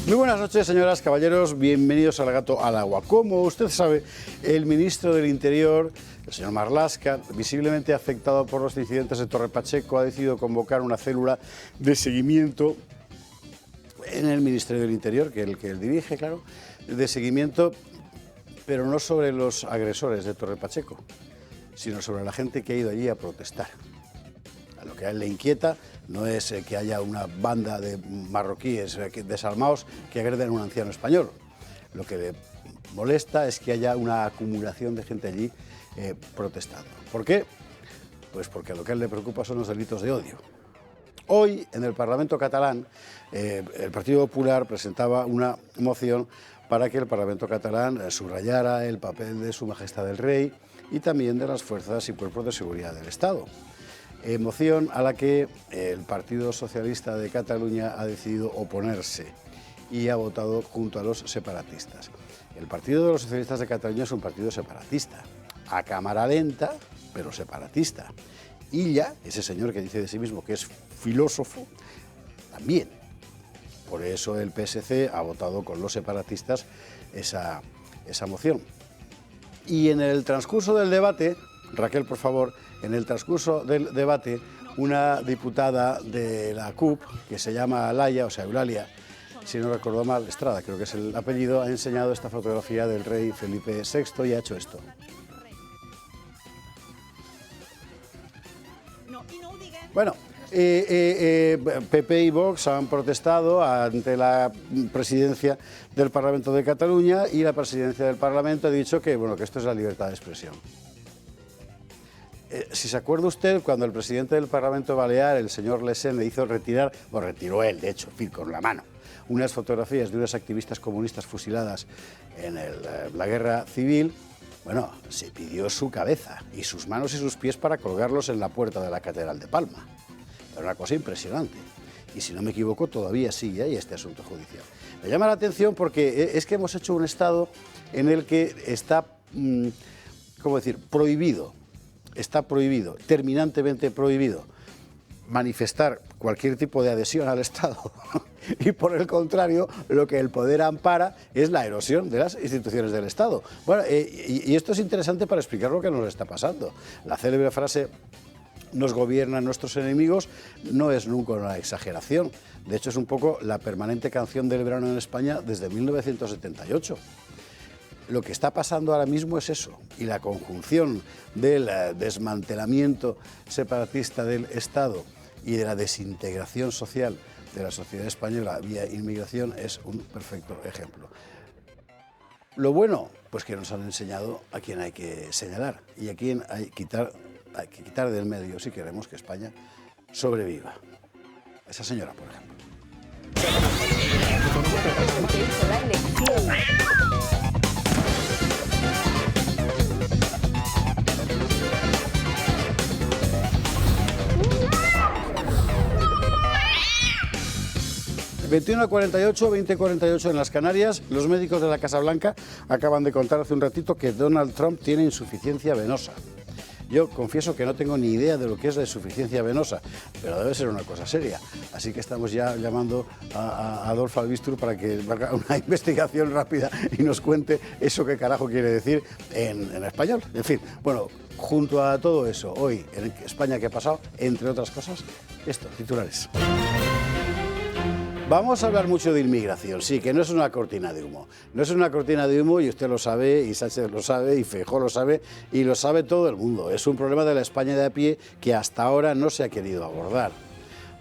Muy buenas noches, señoras, caballeros, bienvenidos al Gato al Agua. Como usted sabe, el ministro del Interior, el señor Marlaska, visiblemente afectado por los incidentes de Torre Pacheco, ha decidido convocar una célula de seguimiento en el Ministerio del Interior, que él dirige, claro, de seguimiento, pero no sobre los agresores de Torre Pacheco, sino sobre la gente que ha ido allí a protestar. A lo que a él le inquieta no es que haya una banda de marroquíes desalmados que agreden a un anciano español. Lo que le molesta es que haya una acumulación de gente allí protestando. ¿Por qué? Pues porque lo que a él le preocupa son los delitos de odio. Hoy, en el Parlamento catalán, el Partido Popular presentaba una moción para que el Parlamento catalán subrayara el papel de Su Majestad el Rey y también de las fuerzas y cuerpos de seguridad del Estado. Moción a la que el Partido Socialista de Cataluña ha decidido oponerse y ha votado junto a los separatistas. El Partido de los Socialistas de Cataluña es un partido separatista, a cámara lenta, pero separatista. Illa, ese señor que dice de sí mismo que es filósofo, también. Por eso el PSC ha votado con los separatistas esa moción. Y en el transcurso del debate, Raquel, por favor, en el transcurso del debate, una diputada de la CUP, que se llama Laia, o sea, Eulalia, si no recuerdo mal, Estrada, creo que es el apellido, ha enseñado esta fotografía del rey Felipe VI y ha hecho esto. Bueno, PP y Vox han protestado ante la presidencia del Parlamento de Cataluña y la presidencia del Parlamento ha dicho que, bueno, que esto es la libertad de expresión. Si se acuerda usted, cuando el presidente del Parlamento Balear, el señor Lesen, le hizo retirar, o retiró él, de hecho, con la mano, unas fotografías de unas activistas comunistas fusiladas en la guerra civil, bueno, se pidió su cabeza y sus manos y sus pies para colgarlos en la puerta de la Catedral de Palma. Era una cosa impresionante. Y si no me equivoco, todavía sigue ahí este asunto judicial. Me llama la atención porque es que hemos hecho un Estado en el que está, ¿cómo decir?, prohibido. Está prohibido, terminantemente prohibido, manifestar cualquier tipo de adhesión al Estado. Y por el contrario, lo que el poder ampara es la erosión de las instituciones del Estado. Bueno, y esto es interesante para explicar lo que nos está pasando. La célebre frase "nos gobiernan nuestros enemigos" no es nunca una exageración. De hecho, es un poco la permanente canción del verano en España desde 1978. Lo que está pasando ahora mismo es eso, y la conjunción del desmantelamiento separatista del Estado y de la desintegración social de la sociedad española vía inmigración es un perfecto ejemplo. Lo bueno, pues que nos han enseñado a quién hay que señalar y a quién hay que quitar del medio si queremos que España sobreviva. Esa señora, por ejemplo. 21:48, 20:48 en las Canarias. Los médicos de la Casa Blanca acaban de contar hace un ratito que Donald Trump tiene insuficiencia venosa. Yo confieso que no tengo ni idea de lo que es la insuficiencia venosa, pero debe ser una cosa seria. Así que estamos ya llamando a Adolfo Albistur para que haga una investigación rápida y nos cuente eso que carajo quiere decir en español. En fin, bueno, junto a todo eso, hoy en España, ¿qué ha pasado? Entre otras cosas, esto, titulares. Vamos a hablar mucho de inmigración, sí, que no es una cortina de humo. No es una cortina de humo y usted lo sabe, y Sánchez lo sabe, y Feijóo lo sabe, y lo sabe todo el mundo. Es un problema de la España de a pie que hasta ahora no se ha querido abordar.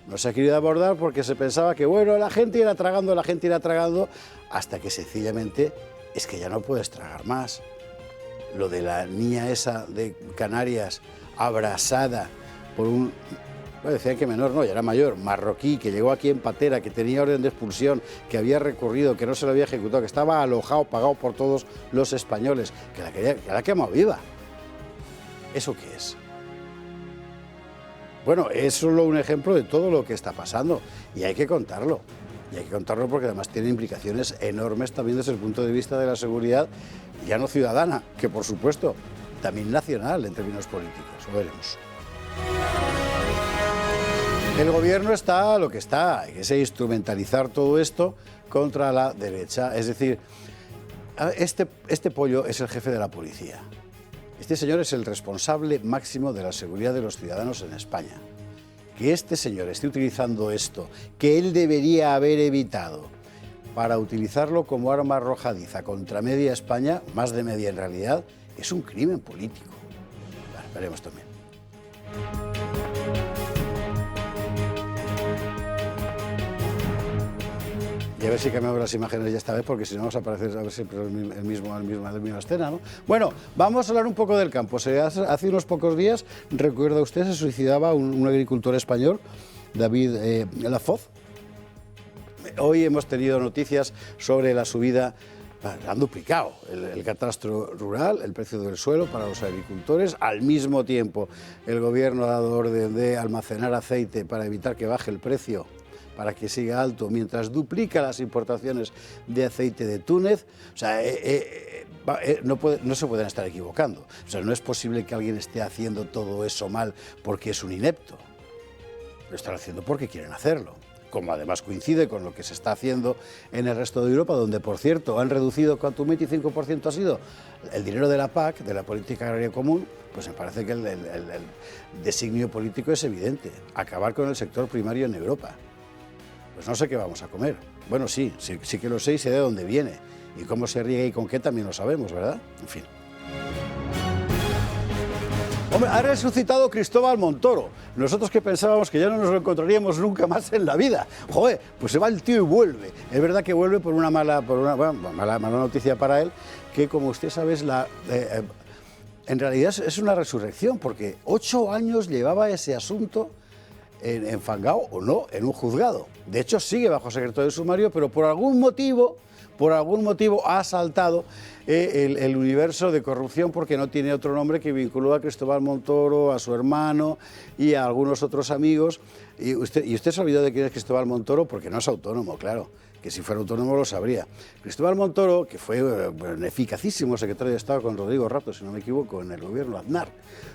No se ha querido abordar porque se pensaba que, bueno, la gente irá tragando, hasta que sencillamente es que ya no puedes tragar más. Lo de la niña esa de Canarias abrasada por un... Bueno, decían que menor, no, ya era mayor, marroquí, que llegó aquí en patera, que tenía orden de expulsión, que había recurrido, que no se lo había ejecutado, que estaba alojado, pagado por todos los españoles, que la quemado viva. ¿Eso qué es? Bueno, es solo un ejemplo de todo lo que está pasando y hay que contarlo. Y hay que contarlo porque además tiene implicaciones enormes también desde el punto de vista de la seguridad, ya no ciudadana, que por supuesto, también nacional en términos políticos. Lo veremos. El gobierno está lo que está, que es instrumentalizar todo esto contra la derecha. Es decir, este pollo es el jefe de la policía. Este señor es el responsable máximo de la seguridad de los ciudadanos en España. Que este señor esté utilizando esto, que él debería haber evitado, para utilizarlo como arma arrojadiza contra media España, más de media en realidad, es un crimen político. Bueno, veremos también. Y a ver si cambiamos las imágenes ya esta vez, porque si no vamos a aparecer a ver siempre la misma escena, ¿no? Bueno, vamos a hablar un poco del campo. Hace unos pocos días, recuerda usted, se suicidaba un agricultor español, David Lafoz. Hoy hemos tenido noticias sobre la subida. Han duplicado el catastro rural, el precio del suelo para los agricultores. Al mismo tiempo, el gobierno ha dado orden de almacenar aceite para evitar que baje el precio, para que siga alto, mientras duplica las importaciones de aceite de Túnez. O sea, no se pueden estar equivocando. O sea, no es posible que alguien esté haciendo todo eso mal porque es un inepto. Lo están haciendo porque quieren hacerlo. Como además coincide con lo que se está haciendo en el resto de Europa, donde, por cierto, han reducido, ¿cuánto? Un 25% ha sido el dinero de la PAC, de la Política Agraria Común. Pues me parece que el designio político es evidente: acabar con el sector primario en Europa. Pues no sé qué vamos a comer. Bueno, sí que lo sé y sé de dónde viene. Y cómo se riega y con qué también lo sabemos, ¿verdad? En fin. Hombre, ha resucitado Cristóbal Montoro. Nosotros que pensábamos que ya no nos lo encontraríamos nunca más en la vida. Joder, pues se va el tío y vuelve. Es verdad que vuelve por una mala noticia para él, que como usted sabe en realidad es una resurrección, porque 8 años llevaba ese asunto enfangado o no en un juzgado. De hecho, sigue bajo secreto de sumario, pero por algún motivo ha saltado el universo de corrupción, porque no tiene otro nombre, que vinculó a Cristóbal Montoro, a su hermano y a algunos otros amigos. Y usted se ha olvidado de quién es Cristóbal Montoro, porque no es autónomo, claro, que si fuera autónomo lo sabría. Cristóbal Montoro, que fue un eficacísimo secretario de Estado con Rodrigo Rato, si no me equivoco, en el gobierno Aznar,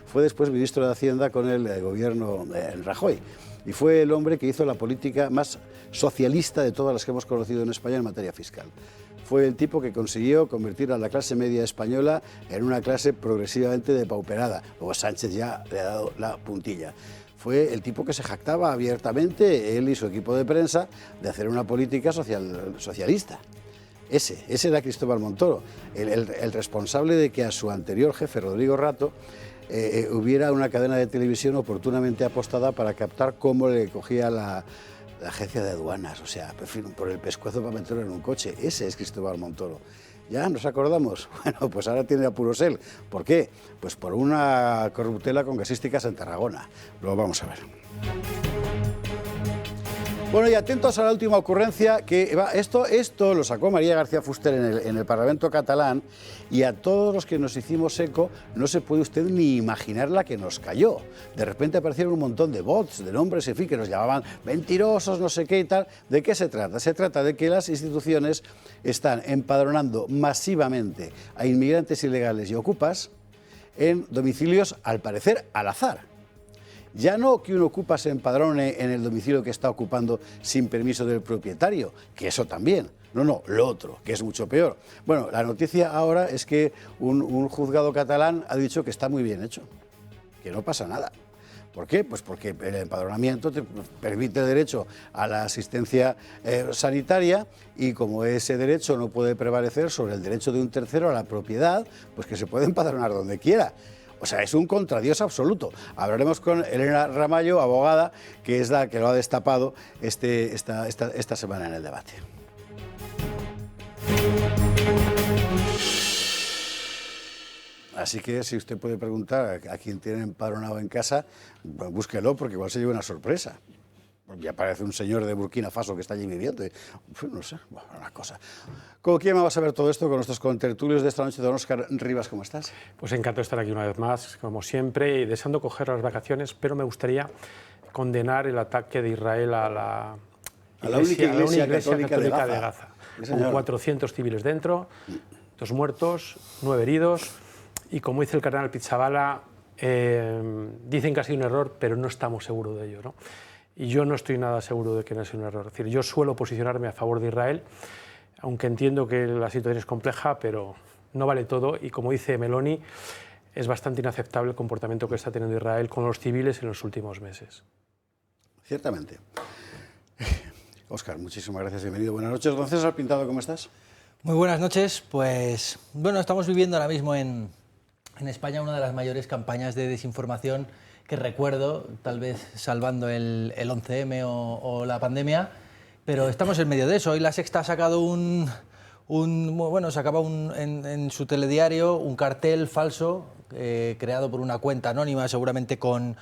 fue después ministro de Hacienda con el gobierno Rajoy. Y fue el hombre que hizo la política más socialista de todas las que hemos conocido en España en materia fiscal. Fue el tipo que consiguió convertir a la clase media española en una clase progresivamente depauperada. Luego Sánchez ya le ha dado la puntilla. Fue el tipo que se jactaba abiertamente, él y su equipo de prensa, de hacer una política socialista. Ese era Cristóbal Montoro, el responsable de que a su anterior jefe, Rodrigo Rato, hubiera una cadena de televisión oportunamente apostada para captar cómo le cogía la agencia de aduanas, o sea, por el pescuezo para meterlo en un coche. Ese es Cristóbal Montoro. ¿Ya nos acordamos? Bueno, pues ahora tiene apuros él. ¿Por qué? Pues por una corruptela con gasísticas en Tarragona. Lo vamos a ver. Bueno, y atentos a la última ocurrencia, que esto lo sacó María García Fuster en el Parlamento catalán, y a todos los que nos hicimos eco no se puede usted ni imaginar la que nos cayó. De repente aparecieron un montón de bots, de nombres, en fin, que nos llamaban mentirosos, no sé qué y tal. ¿De qué se trata? Se trata de que las instituciones están empadronando masivamente a inmigrantes ilegales y ocupas en domicilios, al parecer, al azar. Ya no que un ocupa se empadrone en el domicilio que está ocupando sin permiso del propietario, que eso también. No, lo otro, que es mucho peor. Bueno, la noticia ahora es que un juzgado catalán ha dicho que está muy bien hecho, que no pasa nada. ¿Por qué? Pues porque el empadronamiento te permite el derecho a la asistencia sanitaria, y como ese derecho no puede prevalecer sobre el derecho de un tercero a la propiedad, pues que se puede empadronar donde quiera. O sea, es un contradios absoluto. Hablaremos con Elena Ramallo, abogada, que es la que lo ha destapado esta semana en el debate. Así que si usted puede preguntar a quién tiene empadronado en casa, búsquelo, porque igual se lleva una sorpresa. Ya parece un señor de Burkina Faso que está allí viviendo. No sé, una cosa. ¿Con quién vamos a ver todo esto? Con nuestros contertulios de esta noche. Don Óscar Rivas, ¿cómo estás? Pues encantado de estar aquí una vez más, como siempre, y deseando coger las vacaciones, pero me gustaría condenar el ataque de Israel a la única iglesia católica de Gaza. Con 400 civiles dentro, 2 muertos, 9 heridos, y como dice el cardenal Pizzaballa, dicen que ha sido un error, pero no estamos seguros de ello, ¿no? y yo no estoy nada seguro de que no sea un error. Es decir, yo suelo posicionarme a favor de Israel, aunque entiendo que la situación es compleja, pero no vale todo, y como dice Meloni, es bastante inaceptable el comportamiento que está teniendo Israel con los civiles en los últimos meses. Ciertamente. Óscar, muchísimas gracias, bienvenido. Buenas noches. Don César Pintado, ¿cómo estás? Muy buenas noches. Pues bueno, estamos viviendo ahora mismo en España una de las mayores campañas de desinformación que recuerdo, tal vez salvando el 11M o la pandemia, pero estamos en medio de eso. Hoy La Sexta ha sacado sacaba en su telediario un cartel falso creado por una cuenta anónima, seguramente con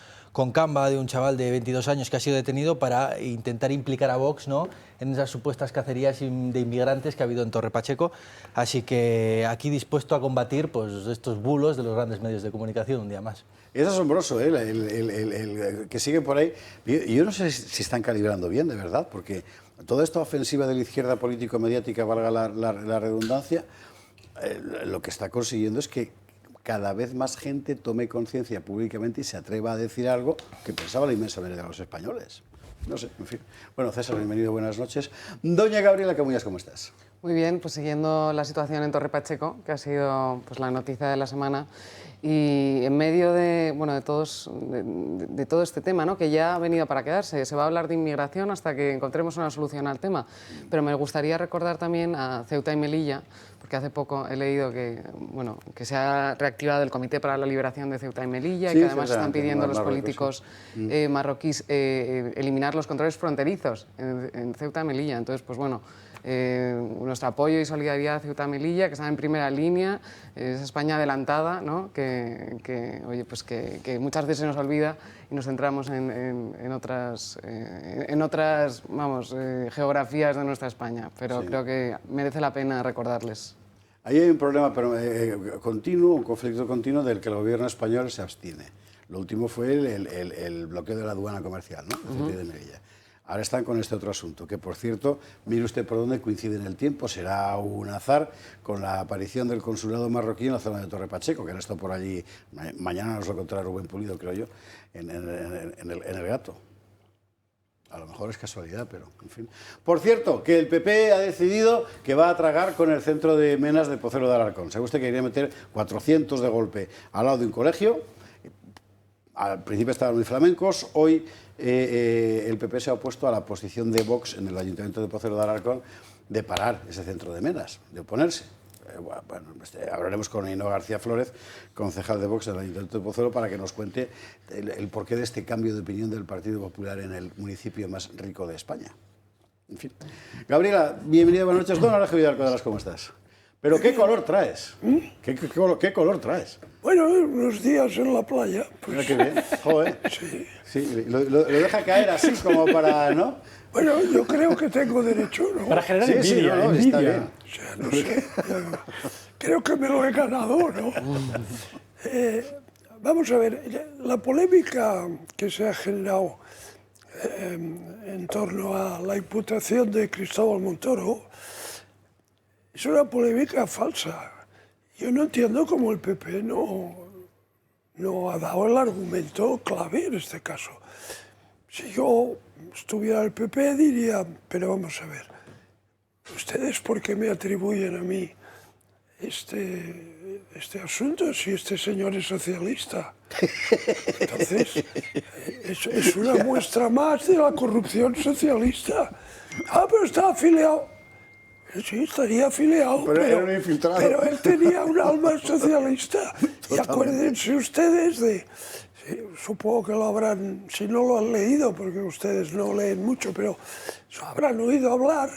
Canva, de un chaval de 22 años que ha sido detenido para intentar implicar a Vox, ¿no?, en esas supuestas cacerías de inmigrantes que ha habido en Torre Pacheco. Así que aquí dispuesto a combatir pues, estos bulos de los grandes medios de comunicación un día más. Es asombroso, el que sigue por ahí. Yo no sé si están calibrando bien, de verdad, porque toda esta ofensiva de la izquierda político-mediática, valga la redundancia, lo que está consiguiendo es que cada vez más gente tome conciencia públicamente y se atreva a decir algo que pensaba la inmensa mayoría de los españoles. No sé, en fin. Bueno, César, bienvenido, buenas noches. Doña Gabriela Camuñas, ¿cómo estás? Muy bien, pues siguiendo la situación en Torre Pacheco, que ha sido pues, la noticia de la semana, y en medio de, bueno, de todo este tema, ¿no?, que ya ha venido para quedarse. Se va a hablar de inmigración hasta que encontremos una solución al tema, pero me gustaría recordar también a Ceuta y Melilla, porque hace poco he leído que, bueno, que se ha reactivado el Comité para la Liberación de Ceuta y Melilla, y que además están pidiendo a los políticos marroquíes eliminar los controles fronterizos en Ceuta y Melilla. Entonces, pues bueno, nuestro apoyo y solidaridad a Ceuta y Melilla, que están en primera línea, es España adelantada, ¿no?, oye, pues que muchas veces se nos olvida y nos centramos en otras vamos, geografías de nuestra España, pero sí, creo que merece la pena recordarles. Ahí hay un problema continuo, un conflicto continuo del que el gobierno español se abstiene. Lo último fue el bloqueo de la aduana comercial, ¿no?, de Ceuta y de Melilla. Ahora están con este otro asunto, que por cierto, mire usted por dónde coincide en el tiempo, será un azar con la aparición del consulado marroquí en la zona de Torre Pacheco, que han estado por allí, mañana nos lo contará Rubén Pulido, creo yo, en el Gato. A lo mejor es casualidad, pero en fin. Por cierto, que el PP ha decidido que va a tragar con el centro de Menas de Pozuelo de Alarcón. ¿Sabe usted que quería meter 400 de golpe al lado de un colegio? Al principio estaban muy flamencos, hoy el PP se ha opuesto a la posición de Vox en el Ayuntamiento de Pozuelo de Alarcón de parar ese centro de Menas, de oponerse. Bueno, hablaremos con Ainhoa García Flórez, concejal de Vox en el Ayuntamiento de Pozuelo, para que nos cuente el porqué de este cambio de opinión del Partido Popular en el municipio más rico de España. En fin. Gabriela, bienvenida, buenas noches. Don Alejo Vidal Cuadras, ¿cómo estás? ¿Pero qué color traes? ¿Qué color traes? Bueno, unos días en la playa. Pues... Mira qué bien, joder. Sí, lo deja caer así como para, ¿no? Bueno, yo creo que tengo derecho, ¿no? Para generar envidia, no, envidia. Está bien. O sea, no sé, creo que me lo he ganado, ¿no? Vamos a ver, la polémica que se ha generado en torno a la imputación de Cristóbal Montoro es una polémica falsa. Yo no entiendo cómo el PP no ha dado el argumento clave en este caso. Si yo estuviera en el PP diría, pero vamos a ver, ¿ustedes por qué me atribuyen a mí este asunto si este señor es socialista? Entonces, es una muestra más de la corrupción socialista. Ah, pero está afiliado. Sí, estaría afiliado, era un infiltrado. Pero él tenía un alma socialista. Y acuérdense ustedes de... Sí, supongo que lo habrán, si no lo han leído, porque ustedes no leen mucho, pero habrán oído hablar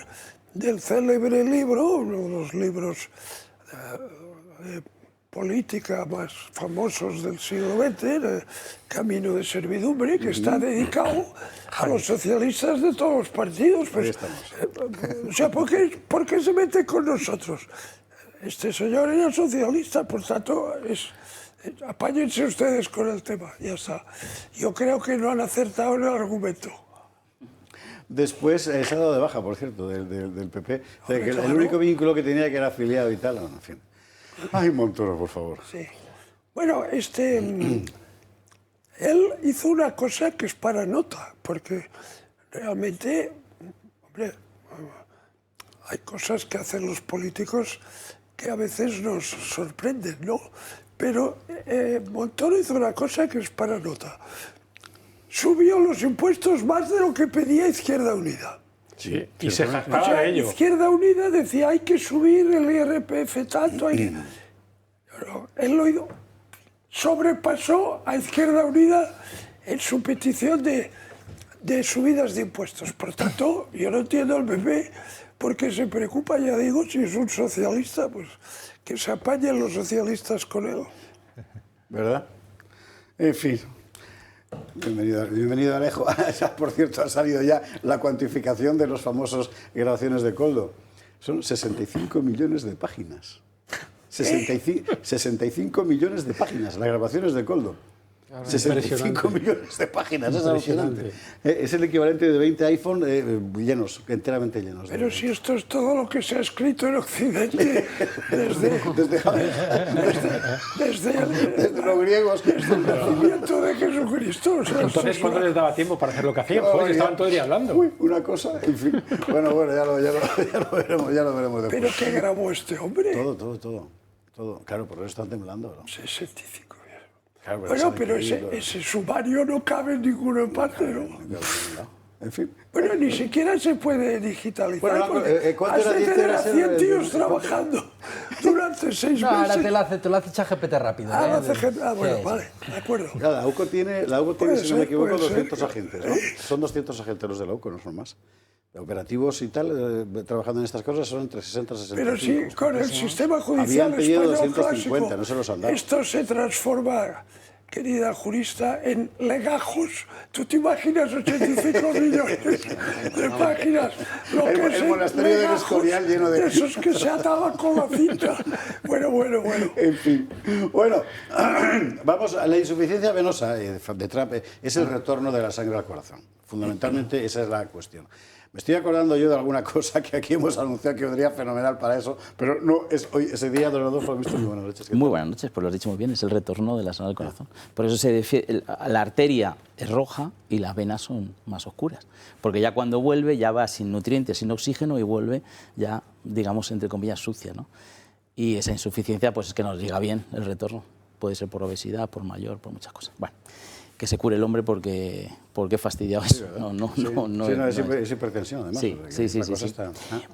del célebre libro, uno de los libros de política más famosos del siglo XX, el Camino de Servidumbre, que está dedicado a los socialistas de todos los partidos. Pues, o sea, ¿por qué se mete con nosotros? Este señor era socialista, por tanto, apáñense ustedes con el tema, ya está. Yo creo que no han acertado en el argumento. Después se ha dado de baja, por cierto, del PP. O sea, que el único vínculo que tenía que era afiliado y tal, en fin. Ay, Montoro, por favor. Sí. Bueno, él hizo una cosa que es para nota, porque realmente, hombre, hay cosas que hacen los políticos que a veces nos sorprenden, ¿no? Pero Montoro hizo una cosa que es para nota. Subió los impuestos más de lo que pedía Izquierda Unida. Sí, y se jactaba de ello. Izquierda Unida decía, hay que subir el IRPF tanto. Pero él lo hizo. Sobrepasó a Izquierda Unida en su petición de subidas de impuestos. Por tanto, yo no entiendo al PP porque se preocupa, ya digo, si es un socialista, pues que se apañen los socialistas con él. ¿Verdad? En fin. Bienvenido Alejo. Por cierto, ha salido ya la cuantificación de los famosos grabaciones de Koldo. Son 65 millones de páginas. 65 millones de páginas, las grabaciones de Koldo. 65 millones de páginas, es alucinante. Es el equivalente de 20 iPhone llenos, enteramente llenos. Pero si esto es todo lo que se ha escrito en Occidente desde los griegos, desde el nacimiento de Jesucristo. O sea, entonces, ¿cuándo les daba tiempo para hacer lo que hacían? Pues estaban todo el día hablando. Uy, una cosa, en fin. Bueno, ya lo veremos después. ¿Pero qué grabó este hombre? Todo. Claro, por eso están temblando, ¿no? 65. Claro, bueno, pero ese sumario no cabe en ninguna parte, ¿no? En fin. Bueno, ni siquiera se puede digitalizar. Bueno, porque has de tener a 100 tíos trabajando durante 6 meses. Ahora te lo hace ChatGPT rápido. Bueno, sí, vale, de acuerdo. Claro, la UCO tiene, si no me equivoco, 200 agentes, ¿no? Son 200 agentes los de la UCO, no son más. Operativos y tal, trabajando en estas cosas, son entre 60 y 65. Pero sí, con el sistema judicial español 250, clásico, no se los han dado. esto se transforma, querida jurista, en legajos. ¿Tú te imaginas 85 millones de páginas? Lo que es el monasterio del Escorial lleno de esos que se ataban con la cinta. Bueno. En fin. Bueno, vamos a la insuficiencia venosa de Trump. Es el retorno de la sangre al corazón. Fundamentalmente esa es la cuestión. Me estoy acordando yo de alguna cosa que aquí hemos anunciado que vendría fenomenal para eso, pero no es hoy ese día. Don Rodolfo, lo he visto. Muy buenas noches. Muy buenas noches, pues lo has dicho muy bien, es el retorno de la sangre al corazón. Por eso la arteria es roja y las venas son más oscuras, porque ya cuando vuelve ya va sin nutrientes, sin oxígeno y vuelve ya, digamos, entre comillas, sucia, ¿no? Y esa insuficiencia pues es que nos llega bien el retorno. Puede ser por obesidad, por mayor, por muchas cosas. Bueno, que se cure el hombre porque he fastidiado eso. Es hipertensión, además. Sí.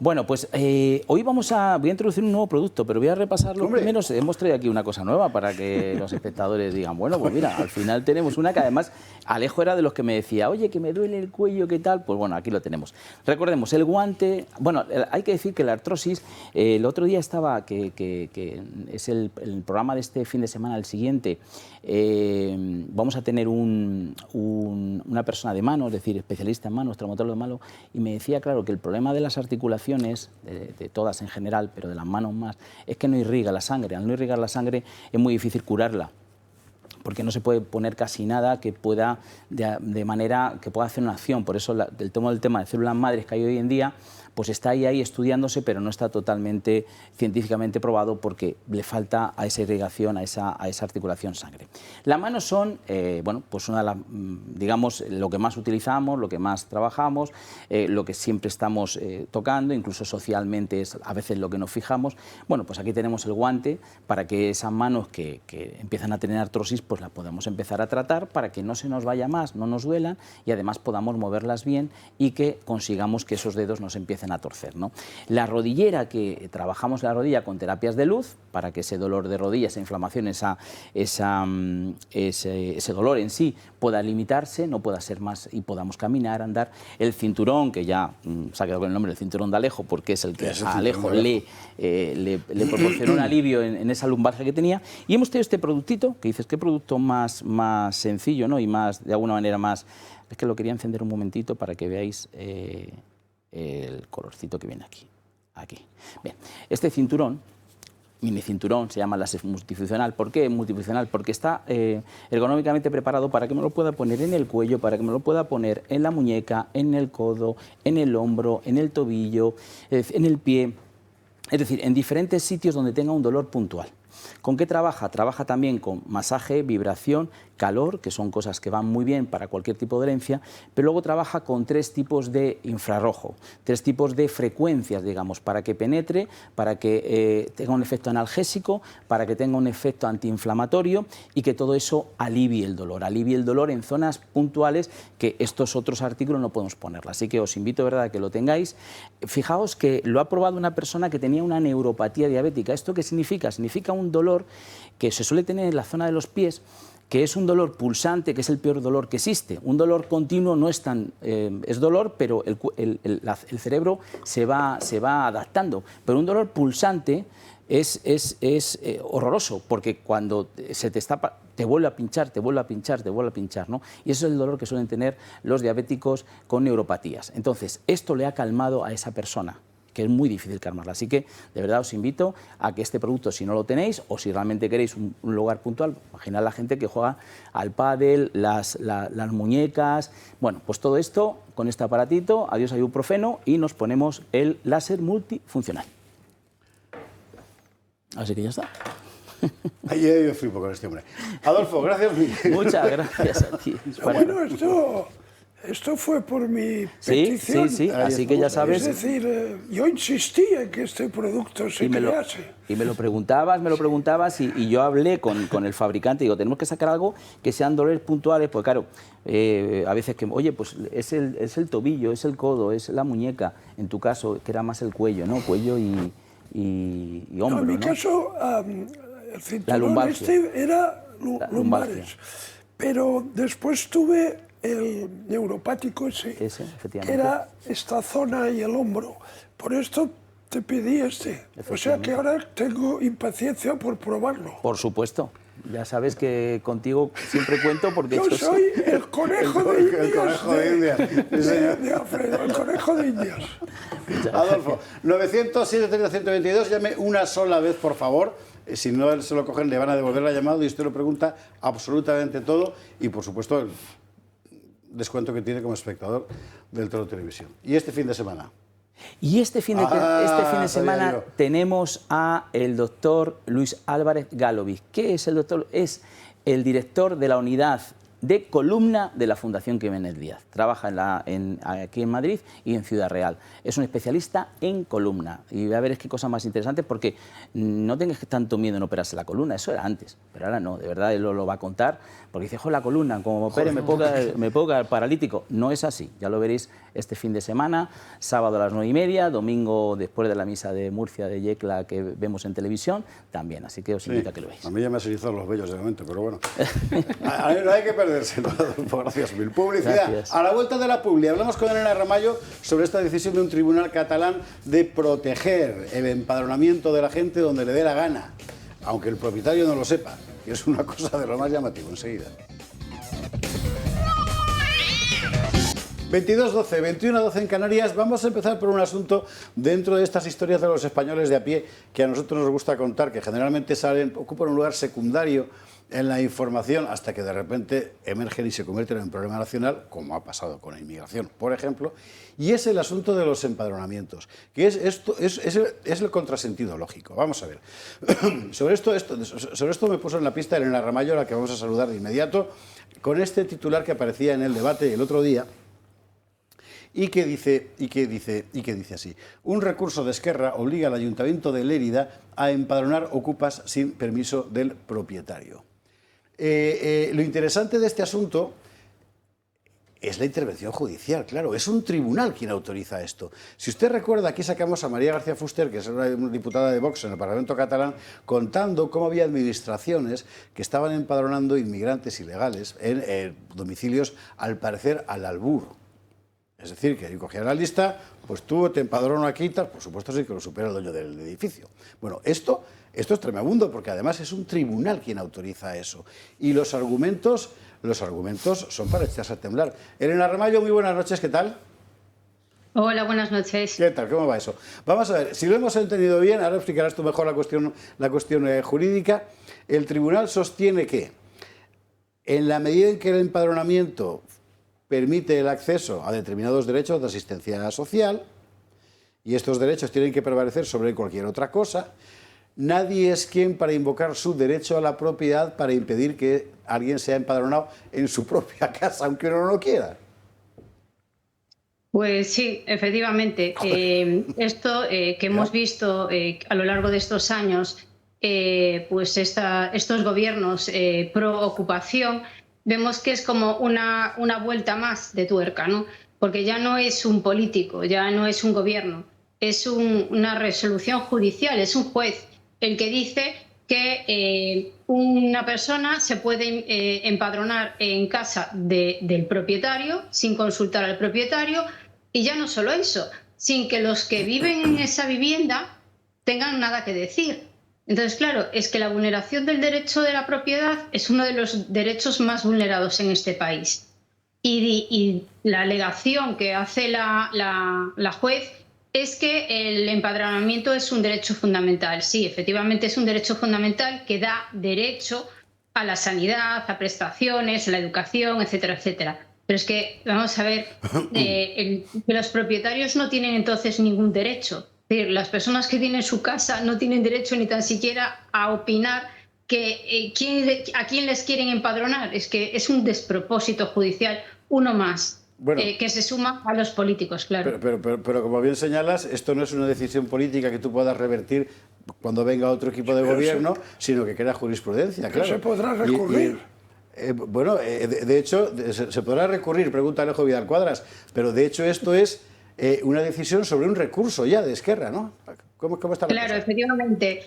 Bueno, pues hoy voy a introducir un nuevo producto, pero voy a repasar los primeros. Hemos traído aquí una cosa nueva para que los espectadores digan, bueno, pues mira, al final tenemos una que además Alejo era de los que me decía, oye, que me duele el cuello, ¿qué tal? Pues bueno, aquí lo tenemos. Recordemos, el guante. Bueno, hay que decir que la artrosis, el otro día estaba, que es el programa de este fin de semana, el siguiente, vamos a tener una persona de mano, es decir, especialista en manos, traumatólogo de mano, y me decía, claro, que el problema de las articulaciones, de todas en general, pero de las manos más, es que no irriga la sangre. Al no irrigar la sangre es muy difícil curarla, porque no se puede poner casi nada que pueda, de manera que pueda hacer una acción. Por eso el tema de células madres que hay hoy en día, pues está ahí estudiándose, pero no está totalmente científicamente probado porque le falta a esa irrigación, a esa articulación sangre. Las manos son, bueno, pues una de las, digamos, lo que más utilizamos, lo que más trabajamos, lo que siempre estamos tocando, incluso socialmente es a veces lo que nos fijamos. Bueno, pues aquí tenemos el guante para que esas manos que empiezan a tener artrosis, pues las podamos empezar a tratar para que no se nos vaya más, no nos duelan y además podamos moverlas bien y que consigamos que esos dedos no se empiecen a torcer, ¿no? La rodillera, que trabajamos la rodilla con terapias de luz para que ese dolor de rodilla, esa inflamación, ese dolor en sí pueda limitarse, no pueda ser más y podamos caminar, andar. El cinturón, que ya se ha quedado con el nombre, el cinturón de Alejo, porque es el que a Alejo le proporcionó un alivio en esa lumbalgia que tenía. Y hemos tenido este productito, que dices, qué producto más sencillo, ¿no? Y más, de alguna manera más... Es que lo quería encender un momentito para que veáis el colorcito que viene aquí. Bien, este cinturón, mini cinturón, se llama láser multifuncional. ¿Por qué multifuncional? Porque está ergonómicamente preparado para que me lo pueda poner en el cuello, para que me lo pueda poner en la muñeca, en el codo, en el hombro, en el tobillo, en el pie, es decir, en diferentes sitios donde tenga un dolor puntual. ¿Con qué trabaja? Trabaja también con masaje, vibración, calor, que son cosas que van muy bien para cualquier tipo de dolencia, pero luego trabaja con 3 tipos de infrarrojo, 3 tipos de frecuencias, digamos, para que penetre, para que tenga un efecto analgésico, para que tenga un efecto antiinflamatorio y que todo eso alivie el dolor en zonas puntuales que estos otros artículos no podemos ponerla. Así que os invito, ¿verdad?, a que lo tengáis. Fijaos que lo ha probado una persona que tenía una neuropatía diabética. ¿Esto qué significa? Significa un dolor que se suele tener en la zona de los pies, que es un dolor pulsante, que es el peor dolor que existe. Un dolor continuo no es tan... es dolor, pero el cerebro se va adaptando. Pero un dolor pulsante es horroroso, porque cuando se te está... te vuelve a pinchar, te vuelve a pinchar, te vuelve a pinchar, ¿no? Y eso es el dolor que suelen tener los diabéticos con neuropatías. Entonces, esto le ha calmado a esa persona, que es muy difícil calmarla. Así que, de verdad, os invito a que este producto, si no lo tenéis, o si realmente queréis un lugar puntual, imaginad la gente que juega al pádel, las muñecas, bueno, pues todo esto, con este aparatito, adiós a ibuprofeno, y nos ponemos el láser multifuncional. Así que ya está. Ahí yo flipo con este hombre. Adolfo, gracias. Muchas gracias a ti. Bueno, esto fue por mi petición. Sí, así que ya sabes. Es decir, yo insistí en que este producto se crease. Y me lo preguntabas y yo hablé con el fabricante y digo, tenemos que sacar algo que sean dolores puntuales, porque claro, a veces que, oye, pues es el tobillo, es el codo, es la muñeca, en tu caso, que era más el cuello, ¿no? Cuello y hombro, no, en mi caso, el cinturón era lumbares, pero después tuve el neuropático ese que era esta zona y el hombro. Por esto te pedí este. O sea que ahora tengo impaciencia por probarlo. Por supuesto. Ya sabes que contigo siempre cuento porque yo soy el conejo de Indias. El conejo de Indias. De Alfredo, el conejo de Indias. Adolfo, 900-730-122, llame una sola vez, por favor. Si no se lo cogen, le van a devolver la llamada y usted lo pregunta absolutamente todo. Y, por supuesto, el descuento que tiene como espectador del Toro Televisión. ¿Y este fin de semana? Y este fin de semana tenemos a el doctor Luis Álvarez Galovic. ¿Qué es el doctor? Es el director de la unidad de columna de la Fundación Jiménez Díaz. Trabaja aquí en Madrid y en Ciudad Real. Es un especialista en columna. Y a ver qué cosa más interesante, porque no tengas tanto miedo en operarse la columna. Eso era antes, pero ahora no. De verdad, él lo va a contar. Porque dice, joder, la columna, como opere me puedo quedar paralítico. No es así. Ya lo veréis este fin de semana, sábado a las 9:30, domingo después de la misa de Murcia de Yecla que vemos en televisión, también. Así que os invito a que lo veáis. A mí ya me han erizado los vellos de momento, pero bueno. A mí no hay que perderse. Gracias, mil. Publicidad. Gracias. A la vuelta de la publi, hablamos con Elena Ramallo sobre esta decisión de un tribunal catalán de proteger el empadronamiento de la gente donde le dé la gana, aunque el propietario no lo sepa, que es una cosa de lo más llamativo. Enseguida. 22:12, 21:12 en Canarias. Vamos a empezar por un asunto dentro de estas historias de los españoles de a pie que a nosotros nos gusta contar, que generalmente ocupan un lugar secundario en la información hasta que de repente emergen y se convierten en un problema nacional, como ha pasado con la inmigración, por ejemplo, y es el asunto de los empadronamientos, que es el contrasentido lógico. Vamos a ver. Sobre esto me puso en la pista Elena Ramallo, a la que vamos a saludar de inmediato, con este titular que aparecía en el debate el otro día, y que dice así: un recurso de Esquerra obliga al Ayuntamiento de Lérida a empadronar ocupas sin permiso del propietario. Lo interesante de este asunto es la intervención judicial, claro, es un tribunal quien autoriza esto. Si usted recuerda, aquí sacamos a María García Fuster, que es una diputada de Vox en el Parlamento catalán, contando cómo había administraciones que estaban empadronando inmigrantes ilegales en domicilios, al parecer, al albur. Es decir, que cogían la lista, pues tú te empadrono aquí, tal, por supuesto sí que lo supera el dueño del edificio. Bueno, esto es tremendo, porque además es un tribunal quien autoriza eso. Y los argumentos son para echarse a temblar. Elena Ramallo, muy buenas noches, ¿qué tal? Hola, buenas noches. ¿Qué tal? ¿Cómo va eso? Vamos a ver, si lo hemos entendido bien, ahora explicarás tú mejor la cuestión jurídica. El tribunal sostiene que, en la medida en que el empadronamiento permite el acceso a determinados derechos de asistencia social, y estos derechos tienen que prevalecer sobre cualquier otra cosa, nadie es quien para invocar su derecho a la propiedad para impedir que alguien sea empadronado en su propia casa, aunque uno no lo quiera. Pues sí, efectivamente. Esto que hemos visto a lo largo de estos años, pues estos gobiernos pro ocupación, vemos que es como una vuelta más de tuerca, ¿no? Porque ya no es un político, ya no es un gobierno, es una resolución judicial, es un juez el que dice que una persona se puede empadronar en casa del propietario sin consultar al propietario, y ya no solo eso, sin que los que viven en esa vivienda tengan nada que decir. Entonces, claro, es que la vulneración del derecho de la propiedad es uno de los derechos más vulnerados en este país. Y la alegación que hace la juez es que el empadronamiento es un derecho fundamental. Sí, efectivamente es un derecho fundamental que da derecho a la sanidad, a prestaciones, a la educación, etcétera, etcétera. Pero es que, vamos a ver, que los propietarios no tienen entonces ningún derecho. Es decir, las personas que tienen su casa no tienen derecho ni tan siquiera a opinar que a quién les quieren empadronar. Es que es un despropósito judicial, uno más, bueno, que se suma a los políticos, claro. Pero como bien señalas, esto no es una decisión política que tú puedas revertir cuando venga otro equipo de gobierno, sino que crea jurisprudencia, claro. Se podrá recurrir. Bueno, de hecho, se podrá recurrir, pregunta Alejo Vidal Cuadras, pero de hecho esto es una decisión sobre un recurso ya de Esquerra, ¿no? ¿Cómo está la Claro, cosa? efectivamente.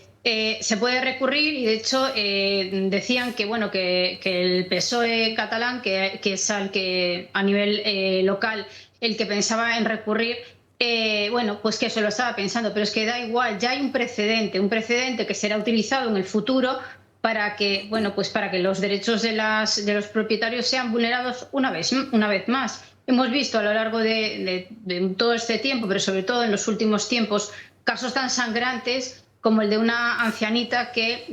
Se puede recurrir y, de hecho, decían que, bueno, que el PSOE catalán, que es al que a nivel local el que pensaba en recurrir, bueno, pues que se lo estaba pensando, pero es que da igual, ya hay un precedente que será utilizado en el futuro para que, bueno, pues para que los derechos de los propietarios sean vulnerados una vez más. Hemos visto a lo largo de todo este tiempo, pero sobre todo en los últimos tiempos, casos tan sangrantes como el de una ancianita que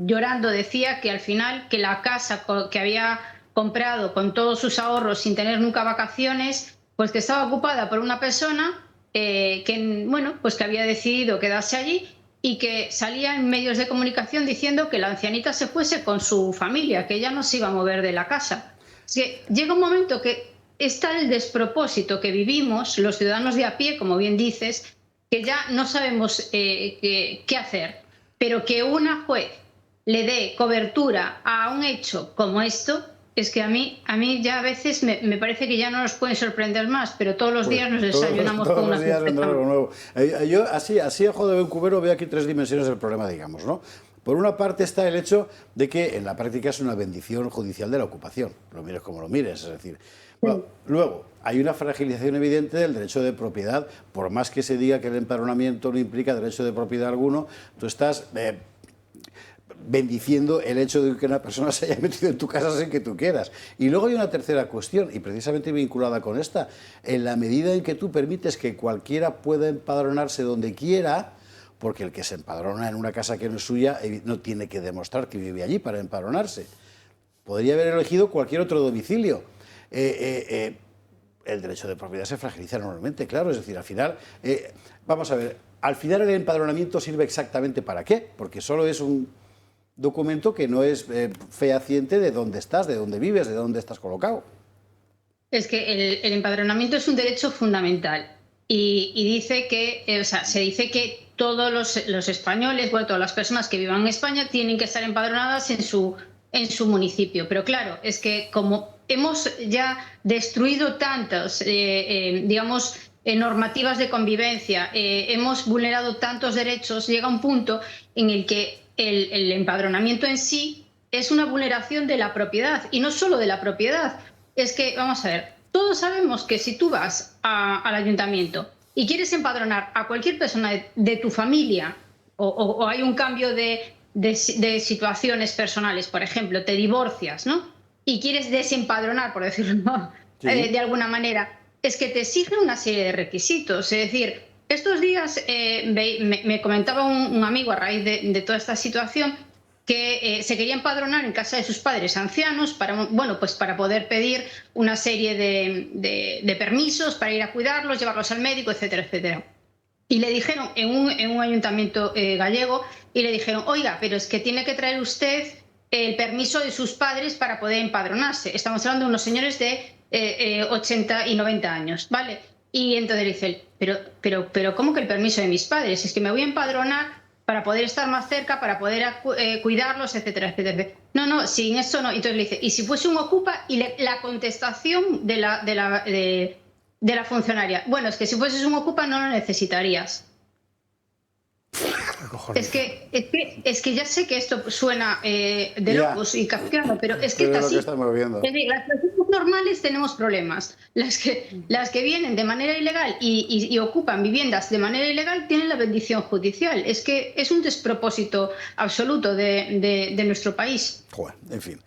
llorando decía que al final que la casa que había comprado con todos sus ahorros sin tener nunca vacaciones, pues que estaba ocupada por una persona que, bueno, pues que había decidido quedarse allí, y que salía en medios de comunicación diciendo que la ancianita se fuese con su familia, que ella no se iba a mover de la casa. Es que llega un momento que está el despropósito que vivimos los ciudadanos de a pie, como bien dices, que ya no sabemos qué hacer, pero que una juez le dé cobertura a un hecho como esto, es que a mí ya a veces me parece que ya no nos pueden sorprender más, pero todos los días nos desayunamos con una sorpresa nuevo. Yo así a ojo de buen cubero veo aquí tres dimensiones del problema, digamos, ¿no? Por una parte está el hecho de que en la práctica es una bendición judicial de la ocupación, lo mires como lo mires, es decir, bueno, luego hay una fragilización evidente del derecho de propiedad, por más que se diga que el empadronamiento no implica derecho de propiedad alguno, tú estás bendiciendo el hecho de que una persona se haya metido en tu casa sin que tú quieras. Y luego hay una tercera cuestión, y precisamente vinculada con esta, en la medida en que tú permites que cualquiera pueda empadronarse donde quiera, porque el que se empadrona en una casa que no es suya no tiene que demostrar que vive allí para empadronarse. Podría haber elegido cualquier otro domicilio. El derecho de propiedad se fragiliza enormemente, claro, es decir, al final, vamos a ver, al final el empadronamiento sirve exactamente para qué, porque solo es un documento que no es fehaciente de dónde estás, de dónde vives, de dónde estás colocado. Es que el empadronamiento es un derecho fundamental y dice que, o sea, se dice que todos los españoles, bueno, todas las personas que vivan en España tienen que estar empadronadas en su municipio. Pero claro, es que como hemos ya destruido tantas, digamos, normativas de convivencia, hemos vulnerado tantos derechos, llega un punto en el que el empadronamiento en sí es una vulneración de la propiedad, y no solo de la propiedad. Es que, vamos a ver, todos sabemos que si tú vas al ayuntamiento y quieres empadronar a cualquier persona de tu familia, o hay un cambio de situaciones personales, por ejemplo, te divorcias, ¿no? Y quieres desempadronar, por decirlo de alguna manera, es que te exigen una serie de requisitos. Es decir, estos días me comentaba un amigo a raíz de toda esta situación que se quería empadronar en casa de sus padres ancianos para, bueno, pues para poder pedir una serie de permisos para ir a cuidarlos, llevarlos al médico, etcétera, etcétera. Y le dijeron en un ayuntamiento gallego, y le dijeron, oiga, pero es que tiene que traer usted el permiso de sus padres para poder empadronarse. Estamos hablando de unos señores de 80 y 90 años, ¿vale? Y entonces dice él, pero ¿cómo que el permiso de mis padres? Es que me voy a empadronar para poder estar más cerca, para poder cuidarlos, etcétera, etcétera. No, sin eso no. Entonces le dice, ¿y si fuese un ocupa? Y la contestación de la funcionaria, bueno, es que si fueses un ocupa no lo necesitarías. Es que ya sé que esto suena de locos y kafkiano, pero es que es así. Es decir, las personas normales tenemos problemas. Las que vienen de manera ilegal y ocupan viviendas de manera ilegal tienen la bendición judicial. Es que es un despropósito absoluto de nuestro país. Joder, en fin.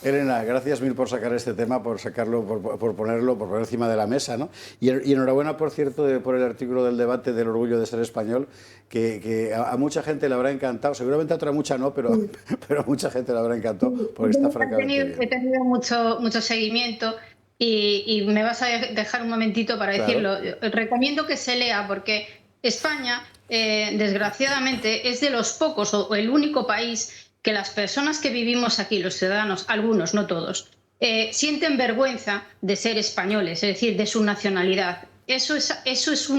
Elena, gracias mil por sacar este tema, por sacarlo, por ponerlo encima de la mesa, ¿no? Y enhorabuena, por cierto, por el artículo del debate del orgullo de ser español, que a mucha gente le habrá encantado, seguramente a otra mucha no, pero a mucha gente le habrá encantado, porque está francamente bien. He tenido mucho seguimiento y me vas a dejar un momentito para decirlo. Recomiendo que se lea, porque España, desgraciadamente, es de los pocos o el único país que las personas que vivimos aquí, los ciudadanos, algunos, no todos, sienten vergüenza de ser españoles, es decir, de su nacionalidad. Eso es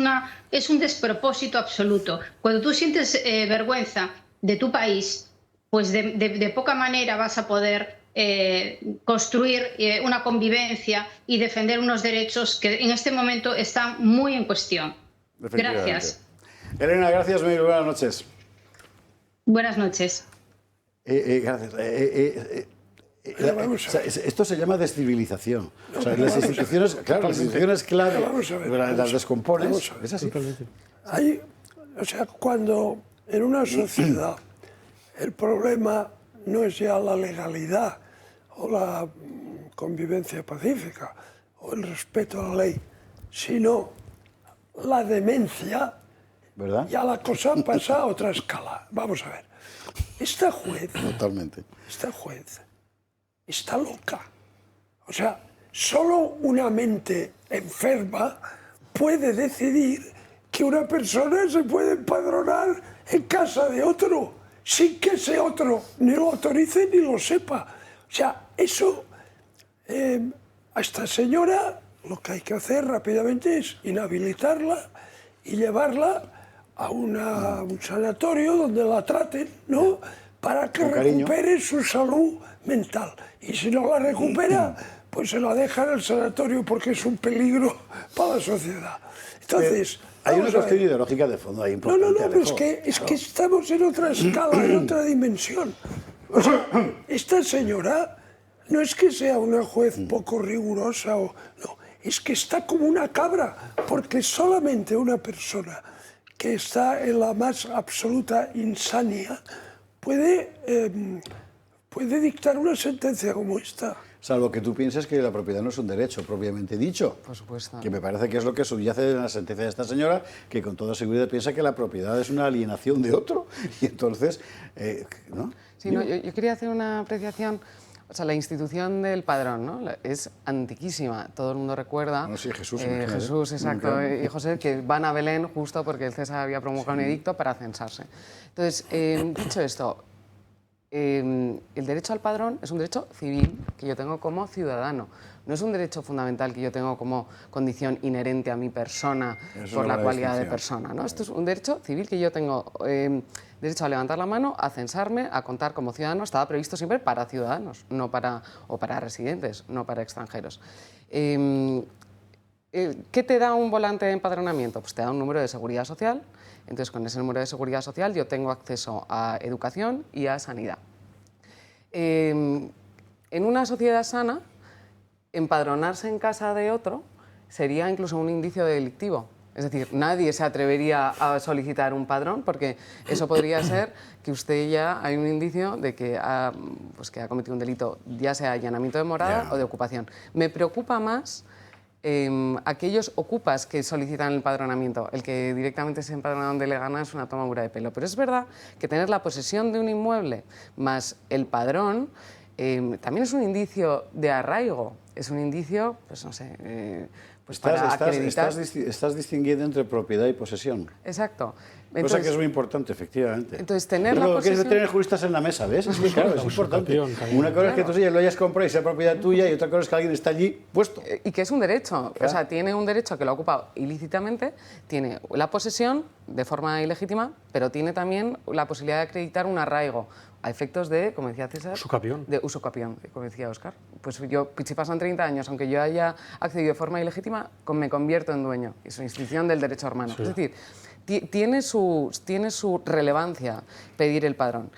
un despropósito absoluto. Cuando tú sientes vergüenza de tu país, pues de poca manera vas a poder construir una convivencia y defender unos derechos que en este momento están muy en cuestión. Gracias. Elena, gracias, muy buenas noches. Buenas noches. Gracias. Esto se llama descivilización. O sea, las instituciones, claro, las instituciones clave las descompones. Es así. O sea, cuando en una sociedad el problema no es ya la legalidad o la convivencia pacífica o el respeto a la ley, sino la demencia, ¿verdad? Ya la cosa pasa a otra escala. Vamos a ver. Esta juez está loca. O sea, solo una mente enferma puede decidir que una persona se puede empadronar en casa de otro sin que ese otro ni lo autorice ni lo sepa. O sea, eso a esta señora lo que hay que hacer rápidamente es inhabilitarla y llevarla a un sanatorio donde la traten, ¿no? Para que recupere su salud mental. Y si no la recupera, pues se la deja en el sanatorio porque es un peligro para la sociedad. Entonces, hay una cuestión ideológica de fondo ahí importante. No, pero es que estamos en otra escala, en otra dimensión. O sea, esta señora no es que sea una juez poco rigurosa, no, es que está como una cabra, porque solamente una persona que está en la más absoluta insania puede dictar una sentencia como esta. Salvo que tú pienses que la propiedad no es un derecho propiamente dicho. Por supuesto. Que me parece que es lo que subyace en la sentencia de esta señora, que con toda seguridad piensa que la propiedad es una alienación de otro. Y entonces, ¿no? Sí, no, yo quería hacer una apreciación. O sea, la institución del padrón, ¿no? Es antiquísima. Todo el mundo recuerda. No, sí, Jesús. Jesús, exacto. Y José, que van a Belén justo porque el César había promulgado un edicto para censarse. Entonces, dicho esto, el derecho al padrón es un derecho civil que yo tengo como ciudadano. No es un derecho fundamental que yo tengo como condición inherente a mi persona por la cualidad de persona, ¿no? Esto es un derecho civil que yo tengo. Derecho a levantar la mano, a censarme, a contar como ciudadano, estaba previsto siempre para ciudadanos, no para residentes, no para extranjeros. ¿Qué te da un volante de empadronamiento? Pues te da un número de seguridad social. Entonces, con ese número de seguridad social yo tengo acceso a educación y a sanidad. En una sociedad sana, empadronarse en casa de otro sería incluso un indicio delictivo. Es decir, nadie se atrevería a solicitar un padrón porque eso podría ser que usted ya hay un indicio de que ha cometido un delito, ya sea allanamiento de morada o de ocupación. Me preocupa más aquellos ocupas que solicitan el empadronamiento. El que directamente se empadrona donde le gana es una tomadura de pelo. Pero es verdad que tener la posesión de un inmueble más el padrón también es un indicio de arraigo. Es un indicio, pues no sé, pues para acreditar... Estás distinguiendo entre propiedad y posesión. Exacto. Entonces, cosa que es muy importante, efectivamente. Entonces, tener la posesión... Lo que tener juristas en la mesa, ¿ves? Es muy claro, es importante. Una cosa es que tú lo hayas comprado y sea propiedad tuya, y otra cosa es que alguien está allí puesto. Y que es un derecho. Claro. O sea, tiene un derecho que lo ha ocupado ilícitamente, tiene la posesión de forma ilegítima, pero tiene también la posibilidad de acreditar un arraigo a efectos de, como decía César... Usucapión. De usucapión, como decía Óscar. Pues yo, si pasan 30 años, aunque yo haya accedido de forma ilegítima, me convierto en dueño. Es una institución del derecho hermano. Sí. Es decir, tiene su relevancia pedir el padrón.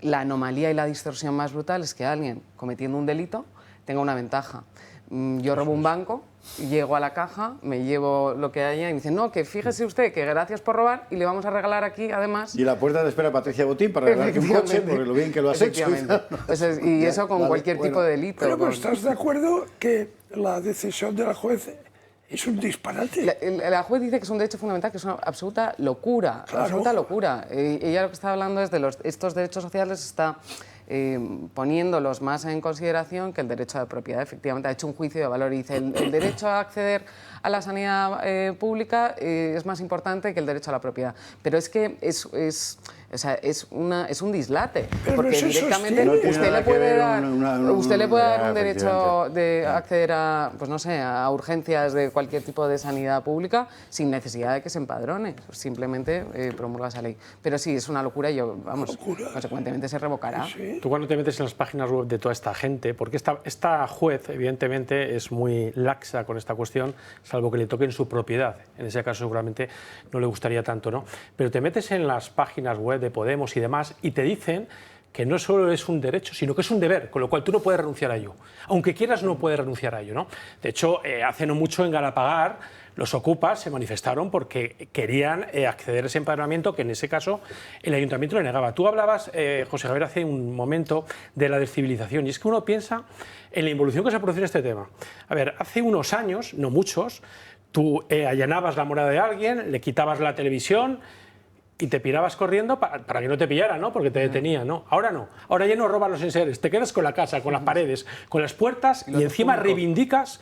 La anomalía y la distorsión más brutal es que alguien cometiendo un delito tenga una ventaja. Yo robo un banco, llego a la caja, me llevo lo que haya y me dicen, no, que fíjese usted que gracias por robar y le vamos a regalar aquí, además... Y la puerta te espera Patricia Botín para regalarte un coche, porque lo bien que lo has hecho. Y eso con cualquier tipo de delito. Pero ¿estás de acuerdo que la decisión de la juez es un disparate? La juez dice que es un derecho fundamental, que es una absoluta locura. Claro. Absoluta locura. Ella lo que está hablando es de estos derechos sociales, está poniéndolos más en consideración que el derecho de propiedad. Efectivamente, ha hecho un juicio de valor y dice el derecho a acceder a la sanidad pública es más importante que el derecho a la propiedad. Pero es que es un dislate, pero porque directamente usted le puede dar un derecho de acceder a, pues no sé, a urgencias de cualquier tipo de sanidad pública sin necesidad de que se empadrone, simplemente promulga esa ley. Pero sí, es una locura y consecuentemente se revocará. Sí. Tú cuando te metes en las páginas web de toda esta gente, porque esta juez evidentemente es muy laxa con esta cuestión, salvo que le toquen su propiedad, en ese caso seguramente no le gustaría tanto, ¿no? Pero te metes en las páginas web de Podemos y demás y te dicen que no solo es un derecho, sino que es un deber, con lo cual tú no puedes renunciar a ello. Aunque quieras, no puedes renunciar a ello, ¿no? De hecho, hace no mucho en Galapagar los ocupas se manifestaron porque querían acceder a ese empadronamiento que en ese caso el ayuntamiento le negaba. Tú hablabas, José Javier, hace un momento de la descivilización y es que uno piensa en la involución que se ha producido en este tema. A ver, hace unos años, no muchos, tú allanabas la morada de alguien, le quitabas la televisión y te pirabas corriendo para que no te pillaran, ¿no? Porque te detenían, ¿no? Ahora no. Ahora ya no roban los enseres. Te quedas con la casa, con las paredes, con las puertas y encima reivindicas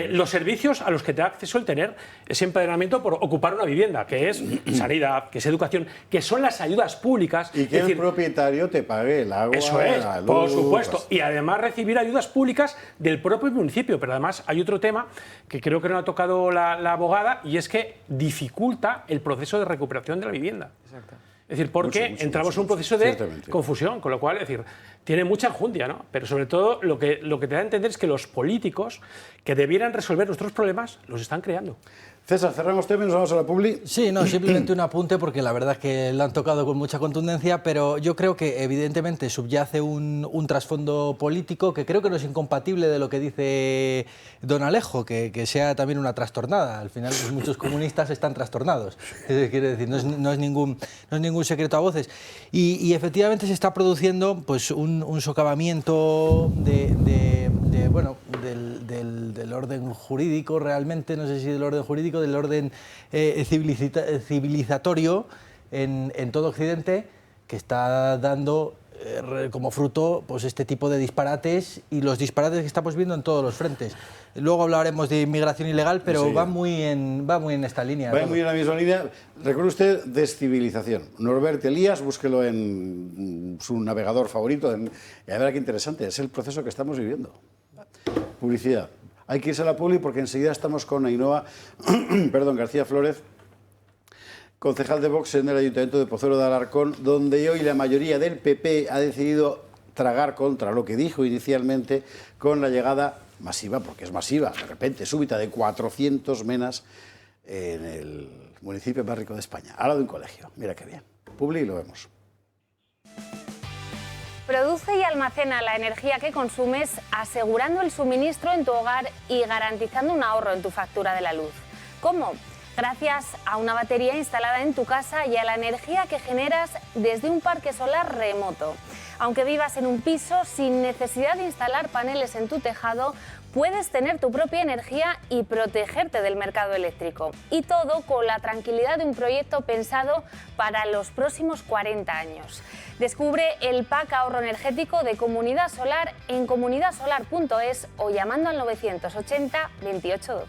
los servicios a los que te da acceso el tener ese empadronamiento por ocupar una vivienda, que es sanidad, que es educación, que son las ayudas públicas. Y que el propietario te pague el agua, eso es, la luz, por supuesto. Y además recibir ayudas públicas del propio municipio. Pero además hay otro tema que creo que no ha tocado la abogada y es que dificulta el proceso de recuperación de la vivienda. Exacto. Es decir, porque entramos en un proceso de confusión, con lo cual, es decir, tiene mucha enjundia, ¿no? Pero sobre todo lo que te da a entender es que los políticos que debieran resolver nuestros problemas los están creando. César, cerramos tema y nos vamos a la publi. Sí, no, simplemente un apunte porque la verdad es que lo han tocado con mucha contundencia, pero yo creo que evidentemente subyace un trasfondo político que creo que no es incompatible de lo que dice don Alejo, que sea también una trastornada. Al final pues, muchos comunistas están trastornados, quiere decir, no es ningún secreto a voces. Y efectivamente se está produciendo pues, un socavamiento del orden jurídico realmente, no sé si del orden jurídico, del orden civilizatorio en todo Occidente, que está dando como fruto pues, este tipo de disparates y los disparates que estamos viendo en todos los frentes. Luego hablaremos de inmigración ilegal, pero va muy en esta línea. Va muy en la misma línea. Recuerde usted descivilización. Norbert Elias, búsquelo en su navegador favorito y a ver qué interesante. Es el proceso que estamos viviendo. Publicidad. Hay que irse a la publi porque enseguida estamos con Ainhoa García Flórez, concejal de Vox en el Ayuntamiento de Pozuelo de Alarcón, donde hoy la mayoría del PP ha decidido tragar contra lo que dijo inicialmente con la llegada masiva, porque es masiva, de repente, súbita, de 400 menas en el municipio más rico de España, al lado de un colegio. Mira qué bien. Publi y lo vemos. Produce y almacena la energía que consumes, asegurando el suministro en tu hogar y garantizando un ahorro en tu factura de la luz. ¿Cómo? Gracias a una batería instalada en tu casa y a la energía que generas desde un parque solar remoto. Aunque vivas en un piso, sin necesidad de instalar paneles en tu tejado, puedes tener tu propia energía y protegerte del mercado eléctrico. Y todo con la tranquilidad de un proyecto pensado para los próximos 40 años. Descubre el pack ahorro energético de Comunidad Solar en comunidadsolar.es o llamando al 980 28 12.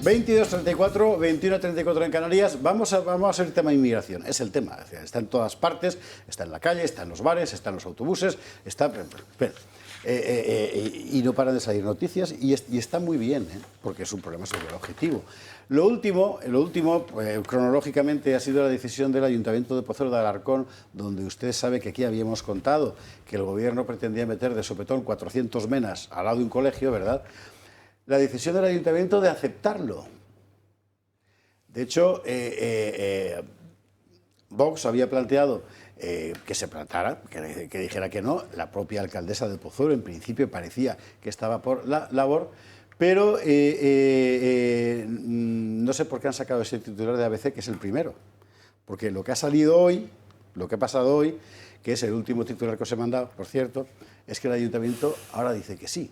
22:34, 21:34 en Canarias. Vamos a hacer el tema de inmigración. Es el tema. Está en todas partes. Está en la calle, está en los bares, está en los autobuses. Está... y no paran de salir noticias. Y está muy bien, porque es un problema sobre el objetivo. Lo último cronológicamente, ha sido la decisión del Ayuntamiento de Pozuelo de Alarcón, donde usted sabe que aquí habíamos contado que el gobierno pretendía meter de sopetón 400 menas al lado de un colegio, ¿verdad? La decisión del ayuntamiento de aceptarlo. De hecho, Vox había planteado que se plantara, que dijera que no. La propia alcaldesa de Pozuelo, en principio, parecía que estaba por la labor, pero no sé por qué han sacado ese titular de ABC, que es el primero. Porque lo que ha salido hoy, lo que ha pasado hoy, que es el último titular que os he mandado, por cierto, es que el ayuntamiento ahora dice que sí.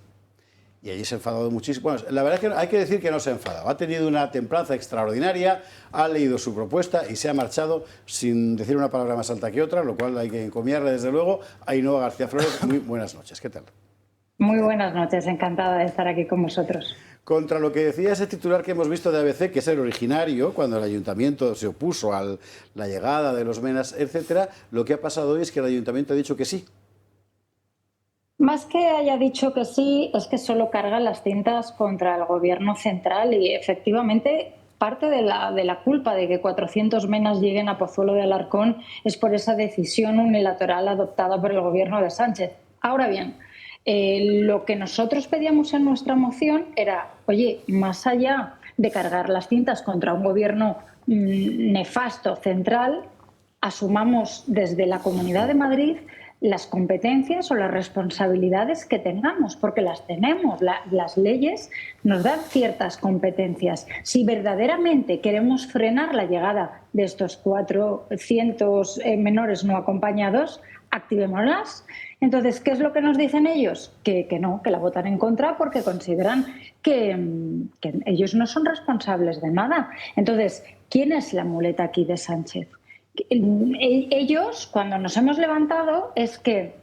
Y allí se ha enfadado muchísimo. Bueno, la verdad es que hay que decir que no se ha enfadado. Ha tenido una templanza extraordinaria, ha leído su propuesta y se ha marchado sin decir una palabra más alta que otra, lo cual hay que encomiarle desde luego a Ainhoa García Flores. Muy buenas noches, ¿qué tal? Muy buenas noches, encantada de estar aquí con vosotros. Contra lo que decía ese titular que hemos visto de ABC, que es el originario, cuando el ayuntamiento se opuso a la llegada de los menas, etcétera, lo que ha pasado hoy es que el ayuntamiento ha dicho que sí. Más que haya dicho que sí, es que solo carga las tintas contra el gobierno central y efectivamente parte de la culpa de que 400 menas lleguen a Pozuelo de Alarcón es por esa decisión unilateral adoptada por el gobierno de Sánchez. Ahora bien, lo que nosotros pedíamos en nuestra moción era, oye, más allá de cargar las tintas contra un gobierno nefasto central, asumamos desde la Comunidad de Madrid las competencias o las responsabilidades que tengamos, porque las tenemos. Las leyes nos dan ciertas competencias. Si verdaderamente queremos frenar la llegada de estos 400 menores no acompañados, activémoslas. Entonces, ¿qué es lo que nos dicen ellos? Que no, que la votan en contra porque consideran que ellos no son responsables de nada. Entonces, ¿quién es la muleta aquí de Sánchez? Ellos, cuando nos hemos levantado, es que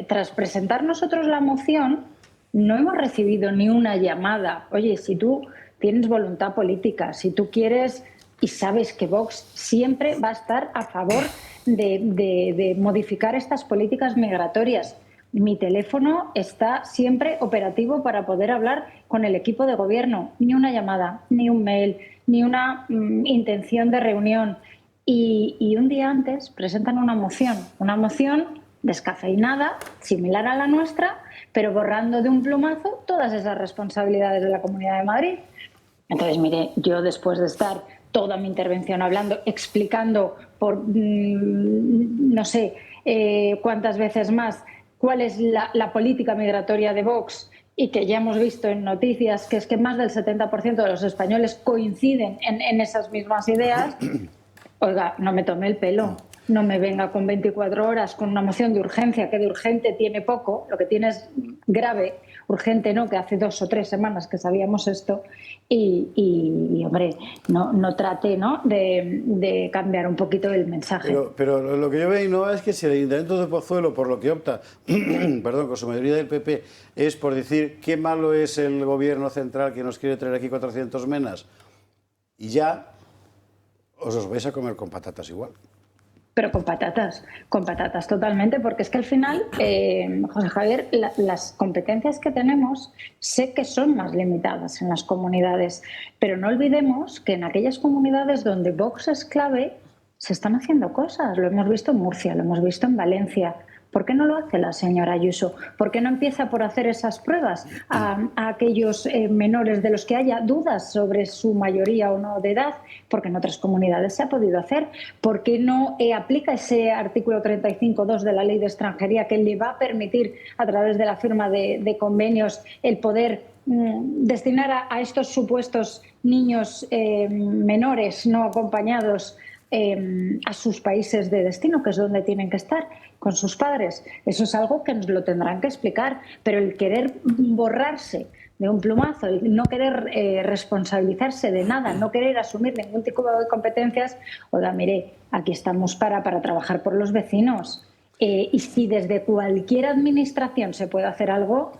tras presentar nosotros la moción, no hemos recibido ni una llamada. Oye, si tú tienes voluntad política, si tú quieres y sabes que Vox siempre va a estar a favor de modificar estas políticas migratorias. Mi teléfono está siempre operativo para poder hablar con el equipo de gobierno. Ni una llamada, ni un mail, ni una intención de reunión. Y un día antes presentan una moción descafeinada, similar a la nuestra, pero borrando de un plumazo todas esas responsabilidades de la Comunidad de Madrid. Entonces, mire, yo después de estar toda mi intervención hablando, explicando por no sé cuántas veces más cuál es la política migratoria de Vox, y que ya hemos visto en noticias que es que más del 70% de los españoles coinciden en esas mismas ideas. Oiga, no me tome el pelo, no me venga con 24 horas con una moción de urgencia, que de urgente tiene poco, lo que tiene es grave, urgente no, que hace 2 o 3 semanas que sabíamos esto, y hombre, no trate, ¿no?, de cambiar un poquito el mensaje. Pero lo que yo veo, no es que si el Ayuntamiento de Pozuelo, por lo que opta, perdón, con su mayoría del PP, es por decir qué malo es el gobierno central que nos quiere traer aquí 400 menas, y ya os vais a comer con patatas igual. Pero con patatas totalmente, porque es que al final, José Javier, las competencias que tenemos sé que son más limitadas en las comunidades, pero no olvidemos que en aquellas comunidades donde Vox es clave se están haciendo cosas. Lo hemos visto en Murcia, lo hemos visto en Valencia. ¿Por qué no lo hace la señora Ayuso? ¿Por qué no empieza por hacer esas pruebas a aquellos menores de los que haya dudas sobre su mayoría o no de edad? Porque en otras comunidades se ha podido hacer. ¿Por qué no aplica ese artículo 35.2 de la Ley de Extranjería que le va a permitir, a través de la firma de convenios, el poder destinar a estos supuestos niños menores no acompañados a sus países de destino, que es donde tienen que estar, con sus padres? Eso es algo que nos lo tendrán que explicar, pero el querer borrarse de un plumazo, el no querer responsabilizarse de nada, no querer asumir ningún tipo de competencias, oiga, mire, aquí estamos para trabajar por los vecinos. Y si desde cualquier administración se puede hacer algo,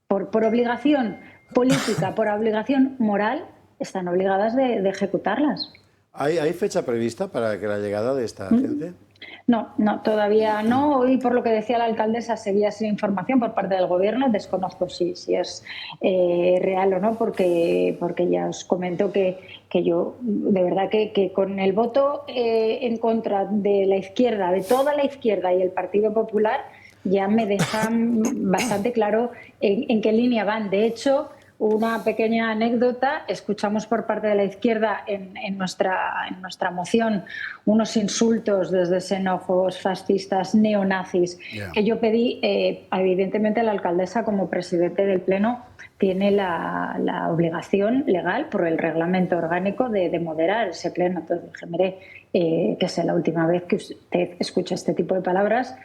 por obligación política, por obligación moral, están obligadas de ejecutarlas. ¿Hay fecha prevista para que la llegada de esta gente? No, todavía no. Hoy, por lo que decía la alcaldesa, seguía sin información por parte del Gobierno. Desconozco si es real o no, porque ya os comento que yo, de verdad, que con el voto en contra de la izquierda, de toda la izquierda y el Partido Popular, ya me dejan bastante claro en qué línea van. De hecho, una pequeña anécdota, escuchamos por parte de la izquierda en nuestra moción unos insultos desde xenófobos, fascistas, neonazis, que yo pedí, evidentemente la alcaldesa como presidente del Pleno tiene la obligación legal por el reglamento orgánico de moderar ese Pleno. Entonces dije, mire, que sea la última vez que usted escucha este tipo de palabras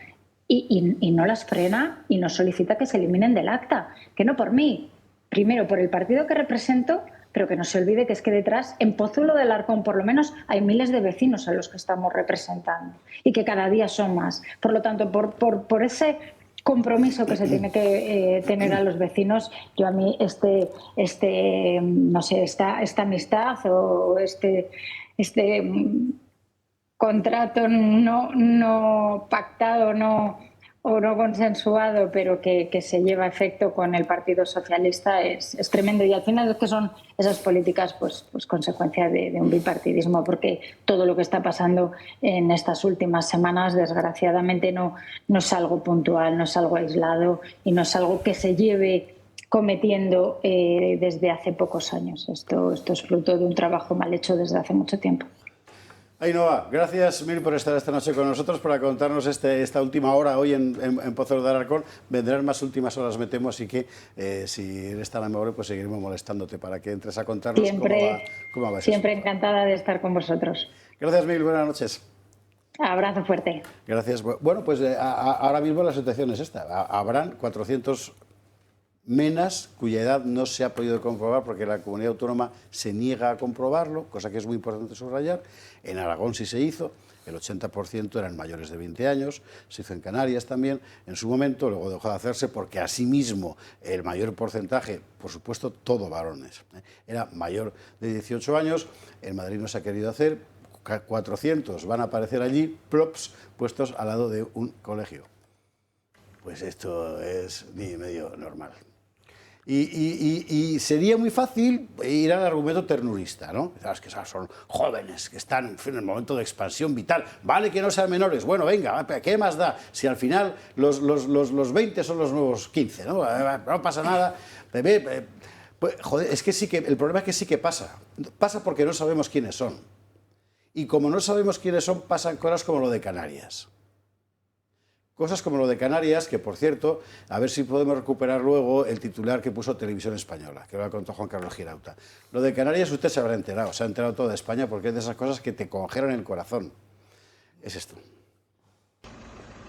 y no las frena y no solicita que se eliminen del acta, que no por mí. Primero, por el partido que represento, pero que no se olvide que es que detrás, en Pozuelo de Alarcón, por lo menos, hay miles de vecinos a los que estamos representando y que cada día son más. Por lo tanto, por ese compromiso que se tiene que tener a los vecinos, yo a mí no sé, esta amistad o este contrato no pactado, o no consensuado, pero que se lleva a efecto con el Partido Socialista es tremendo. Y al final es que son esas políticas pues consecuencia de un bipartidismo, porque todo lo que está pasando en estas últimas semanas, desgraciadamente, no es algo puntual, no es algo aislado y no es algo que se lleve cometiendo desde hace pocos años. Esto es fruto de un trabajo mal hecho desde hace mucho tiempo. Ainhoa, gracias mil por estar esta noche con nosotros, para contarnos esta última hora hoy en Pozuelo de Alarcón. Vendrán más últimas horas, me temo, así que si eres tan amable, pues seguiremos molestándote para que entres a contarnos cómo va. Siempre encantada de estar con vosotros. Gracias mil, buenas noches. Abrazo fuerte. Gracias. Bueno, pues ahora mismo la situación es esta. Habrán 400 menas cuya edad no se ha podido comprobar porque la comunidad autónoma se niega a comprobarlo, cosa que es muy importante subrayar. En Aragón sí se hizo, el 80% eran mayores de 20 años, se hizo en Canarias también en su momento, luego dejó de hacerse porque asimismo el mayor porcentaje, por supuesto todo varones, era mayor de 18 años, en Madrid no se ha querido hacer, 400 van a aparecer allí, plops, puestos al lado de un colegio. Pues esto es ni medio normal. Y sería muy fácil ir al argumento ternurista, ¿no? Es que son jóvenes, que están en el momento de expansión vital. Vale que no sean menores, bueno, venga, ¿qué más da? Si al final los 20 son los nuevos 15, ¿no? No pasa nada. Pues, joder, es que sí que, el problema es que sí que pasa. Pasa porque no sabemos quiénes son. Y como no sabemos quiénes son, pasan cosas como lo de Canarias. Cosas como lo de Canarias, que por cierto, a ver si podemos recuperar luego el titular que puso Televisión Española, que lo ha contado Juan Carlos Girauta. Lo de Canarias usted se habrá enterado, se ha enterado toda España, porque es de esas cosas que te congelan el corazón. Es esto.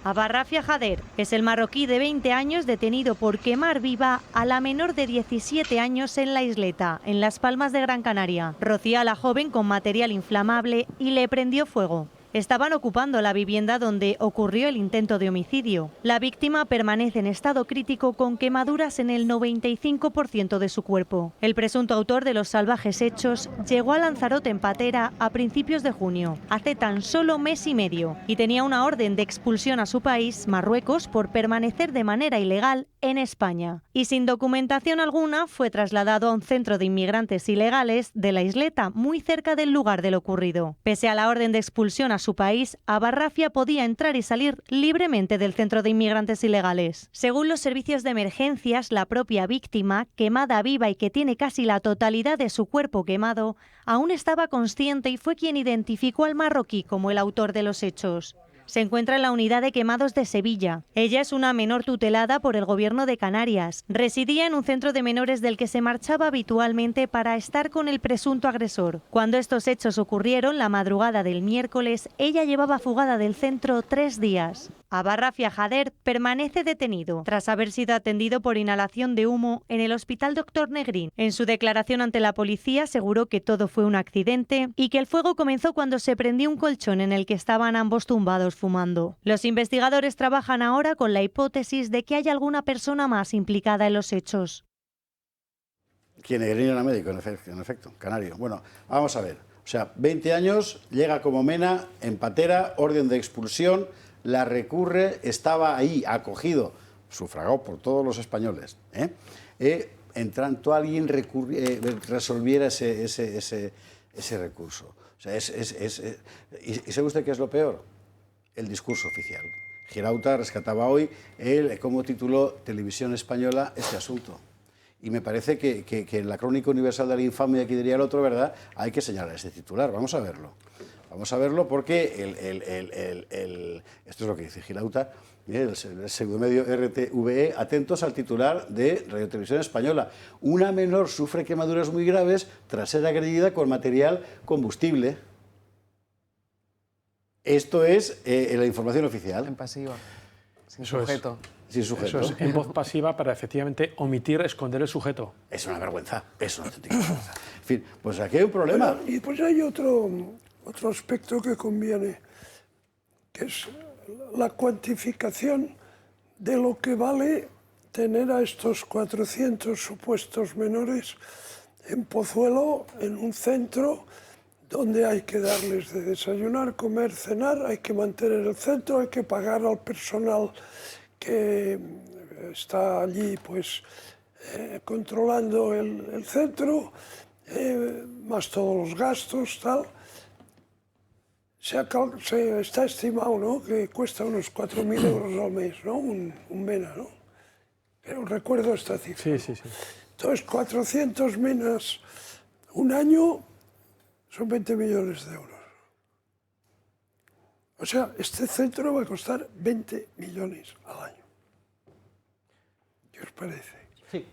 Abarrafia Jader es el marroquí de 20 años detenido por quemar viva a la menor de 17 años en La Isleta, en Las Palmas de Gran Canaria. Rocía a la joven con material inflamable y le prendió fuego. Estaban ocupando la vivienda donde ocurrió el intento de homicidio. La víctima permanece en estado crítico con quemaduras en el 95% de su cuerpo. El presunto autor de los salvajes hechos llegó a Lanzarote en patera a principios de junio, hace tan solo mes y medio, y tenía una orden de expulsión a su país, Marruecos, por permanecer de manera ilegal en España. Y sin documentación alguna fue trasladado a un centro de inmigrantes ilegales de La Isleta, muy cerca del lugar de lo ocurrido. Pese a la orden de expulsión a su país, Abarrafia podía entrar y salir libremente del centro de inmigrantes ilegales. Según los servicios de emergencias, la propia víctima, quemada viva y que tiene casi la totalidad de su cuerpo quemado, aún estaba consciente y fue quien identificó al marroquí como el autor de los hechos. Se encuentra en la unidad de quemados de Sevilla. Ella es una menor tutelada por el Gobierno de Canarias. Residía en un centro de menores del que se marchaba habitualmente para estar con el presunto agresor. Cuando estos hechos ocurrieron la madrugada del miércoles, ella llevaba fugada del centro 3 días. Abarrafia Jader permanece detenido tras haber sido atendido por inhalación de humo en el Hospital Dr. Negrín. En su declaración ante la policía aseguró que todo fue un accidente y que el fuego comenzó cuando se prendió un colchón en el que estaban ambos tumbados fumando. Los investigadores trabajan ahora con la hipótesis de que hay alguna persona más implicada en los hechos. Quien era médico, en efecto, canario. Bueno, vamos a ver. O sea, 20 años, llega como Mena, en patera, orden de expulsión, la recurre, estaba ahí, acogido, sufragado por todos los españoles. En tanto alguien resolviera ese recurso. O sea, ¿y sabe usted qué es lo peor? El discurso oficial. Girauta rescataba hoy, cómo tituló Televisión Española este asunto. Y me parece que en la crónica universal de la infamia, aquí diría el otro, ¿verdad?, hay que señalar este titular. Vamos a verlo. Vamos a verlo porque esto es lo que dice Girauta, el pseudomedio RTVE, atentos al titular de Radio Televisión Española. Una menor sufre quemaduras muy graves tras ser agredida con material combustible. Esto es la información oficial. En pasiva, sin Eso sujeto. Sin sujeto. Eso es en voz pasiva para efectivamente omitir, esconder el sujeto. Es una vergüenza, es una auténtica vergüenza. En fin, pues aquí hay un problema. Bueno, y pues hay otro aspecto que conviene, que es la cuantificación de lo que vale tener a estos 400 supuestos menores en Pozuelo, en un centro donde hay que darles de desayunar, comer, cenar, hay que mantener el centro, hay que pagar al personal que está allí pues controlando el centro, más todos los gastos, tal. Se está estimado, ¿no?, que cuesta unos 4.000 euros al mes, ¿no?, un MENA, ¿no? Pero recuerdo esta cifra. Sí. Entonces, 400 MENAs un año son 20 millones de euros. O sea, este centro va a costar 20 millones al año. ¿Qué os parece? Sí.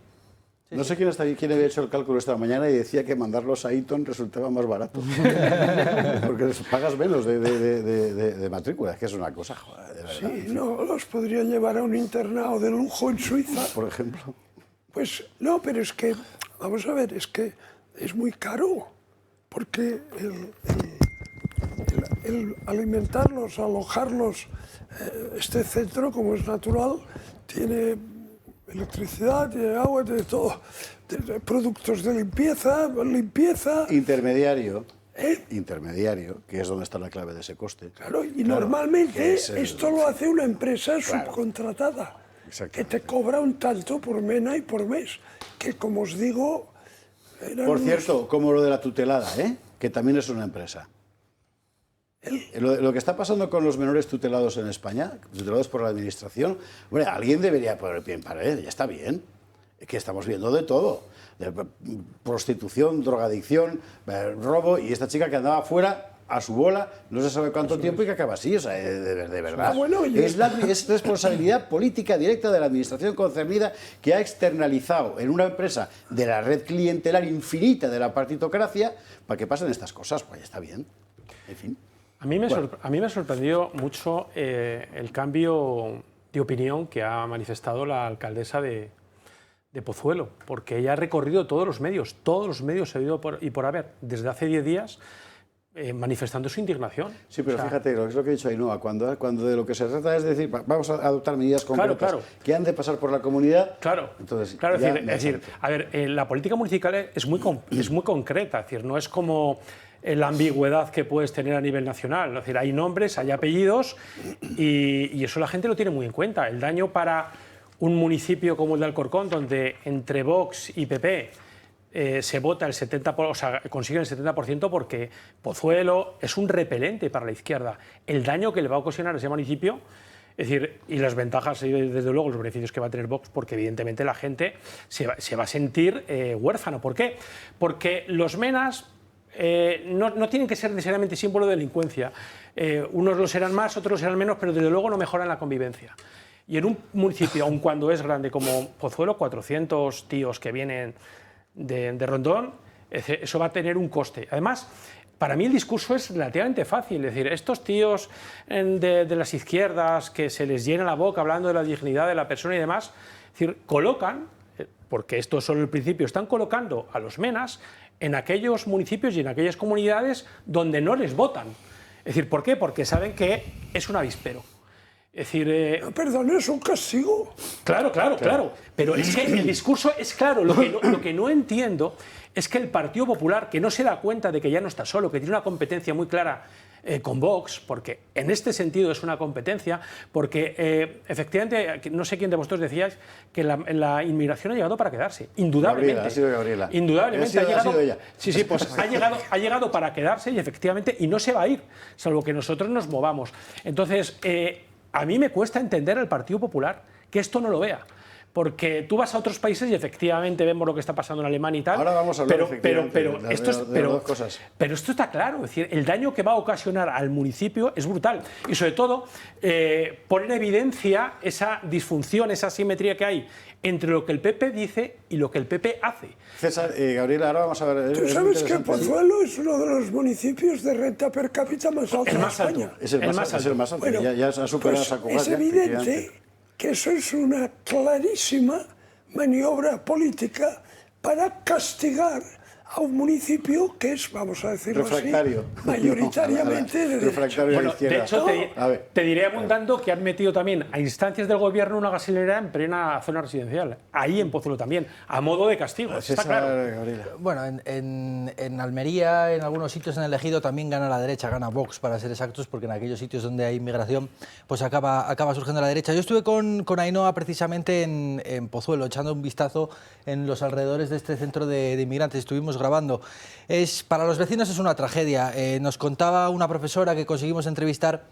No sé quién había hecho el cálculo esta mañana y decía que mandarlos a Eton resultaba más barato. Porque les pagas menos de matrícula, que es una cosa, joder, de verdad. Sí, no, los podría llevar a un internado de lujo en Suiza. Por ejemplo. Pues no, pero es que, vamos a ver, es que es muy caro. Porque el alimentarlos, alojarlos, este centro, como es natural, tiene electricidad, tiene agua, tiene todo, tiene productos de limpieza. Intermediario, que es donde está la clave de ese coste. Claro, y normalmente esto lo hace una empresa subcontratada, que te cobra un tanto por MENA y por mes, que como os digo... Por cierto, como lo de la tutelada, que también es una empresa. Lo que está pasando con los menores tutelados en España, tutelados por la administración, bueno, alguien debería poner pie en pared, ya está bien. Es que estamos viendo de todo. De prostitución, drogadicción, robo, y esta chica que andaba fuera a su bola, no se sabe cuánto tiempo y que acaba así, o sea, de verdad. Es responsabilidad política directa de la administración concernida, que ha externalizado en una empresa de la red clientelar infinita de la partitocracia para que pasen estas cosas. Pues ya está bien. En fin. A mí me sorprendió mucho el cambio de opinión que ha manifestado la alcaldesa de Pozuelo, porque ella ha recorrido todos los medios ha ido y por haber, desde hace 10 días, manifestando su indignación. Sí, pero fíjate, es lo que he dicho Ainhoa, cuando de lo que se trata es decir, vamos a adoptar medidas concretas que han de pasar por la comunidad. Entonces, es decir, a ver, la política municipal es muy concreta, es decir, no es como la ambigüedad que puedes tener a nivel nacional. Es decir, hay nombres, hay apellidos y eso la gente lo tiene muy en cuenta. El daño para un municipio como el de Alcorcón, donde entre Vox y PP se vota el 70%, o sea, consiguen el 70% porque Pozuelo es un repelente para la izquierda. El daño que le va a ocasionar a ese municipio, es decir, y las ventajas y desde luego los beneficios que va a tener Vox, porque evidentemente la gente se va a sentir huérfano. ¿Por qué? Porque los MENAs no tienen que ser necesariamente símbolo de delincuencia. Unos lo serán más, otros lo serán menos, pero desde luego no mejoran la convivencia. Y en un municipio, aun cuando es grande como Pozuelo, 400 tíos que vienen de Rondón, eso va a tener un coste. Además, para mí el discurso es relativamente fácil. Es decir, estos tíos de las izquierdas que se les llena la boca hablando de la dignidad de la persona y demás, es decir, colocan, porque esto es solo el principio, están colocando a los MENAs en aquellos municipios y en aquellas comunidades donde no les votan. Es decir, ¿por qué? Porque saben que es un avispero. Es decir... No, perdón, es un castigo. Claro. Pero es que el discurso es claro. Lo que no entiendo es que el Partido Popular, que no se da cuenta de que ya no está solo, que tiene una competencia muy clara con Vox, porque en este sentido es una competencia, porque efectivamente, no sé quién de vosotros decíais que la inmigración ha llegado para quedarse, indudablemente. Gabriela, ha sido Gabriela. Indudablemente ha sido ella. Sí, pues ha llegado para quedarse y efectivamente, y no se va a ir, salvo que nosotros nos movamos. Entonces, a mí me cuesta entender al Partido Popular que esto no lo vea. Porque tú vas a otros países y efectivamente vemos lo que está pasando en Alemania y tal. Ahora vamos a hablar pero dos cosas. Pero esto está claro, es decir, el daño que va a ocasionar al municipio es brutal. Y sobre todo, poner en evidencia esa disfunción, esa asimetría que hay entre lo que el PP dice y lo que el PP hace. César, Gabriela, ahora vamos a ver... ¿Tú sabes que Pozuelo es uno de los municipios de renta per cápita más alto de España? Es el más alto. Bueno, ya ha superado esa Cugat. Es evidente que eso es una clarísima maniobra política para castigar a un municipio que es, vamos a decirlo refractario. Así, mayoritariamente de refractario de izquierda. De hecho, te diré abundando que han metido también a instancias del gobierno una gasolinera en plena zona residencial, ahí en Pozuelo también, a modo de castigo. Está claro. Bueno, en Almería, en algunos sitios en el Ejido también gana la derecha, gana Vox para ser exactos, porque en aquellos sitios donde hay inmigración pues acaba surgiendo la derecha. Yo estuve con Ainhoa precisamente en Pozuelo, echando un vistazo en los alrededores de este centro de inmigrantes. Estuvimos grabando. Para los vecinos es una tragedia. Nos contaba una profesora que conseguimos entrevistar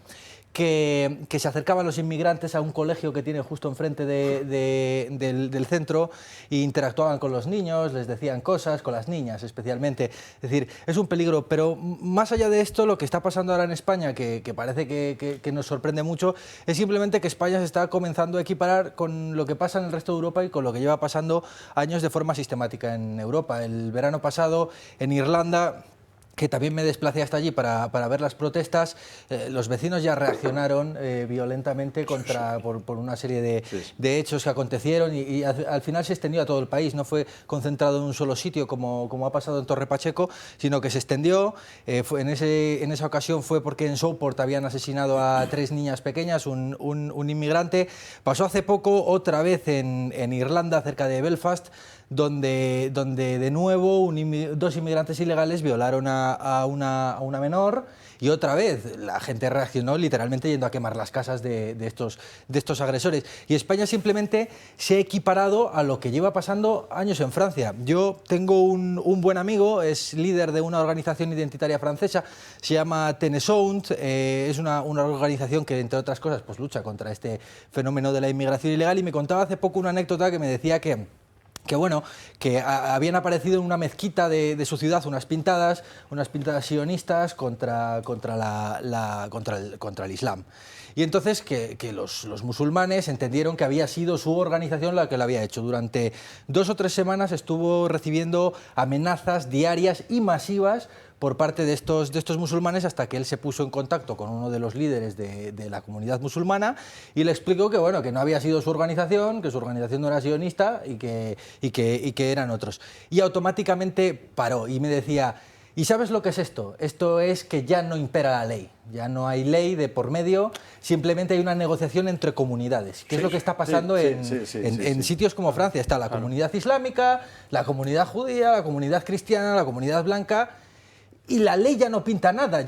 que se acercaban los inmigrantes a un colegio que tiene justo enfrente del centro e interactuaban con los niños, les decían cosas, con las niñas especialmente. Es decir, es un peligro, pero más allá de esto, lo que está pasando ahora en España, que parece que nos sorprende mucho, es simplemente que España se está comenzando a equiparar con lo que pasa en el resto de Europa y con lo que lleva pasando años de forma sistemática en Europa. El verano pasado, en Irlanda, que también me desplacé hasta allí para ver las protestas, los vecinos ya reaccionaron violentamente por una serie de hechos que acontecieron y al final se extendió a todo el país, no fue concentrado en un solo sitio como ha pasado en Torre Pacheco, sino que se extendió. En esa ocasión fue porque en Southport habían asesinado a 3 niñas pequeñas, un inmigrante. Pasó hace poco otra vez en Irlanda, cerca de Belfast, donde de nuevo 2 inmigrantes ilegales violaron a una menor y otra vez la gente reaccionó literalmente yendo a quemar las casas de estos agresores. Y España simplemente se ha equiparado a lo que lleva pasando años en Francia. Yo tengo un buen amigo, es líder de una organización identitaria francesa, se llama Tennesound, es una organización que, entre otras cosas, pues lucha contra este fenómeno de la inmigración ilegal, y me contaba hace poco una anécdota que me decía que habían aparecido en una mezquita de su ciudad unas pintadas sionistas contra el Islam. Y entonces que los musulmanes entendieron que había sido su organización la que lo había hecho. Durante 2 o 3 semanas estuvo recibiendo amenazas diarias y masivas por parte de estos musulmanes, hasta que él se puso en contacto con uno de los líderes de la comunidad musulmana y le explicó que no había sido su organización, que su organización no era sionista y que eran otros. Y automáticamente paró y me decía: ¿y sabes lo que es esto? Esto es que ya no impera la ley, ya no hay ley de por medio, simplemente hay una negociación entre comunidades, que es lo que está pasando en sitios como Francia. Está la comunidad islámica, la comunidad judía, la comunidad cristiana, la comunidad blanca, y la ley ya no pinta nada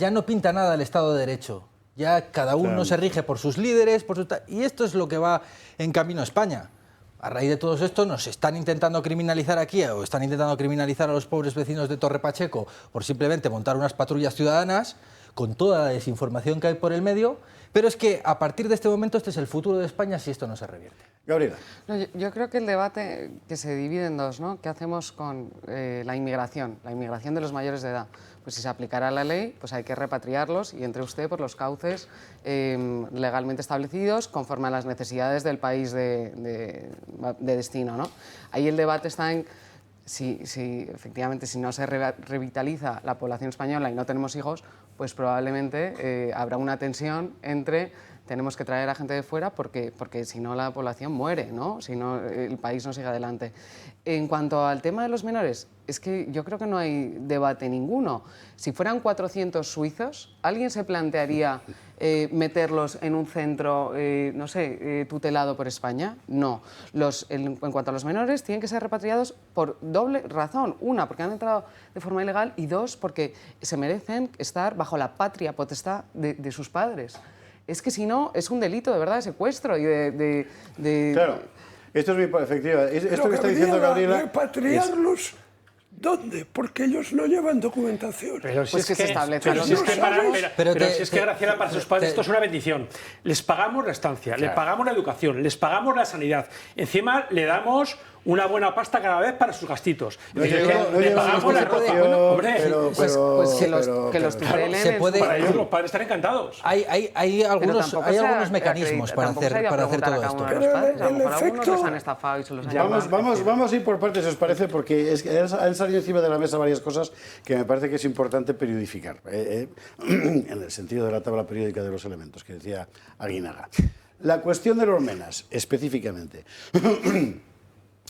el Estado de Derecho. Ya cada uno se rige por sus líderes, y esto es lo que va en camino a España. A raíz de todo esto nos están intentando criminalizar aquí, o están intentando criminalizar a los pobres vecinos de Torre Pacheco por simplemente montar unas patrullas ciudadanas, con toda la desinformación que hay por el medio, pero es que a partir de este momento este es el futuro de España si esto no se revierte. Gabriela. No, yo creo que el debate que se divide en dos, ¿no? ¿Qué hacemos con la inmigración de los mayores de edad? Pues si se aplicará la ley, pues hay que repatriarlos y entre usted por los cauces legalmente establecidos conforme a las necesidades del país de destino, ¿no? Ahí el debate está en si efectivamente si no se revitaliza la población española y no tenemos hijos, pues probablemente habrá una tensión entre tenemos que traer a gente de fuera porque si no la población muere, ¿no? Si no el país no sigue adelante. En cuanto al tema de los menores, es que yo creo que no hay debate ninguno. Si fueran 400 suizos, ¿alguien se plantearía meterlos en un centro, no sé, tutelado por España. No. En cuanto a los menores, tienen que ser repatriados por doble razón. Una, porque han entrado de forma ilegal, y dos, porque se merecen estar bajo la patria potestad de sus padres. Es que si no, es un delito de verdad de secuestro y de... Claro, esto es muy efectivo. Esto que está diciendo Gabriela... ¿Repatriarlos dónde? Porque ellos no llevan documentación. Pero si pues es que se establece. Pero si es que, Graciela, para sus padres esto es una bendición. Les pagamos la estancia, les pagamos la educación, les pagamos la sanidad. Encima le damos una buena pasta cada vez para sus gastitos. Le pagamos la ropa. Que los tutelen. Para ellos los padres están encantados. Hay algunos mecanismos para hacer todo esto. El efecto... les han estafado y se los han Vamos a ir por partes, ¿os parece? Porque han salido encima de la mesa varias cosas que me parece que es importante periodificar, en el sentido de la tabla periódica de los elementos que decía Aguinaga. La cuestión de los menas, específicamente.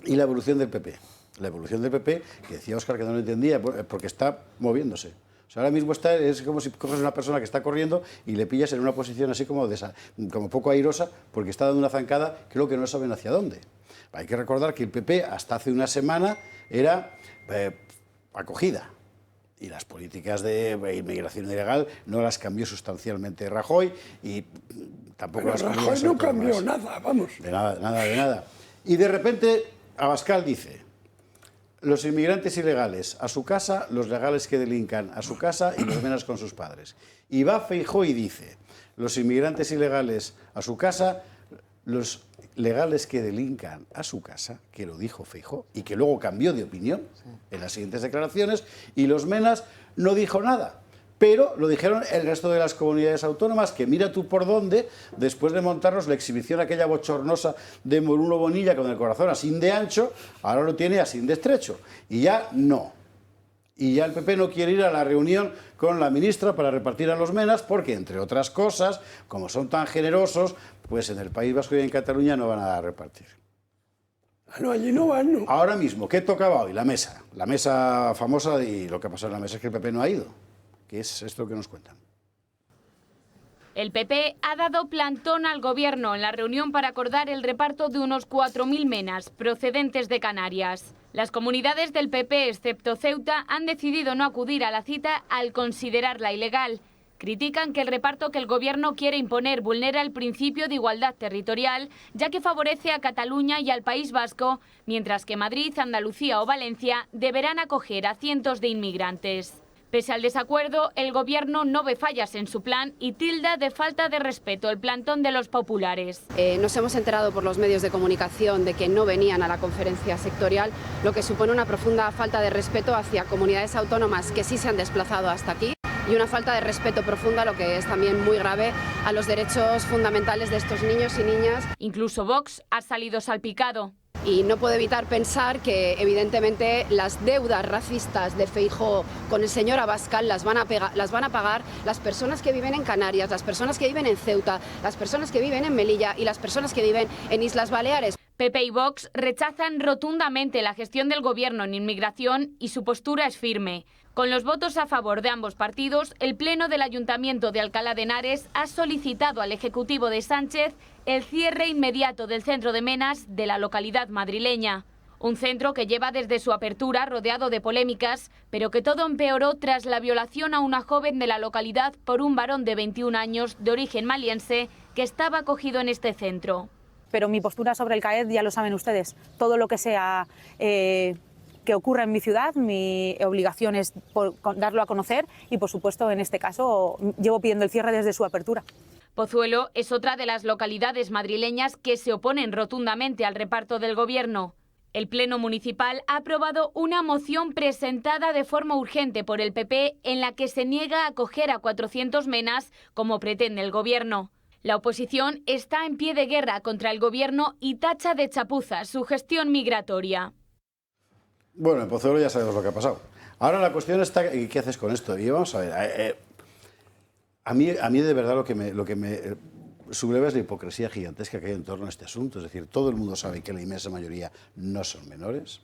Y la evolución del PP. La evolución del PP, que decía Óscar que no lo entendía, porque está moviéndose. O sea, ahora mismo es como si coges a una persona que está corriendo y le pillas en una posición así como poco airosa, porque está dando una zancada, creo que no saben hacia dónde. Hay que recordar que el PP hasta hace una semana era acogida. Y las políticas de inmigración ilegal no las cambió sustancialmente Rajoy y tampoco las cambió. Rajoy no cambió nada, vamos. De nada. Y de repente Abascal dice: los inmigrantes ilegales a su casa, los legales que delincan a su casa y los menas con sus padres. Y va Feijóo y dice: los inmigrantes ilegales a su casa, los legales que delincan a su casa, que lo dijo Feijóo y que luego cambió de opinión en las siguientes declaraciones, y los menas no dijo nada. Pero lo dijeron el resto de las comunidades autónomas, que mira tú por dónde, después de montarnos la exhibición aquella bochornosa de Moruno Bonilla con el corazón así de ancho, ahora lo tiene así de estrecho. Y ya no. Y ya el PP no quiere ir a la reunión con la ministra para repartir a los menas, porque, entre otras cosas, como son tan generosos, pues en el País Vasco y en Cataluña no van a repartir. No, allí no van, ¿no? Ahora mismo, ¿qué tocaba hoy? La mesa famosa, y lo que ha pasado en la mesa es que el PP no ha ido. ¿Qué es esto que nos cuentan? El PP ha dado plantón al Gobierno en la reunión para acordar el reparto de unos 4.000 menas procedentes de Canarias. Las comunidades del PP, excepto Ceuta, han decidido no acudir a la cita al considerarla ilegal. Critican que el reparto que el Gobierno quiere imponer vulnera el principio de igualdad territorial, ya que favorece a Cataluña y al País Vasco, mientras que Madrid, Andalucía o Valencia deberán acoger a cientos de inmigrantes. Pese al desacuerdo, el Gobierno no ve fallas en su plan y tilda de falta de respeto el plantón de los populares. Nos hemos enterado por los medios de comunicación de que no venían a la conferencia sectorial, lo que supone una profunda falta de respeto hacia comunidades autónomas que sí se han desplazado hasta aquí y una falta de respeto profunda, lo que es también muy grave, a los derechos fundamentales de estos niños y niñas. Incluso Vox ha salido salpicado. Y no puedo evitar pensar que, evidentemente, las deudas racistas de Feijóo con el señor Abascal las van a pagar las personas que viven en Canarias, las personas que viven en Ceuta, las personas que viven en Melilla y las personas que viven en Islas Baleares. PP y Vox rechazan rotundamente la gestión del Gobierno en inmigración y su postura es firme. Con los votos a favor de ambos partidos, el Pleno del Ayuntamiento de Alcalá de Henares ha solicitado al Ejecutivo de Sánchez el cierre inmediato del centro de menas de la localidad madrileña. Un centro que lleva desde su apertura rodeado de polémicas, pero que todo empeoró tras la violación a una joven de la localidad por un varón de 21 años de origen maliense que estaba acogido en este centro. Pero mi postura sobre el CAED ya lo saben ustedes. Todo lo que sea que ocurra en mi ciudad, mi obligación es darlo a conocer y, por supuesto, en este caso, llevo pidiendo el cierre desde su apertura. Pozuelo es otra de las localidades madrileñas que se oponen rotundamente al reparto del Gobierno. El Pleno Municipal ha aprobado una moción presentada de forma urgente por el PP en la que se niega a acoger a 400 menas como pretende el Gobierno. La oposición está en pie de guerra contra el Gobierno y tacha de chapuza su gestión migratoria. Bueno, en Pozuelo ya sabemos lo que ha pasado. Ahora la cuestión está, ¿qué haces con esto? Y vamos a ver, a mí de verdad lo que me subleva es la hipocresía gigantesca que hay en torno a este asunto. Es decir, todo el mundo sabe que la inmensa mayoría no son menores.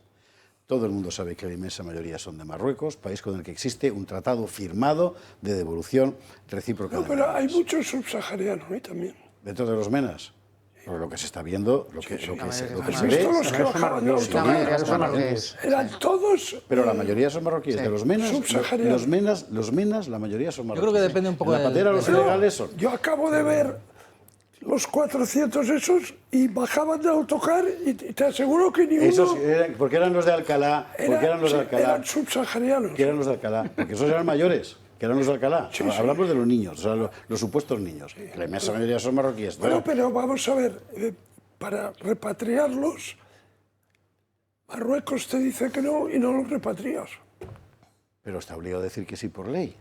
Todo el mundo sabe que la inmensa mayoría son de Marruecos, país con el que existe un tratado firmado de devolución recíproca. No, pero hay muchos subsaharianos también. ¿Dentro de los MENAs? Por lo que se está viendo, lo que se ve... Todos los que bajaban de autocar eran todos... Pero la mayoría son marroquíes. De los MENAs, los MENAs, la mayoría son marroquíes. Yo creo que depende un poco de la patera, los ilegales son... Yo acabo de ver los 400 esos y bajaban del autocar y te aseguro que ni esos uno... porque eran los de Alcalá. Eran subsaharianos. Que eran los de Alcalá. Porque esos eran mayores. Que eran los de Alcalá. Sí, hablamos de los niños, o sea, los supuestos niños. Sí, la inmensa mayoría son marroquíes. Bueno, pero vamos a ver, para repatriarlos, Marruecos te dice que no y no los repatrias. Pero está obligado a decir que sí por ley.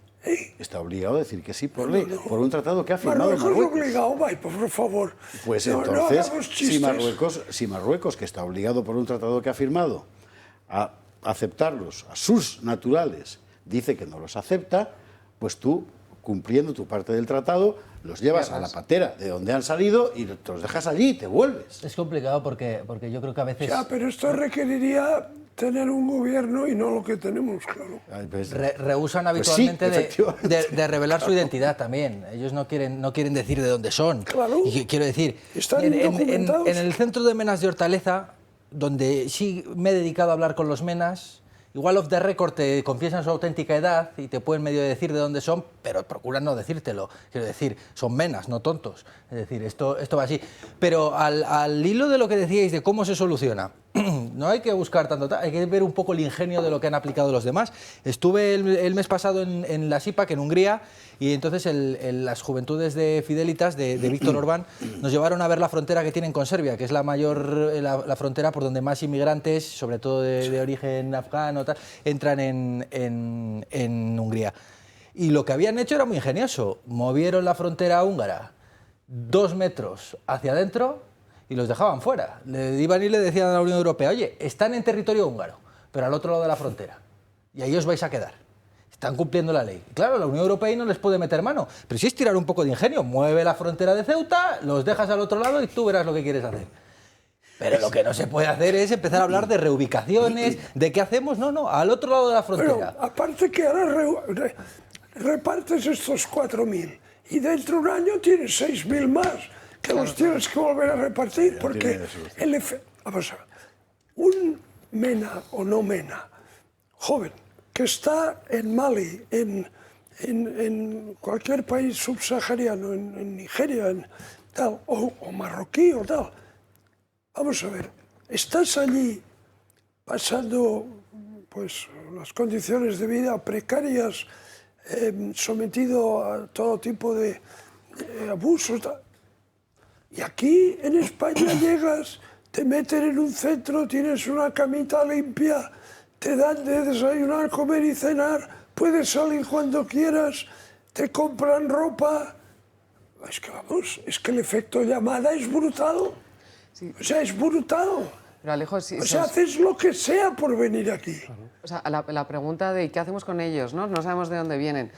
Está obligado a decir que sí por ley, por un tratado que ha firmado Marruecos. Marruecos obligado, por favor. Pues entonces, si Marruecos, que está obligado por un tratado que ha firmado a aceptarlos, a sus naturales, dice que no los acepta, pues tú, cumpliendo tu parte del tratado, los llevas a la patera de donde han salido y te los dejas allí y te vuelves. Es complicado porque yo creo que a veces... Ya, pero esto requeriría tener un gobierno y no lo que tenemos, claro. Rehusan habitualmente de revelar su identidad también. Ellos no quieren decir de dónde son. Claro. Y quiero decir, en el centro de Menas de Hortaleza, donde sí me he dedicado a hablar con los menas, igual off the record te confiesan su auténtica edad y te pueden medio decir de dónde son, pero procuran no decírtelo. Quiero decir, son menas, no tontos. Es decir, esto va así. Pero al hilo de lo que decíais de cómo se soluciona, no hay que buscar tanto, hay que ver un poco el ingenio de lo que han aplicado los demás. Estuve el mes pasado en la SIPAC, en Hungría, y entonces las juventudes de Fidelitas, de Víctor Orbán, nos llevaron a ver la frontera que tienen con Serbia, que es la frontera por donde más inmigrantes, sobre todo de origen afgano, entran en Hungría. Y lo que habían hecho era muy ingenioso. Movieron la frontera húngara 2 metros hacia adentro y los dejaban fuera. Le iban y le decían a la Unión Europea, oye, están en territorio húngaro, pero al otro lado de la frontera, y ahí os vais a quedar. Están cumpliendo la ley. Y claro, la Unión Europea no les puede meter mano, pero sí es tirar un poco de ingenio. Mueve la frontera de Ceuta, los dejas al otro lado y tú verás lo que quieres hacer. Pero lo que no se puede hacer es empezar a hablar de reubicaciones, de qué hacemos, no, al otro lado de la frontera. Pero aparte que ahora repartes estos 4.000 y dentro de un año tienes 6.000 más que los tienes que volver a repartir, porque vamos a ver, un mena o no mena, joven, que está en Mali, en cualquier país subsahariano, en Nigeria, tal, o marroquí o tal, vamos a ver, estás allí pasando pues las condiciones de vida precarias, sometido a todo tipo de abusos, y aquí en España llegas, te meten en un centro, tienes una camita limpia, te dan de desayunar, comer y cenar, puedes salir cuando quieras, te compran ropa. Es que vamos, es que el efecto llamada es brutal. Sí. O sea, es brutal. Pero Alejo, o sea, haces lo que sea por venir aquí. O sea, la pregunta de qué hacemos con ellos, ¿no? No sabemos de dónde vienen.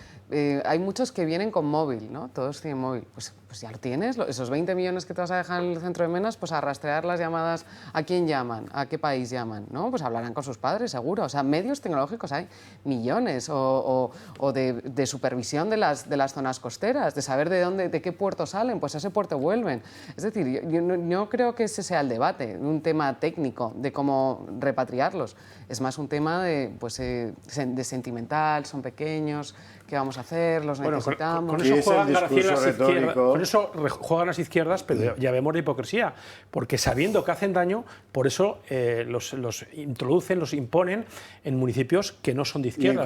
Hay muchos que vienen con móvil, ¿no? Todos tienen móvil. Pues ya lo tienes, esos 20 millones que te vas a dejar en el centro de Menas, pues a rastrear las llamadas, a quién llaman, a qué país llaman, ¿no? Pues hablarán con sus padres, seguro. O sea, medios tecnológicos hay millones, o de supervisión de las zonas costeras, de saber de qué puerto salen, pues a ese puerto vuelven. Es decir, yo no creo que ese sea el debate, un tema técnico de cómo repatriarlos. Es más un tema de sentimental, son pequeños, ¿qué vamos a hacer? ¿Los necesitamos? Con eso juegan las izquierdas, pero ya vemos la hipocresía, porque sabiendo que hacen daño, por eso los introducen, los imponen en municipios que no son de izquierda,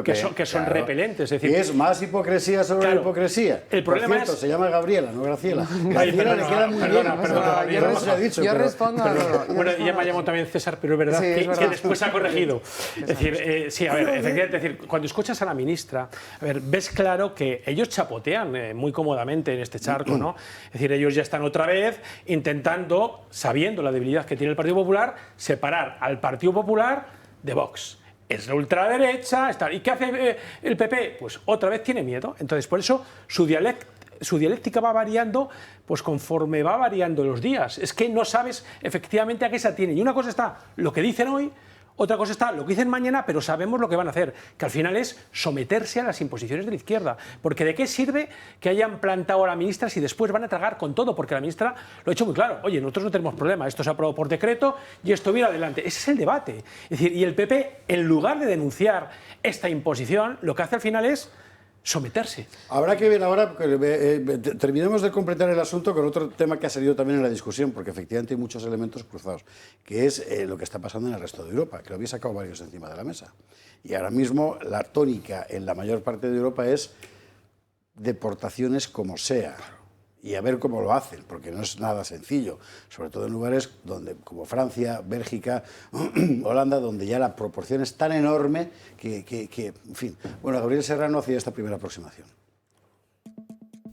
que son repelentes. Es decir, y es más hipocresía sobre la hipocresía. El problema se llama Gabriela, no Graciela. Graciela le queda muy bien. Yo respondo a todo. Bueno, ella me llamó también César, pero es verdad que después ha corregido. Es decir, sí, a ver, efectivamente, es decir, cuando escuchas a la ministra, a ver, ves claro que ellos chapotean muy cómodamente en este charco, ¿no? Es decir, ellos ya están otra vez intentando, sabiendo la debilidad que tiene el Partido Popular, separar al Partido Popular de Vox. Es la ultraderecha, ¿y qué hace el PP? Pues otra vez tiene miedo. Entonces, por eso su dialéctica va variando, pues conforme va variando los días. Es que no sabes efectivamente a qué se atiene. Y una cosa está lo que dicen hoy, Otra cosa está lo que dicen mañana, pero sabemos lo que van a hacer, que al final es someterse a las imposiciones de la izquierda. Porque ¿de qué sirve que hayan plantado a la ministra si después van a tragar con todo? Porque la ministra lo ha hecho muy claro. Oye, nosotros no tenemos problema, esto se ha aprobado por decreto y esto viene adelante. Ese es el debate. Es decir, y el PP, en lugar de denunciar esta imposición, lo que hace al final es someterse. Habrá que ver ahora, terminemos de completar el asunto con otro tema que ha salido también en la discusión, porque efectivamente hay muchos elementos cruzados, que es lo que está pasando en el resto de Europa, que lo había sacado varios encima de la mesa. Y ahora mismo la tónica en la mayor parte de Europa es deportaciones como sea. Y a ver cómo lo hacen, porque no es nada sencillo, sobre todo en lugares donde, como Francia, Bélgica, Holanda, donde ya la proporción es tan enorme que en fin. Bueno, Gabriel Serrano hacía esta primera aproximación.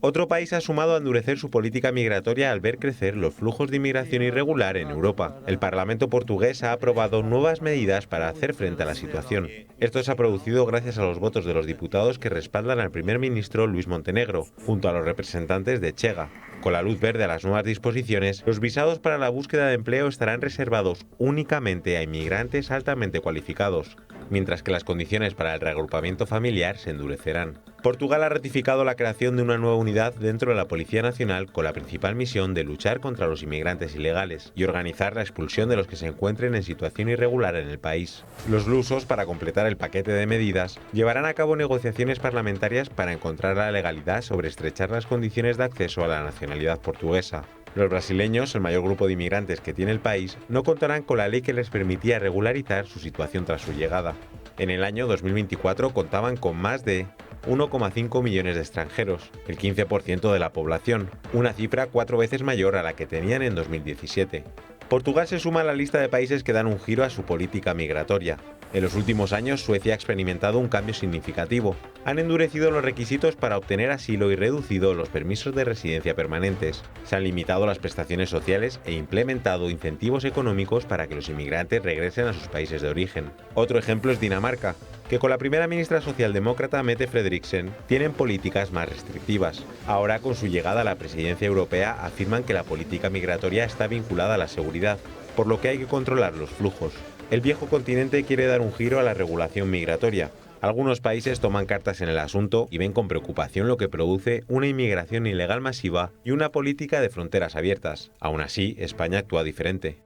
Otro país ha sumado a endurecer su política migratoria al ver crecer los flujos de inmigración irregular en Europa. El Parlamento portugués ha aprobado nuevas medidas para hacer frente a la situación. Esto se ha producido gracias a los votos de los diputados que respaldan al primer ministro Luis Montenegro, junto a los representantes de Chega. Con la luz verde a las nuevas disposiciones, los visados para la búsqueda de empleo estarán reservados únicamente a inmigrantes altamente cualificados, mientras que las condiciones para el reagrupamiento familiar se endurecerán. Portugal ha ratificado la creación de una nueva unidad dentro de la Policía Nacional con la principal misión de luchar contra los inmigrantes ilegales y organizar la expulsión de los que se encuentren en situación irregular en el país. Los lusos, para completar el paquete de medidas, llevarán a cabo negociaciones parlamentarias para encontrar la legalidad sobre estrechar las condiciones de acceso a la nacionalidad portuguesa. Los brasileños, el mayor grupo de inmigrantes que tiene el país, no contarán con la ley que les permitía regularizar su situación tras su llegada. En el año 2024 contaban con más de 1,5 millones de extranjeros, el 15% de la población, una cifra 4 veces mayor a la que tenían en 2017. Portugal se suma a la lista de países que dan un giro a su política migratoria. En los últimos años, Suecia ha experimentado un cambio significativo. Han endurecido los requisitos para obtener asilo y reducido los permisos de residencia permanentes. Se han limitado las prestaciones sociales e implementado incentivos económicos para que los inmigrantes regresen a sus países de origen. Otro ejemplo es Dinamarca, que con la primera ministra socialdemócrata Mette Frederiksen tienen políticas más restrictivas. Ahora, con su llegada a la presidencia europea, afirman que la política migratoria está vinculada a la seguridad, por lo que hay que controlar los flujos. El viejo continente quiere dar un giro a la regulación migratoria. Algunos países toman cartas en el asunto y ven con preocupación lo que produce una inmigración ilegal masiva y una política de fronteras abiertas. Aún así, España actúa diferente.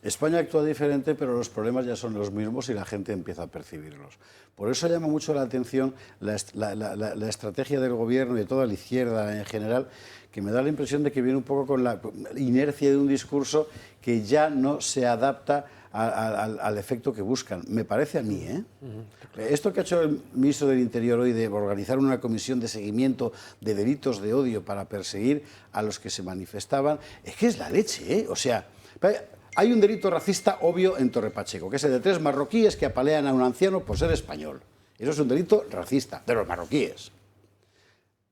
España actúa diferente, pero los problemas ya son los mismos y la gente empieza a percibirlos. Por eso llama mucho la atención la estrategia del gobierno y de toda la izquierda en general, que me da la impresión de que viene un poco con la inercia de un discurso que ya no se adapta al efecto que buscan. Me parece a mí, ¿eh? Esto que ha hecho el ministro del Interior hoy de organizar una comisión de seguimiento de delitos de odio para perseguir a los que se manifestaban, es que es la leche, ¿eh? O sea, hay un delito racista obvio en Torre Pacheco, que es el de 3 marroquíes que apalean a un anciano por ser español. Eso es un delito racista, de los marroquíes.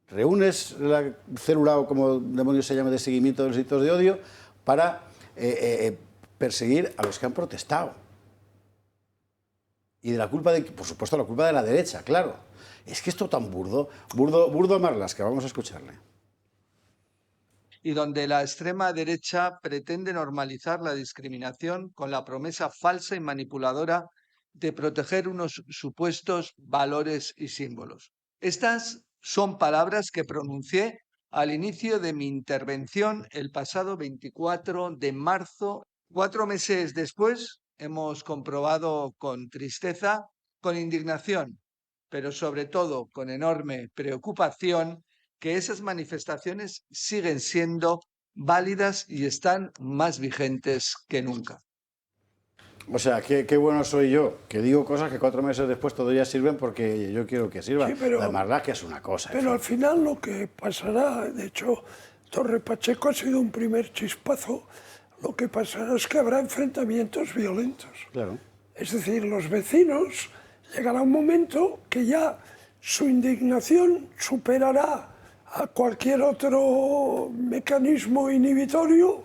Reúnes la célula, o como demonios se llama, de seguimiento de los delitos de odio para perseguir a los que han protestado. Y de la culpa de, por supuesto, la culpa de la derecha, claro. Es que esto tan burdo a Marlaska, vamos a escucharle. Y donde la extrema derecha pretende normalizar la discriminación con la promesa falsa y manipuladora de proteger unos supuestos valores y símbolos. Estas son palabras que pronuncié al inicio de mi intervención el pasado 24 de marzo. 4 meses después hemos comprobado con tristeza, con indignación, pero sobre todo con enorme preocupación, que esas manifestaciones siguen siendo válidas y están más vigentes que nunca. O sea, qué bueno soy yo, que digo cosas que 4 meses después todavía sirven porque yo quiero que sirvan. Sí, pero, además, que es una cosa. Pero al final lo que pasará, de hecho, Torre Pacheco ha sido un primer chispazo, lo que pasará es que habrá enfrentamientos violentos. Claro. Es decir, los vecinos, llegará un momento que ya su indignación superará a cualquier otro mecanismo inhibitorio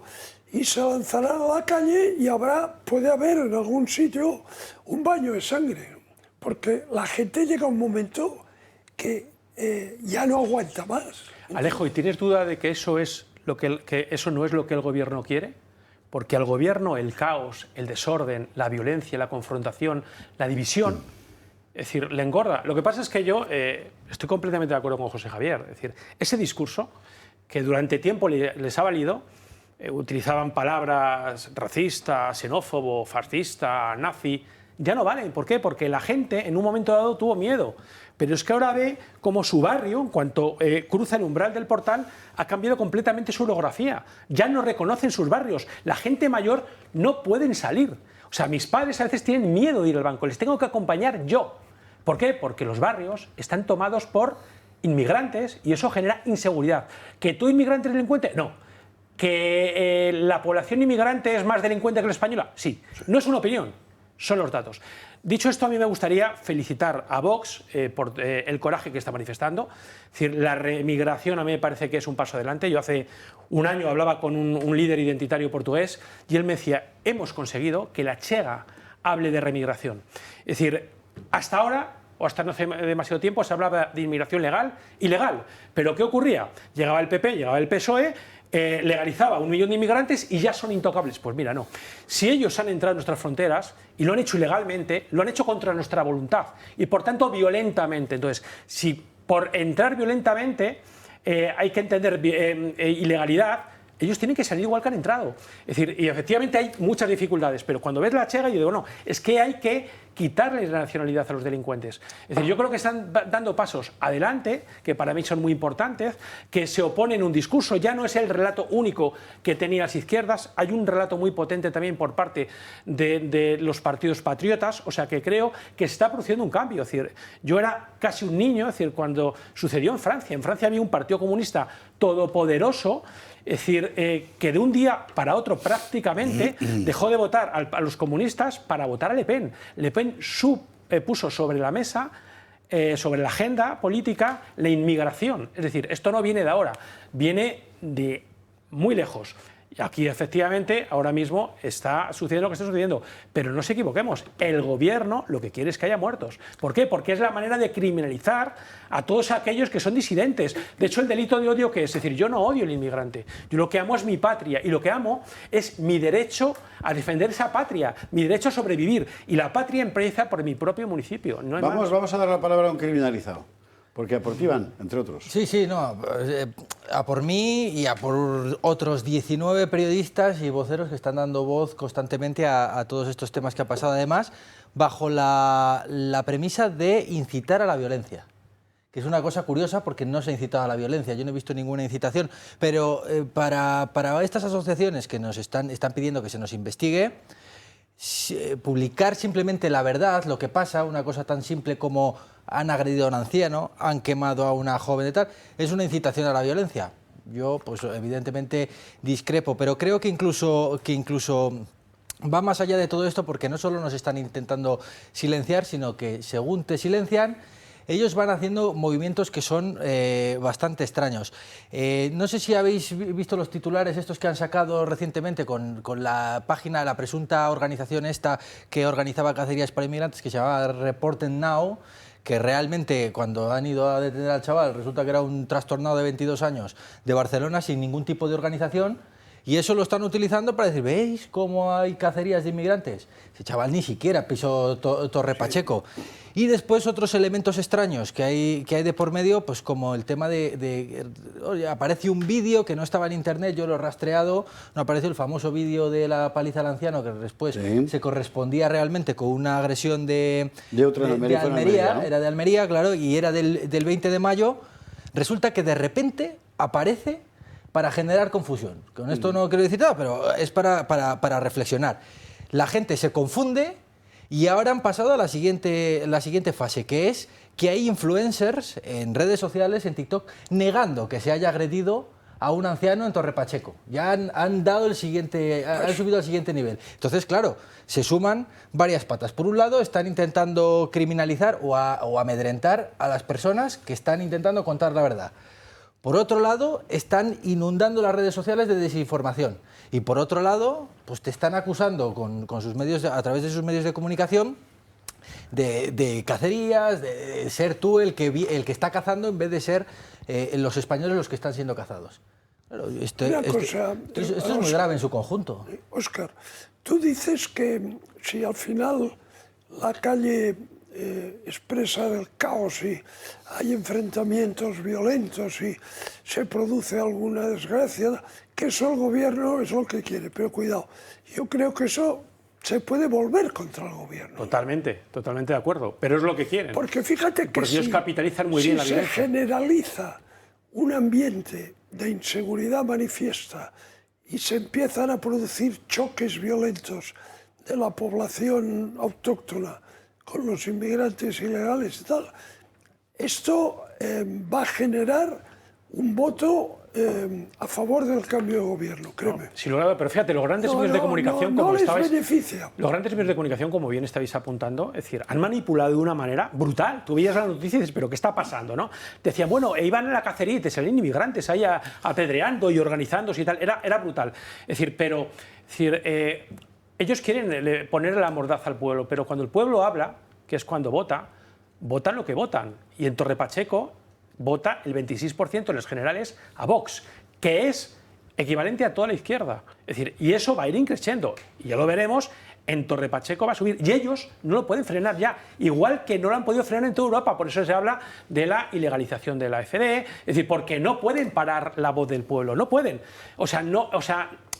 y se lanzarán a la calle y puede haber en algún sitio un baño de sangre, porque la gente llega a un momento que ya no aguanta más. Alejo, ¿y tienes duda de que eso no es lo que el gobierno quiere? porque al gobierno el caos, el desorden, la violencia, la confrontación, la división, es decir, le engorda. Lo que pasa es que yo estoy completamente de acuerdo con José Javier. Es decir, ese discurso que durante tiempo les ha valido, utilizaban palabras racista, xenófobo, fascista, nazi, ya no valen. ¿Por qué? Porque la gente en un momento dado tuvo miedo. Pero es que ahora ve como su barrio, en cuanto cruza el umbral del portal, ha cambiado completamente su orografía. Ya no reconocen sus barrios. La gente mayor no pueden salir. O sea, mis padres a veces tienen miedo de ir al banco. Les tengo que acompañar yo. ¿Por qué? Porque los barrios están tomados por inmigrantes y eso genera inseguridad. ¿Que todo inmigrante es delincuente? No. ¿Que la población inmigrante es más delincuente que la española? Sí. No es una opinión, son los datos. Dicho esto, a mí me gustaría felicitar a Vox por el coraje que está manifestando. Es decir, la remigración a mí me parece que es un paso adelante. Yo hace un año hablaba con un líder identitario portugués y él me decía, hemos conseguido que la Chega hable de remigración. Es decir, hasta ahora, o hasta no hace demasiado tiempo, se hablaba de inmigración legal y ilegal. Pero ¿qué ocurría? Llegaba el PP, llegaba el PSOE, legalizaba 1 millón de inmigrantes y ya son intocables. Pues mira, no. Si ellos han entrado en nuestras fronteras y lo han hecho ilegalmente, lo han hecho contra nuestra voluntad y por tanto violentamente. Entonces, si por entrar violentamente hay que entender ilegalidad, ellos tienen que salir igual que han entrado. Es decir, y efectivamente hay muchas dificultades, pero cuando ves la Chega yo digo, no, es que hay que quitarles la nacionalidad a los delincuentes. Es decir, yo creo que están dando pasos adelante, que para mí son muy importantes, que se oponen a un discurso, ya no es el relato único que tenían las izquierdas, hay un relato muy potente también por parte de los partidos patriotas, o sea que creo que se está produciendo un cambio. Es decir, yo era casi un niño, es decir, cuando sucedió en Francia había un partido comunista todopoderoso, es decir, que de un día para otro prácticamente dejó de votar a los comunistas para votar a Le Pen. Le Pen puso sobre la mesa, sobre la agenda política, la inmigración. Es decir, esto no viene de ahora, viene de muy lejos. Y aquí, efectivamente, ahora mismo está sucediendo lo que está sucediendo. Pero no nos equivoquemos, el gobierno lo que quiere es que haya muertos. ¿Por qué? Porque es la manera de criminalizar a todos aquellos que son disidentes. De hecho, el delito de odio, ¿qué es? Es decir, yo no odio al inmigrante. Yo lo que amo es mi patria y lo que amo es mi derecho a defender esa patria, mi derecho a sobrevivir. Y la patria empieza por mi propio municipio. No hay más. Vamos a dar la palabra a un criminalizado. Porque a por ti van, entre otros. Sí, no, a por mí y a por otros 19 periodistas y voceros que están dando voz constantemente a todos estos temas que ha pasado, además, bajo la premisa de incitar a la violencia, que es una cosa curiosa porque no se ha incitado a la violencia, yo no he visto ninguna incitación, pero para estas asociaciones que nos están pidiendo que se nos investigue, publicar simplemente la verdad, lo que pasa, una cosa tan simple como han agredido a un anciano, han quemado a una joven y tal, es una incitación a la violencia. Yo, pues evidentemente discrepo, pero creo que incluso va más allá de todo esto porque no solo nos están intentando silenciar, sino que según te silencian, ellos van haciendo movimientos que son bastante extraños. No sé si habéis visto los titulares estos que han sacado recientemente con la página, la presunta organización esta que organizaba cacerías para inmigrantes, que se llamaba Reporten Now, que realmente cuando han ido a detener al chaval resulta que era un trastornado de 22 años de Barcelona sin ningún tipo de organización. Y eso lo están utilizando para decir, ¿veis cómo hay cacerías de inmigrantes? Ese chaval ni siquiera pisó Torre Pacheco. Y después otros elementos extraños que hay de por medio, pues como el tema oye, aparece un vídeo que no estaba en internet, yo lo he rastreado, no apareció el famoso vídeo de la paliza al anciano, que después se correspondía realmente con una agresión de Almería, ¿no? Era de Almería, claro, y era del 20 de mayo. Resulta que de repente aparece para generar confusión. Con esto no quiero decir nada, pero es para reflexionar. La gente se confunde y ahora han pasado a la siguiente fase, que es que hay influencers en redes sociales, en TikTok, negando que se haya agredido a un anciano en Torre Pacheco. Ya han subido al siguiente nivel. Entonces, claro, se suman varias patas. Por un lado, están intentando criminalizar o amedrentar a las personas que están intentando contar la verdad. Por otro lado, están inundando las redes sociales de desinformación. Y por otro lado, pues te están acusando con sus medios, a través de sus medios de comunicación, de cacerías, de ser tú el que está cazando en vez de ser los españoles los que están siendo cazados. Esto es muy grave en su conjunto. Óscar, tú dices que si al final la calle expresa del caos y hay enfrentamientos violentos y se produce alguna desgracia, que eso el gobierno es lo que quiere. Pero cuidado, yo creo que eso se puede volver contra el gobierno. Totalmente, totalmente de acuerdo. Pero es lo que quieren. Porque fíjate que ellos capitalizan muy bien la violencia. Si se generaliza un ambiente de inseguridad manifiesta y se empiezan a producir choques violentos de la población autóctona con los inmigrantes ilegales y tal, esto va a generar un voto a favor del cambio de gobierno, créeme. No, sí, pero fíjate, los grandes medios de comunicación, como les estabais, beneficia. Los grandes medios de comunicación, como bien estáis apuntando, es decir, han manipulado de una manera brutal. Tú veías la noticia y dices, ¿pero qué está pasando? ¿No? Te decían, bueno, iban en la cacería y te salían inmigrantes ahí apedreando y organizándose y tal. Era brutal. Es decir, ellos quieren poner la mordaza al pueblo, pero cuando el pueblo habla, que es cuando votan lo que votan. Y en Torre Pacheco vota el 26% en los generales a Vox, que es equivalente a toda la izquierda. Es decir, y eso va a ir increciendo. Y ya lo veremos, en Torre Pacheco va a subir. Y ellos no lo pueden frenar ya. Igual que no lo han podido frenar en toda Europa. Por eso se habla de la ilegalización de la AfD. Es decir, porque no pueden parar la voz del pueblo. No pueden.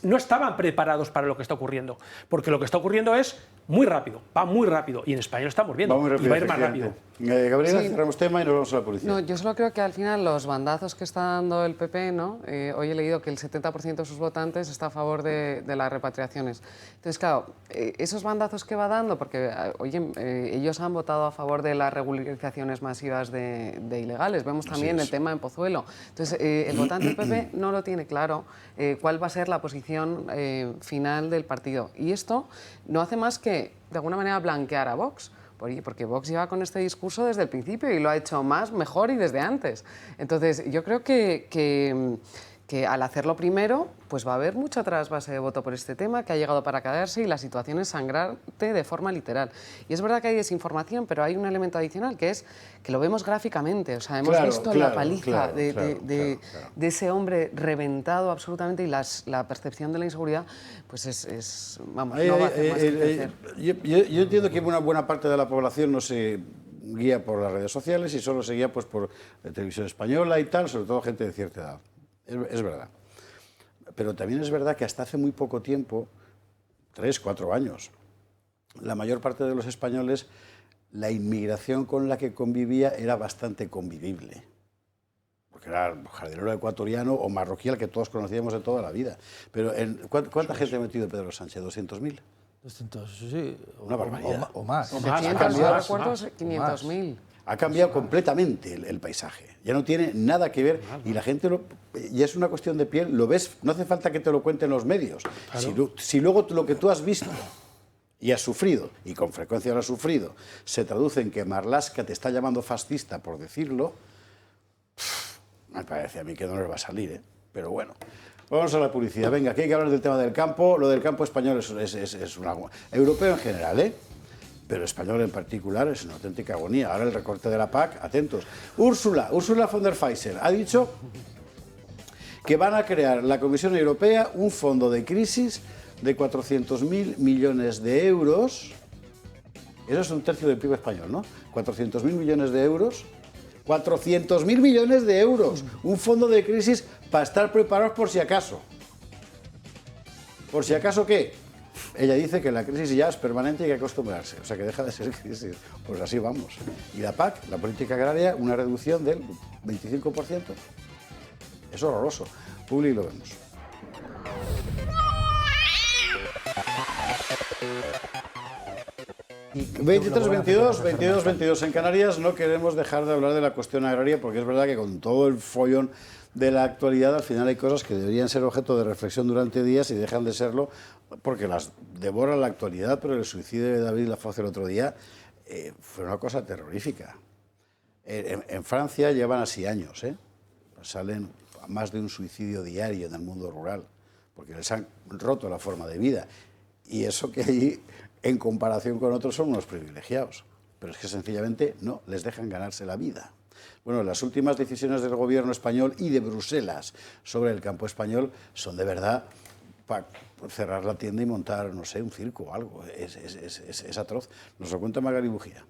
No estaban preparados para lo que está ocurriendo. Porque lo que está ocurriendo es muy rápido, va muy rápido. Y en España lo estamos viendo. Rápido, y va a ir más rápido. Gabriela, cerramos tema y nos vamos a la policía. No, yo solo creo que al final los bandazos que está dando el PP, ¿no? Hoy he leído que el 70% de sus votantes está a favor de las repatriaciones. Entonces, claro, esos bandazos que va dando, porque ellos han votado a favor de las regularizaciones masivas de ilegales. Vemos también el tema en Pozuelo. Entonces, el votante del PP no lo tiene claro cuál va a ser la posición final del partido. Y esto no hace más que, de alguna manera, blanquear a Vox. Porque Vox lleva con este discurso desde el principio y lo ha hecho mejor y desde antes. Entonces, yo creo que al hacerlo primero, pues va a haber mucha trasvase de voto por este tema que ha llegado para quedarse y la situación es sangrante de forma literal. Y es verdad que hay desinformación, pero hay un elemento adicional que es que lo vemos gráficamente. O sea, hemos visto la paliza de ese hombre reventado absolutamente y la percepción de la inseguridad, pues no va a hacer más que crecer. Yo entiendo que una buena parte de la población no se guía por las redes sociales y solo se guía pues, por la televisión española y tal, sobre todo gente de cierta edad. Es verdad. Pero también es verdad que hasta hace muy poco tiempo, 3, 4 años, la mayor parte de los españoles, la inmigración con la que convivía era bastante convivible. Porque era jardinero ecuatoriano o marroquí, al que todos conocíamos de toda la vida. Pero ¿cuánta gente ha metido Pedro Sánchez? ¿200.000? 200, sí. Una barbaridad. O más. 500.000. Ha cambiado completamente el paisaje. Ya no tiene nada que ver y la gente, ya es una cuestión de piel, lo ves, no hace falta que te lo cuenten los medios. Claro. Si luego lo que tú has visto y has sufrido, y con frecuencia lo has sufrido, se traduce en que Marlaska te está llamando fascista por decirlo, me parece a mí que no les va a salir, ¿eh? Pero bueno. Vamos a la publicidad. Venga, aquí hay que hablar del tema del campo. Lo del campo español es una... Europeo en general, ¿eh? Pero español en particular es una auténtica agonía. Ahora el recorte de la PAC, atentos. Ursula von der Leyen ha dicho que van a crear la Comisión Europea un fondo de crisis de 400.000 millones de euros. Eso es un tercio del PIB español, ¿no? 400.000 millones de euros. 400.000 millones de euros. Un fondo de crisis para estar preparados por si acaso. ¿Por si acaso qué? Ella dice que la crisis ya es permanente y hay que acostumbrarse, o sea que deja de ser crisis. Pues así vamos. Y la PAC, la política agraria, una reducción del 25%. Es horroroso. Publi, lo vemos. ...23-22, 22-22 en Canarias. No queremos dejar de hablar de la cuestión agraria porque es verdad que con todo el follón de la actualidad, al final hay cosas que deberían ser objeto de reflexión durante días y dejan de serlo porque las devora la actualidad, pero el suicidio de David Lafosse el otro día fue una cosa terrorífica. En Francia llevan así años, salen más de un suicidio diario en el mundo rural, porque les han roto la forma de vida. Y eso que allí, en comparación con otros, son unos privilegiados. Pero es que sencillamente no les dejan ganarse la vida. Bueno, las últimas decisiones del gobierno español y de Bruselas sobre el campo español son de verdad para cerrar la tienda y montar, no sé, un circo o algo. Es atroz. Nos lo cuenta Magali Bujía.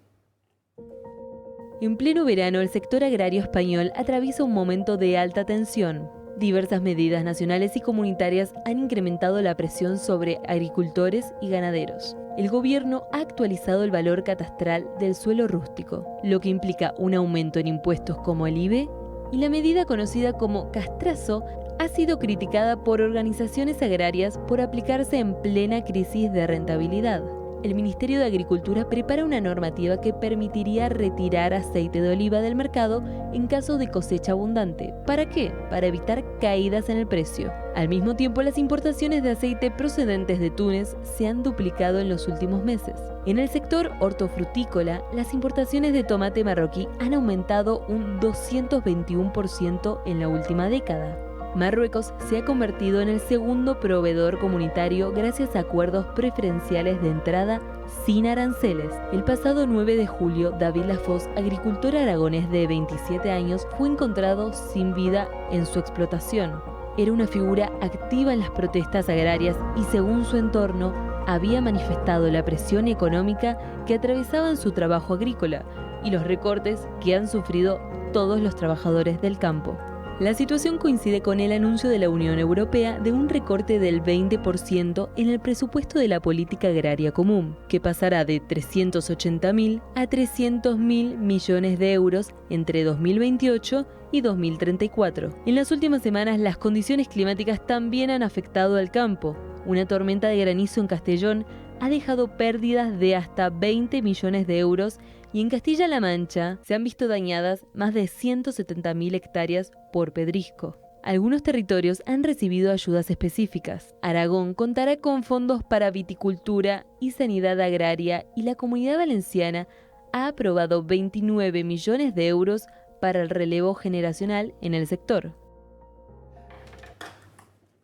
En pleno verano, el sector agrario español atraviesa un momento de alta tensión. Diversas medidas nacionales y comunitarias han incrementado la presión sobre agricultores y ganaderos. El gobierno ha actualizado el valor catastral del suelo rústico, lo que implica un aumento en impuestos como el IVE, y la medida conocida como castrazo ha sido criticada por organizaciones agrarias por aplicarse en plena crisis de rentabilidad. El Ministerio de Agricultura prepara una normativa que permitiría retirar aceite de oliva del mercado en caso de cosecha abundante. ¿Para qué? Para evitar caídas en el precio. Al mismo tiempo, las importaciones de aceite procedentes de Túnez se han duplicado en los últimos meses. En el sector hortofrutícola, las importaciones de tomate marroquí han aumentado un 221% en la última década. Marruecos se ha convertido en el segundo proveedor comunitario gracias a acuerdos preferenciales de entrada sin aranceles. El pasado 9 de julio, David Lafoz, agricultor aragonés de 27 años, fue encontrado sin vida en su explotación. Era una figura activa en las protestas agrarias y, según su entorno, había manifestado la presión económica que atravesaban su trabajo agrícola y los recortes que han sufrido todos los trabajadores del campo. La situación coincide con el anuncio de la Unión Europea de un recorte del 20% en el presupuesto de la política agraria común, que pasará de 380.000 a 300.000 millones de euros entre 2028 y 2034. En las últimas semanas, las condiciones climáticas también han afectado al campo. Una tormenta de granizo en Castellón ha dejado pérdidas de hasta 20 millones de euros y en Castilla-La Mancha se han visto dañadas más de 170.000 hectáreas por pedrisco. Algunos territorios han recibido ayudas específicas. Aragón contará con fondos para viticultura y sanidad agraria y la Comunidad Valenciana ha aprobado 29 millones de euros para el relevo generacional en el sector.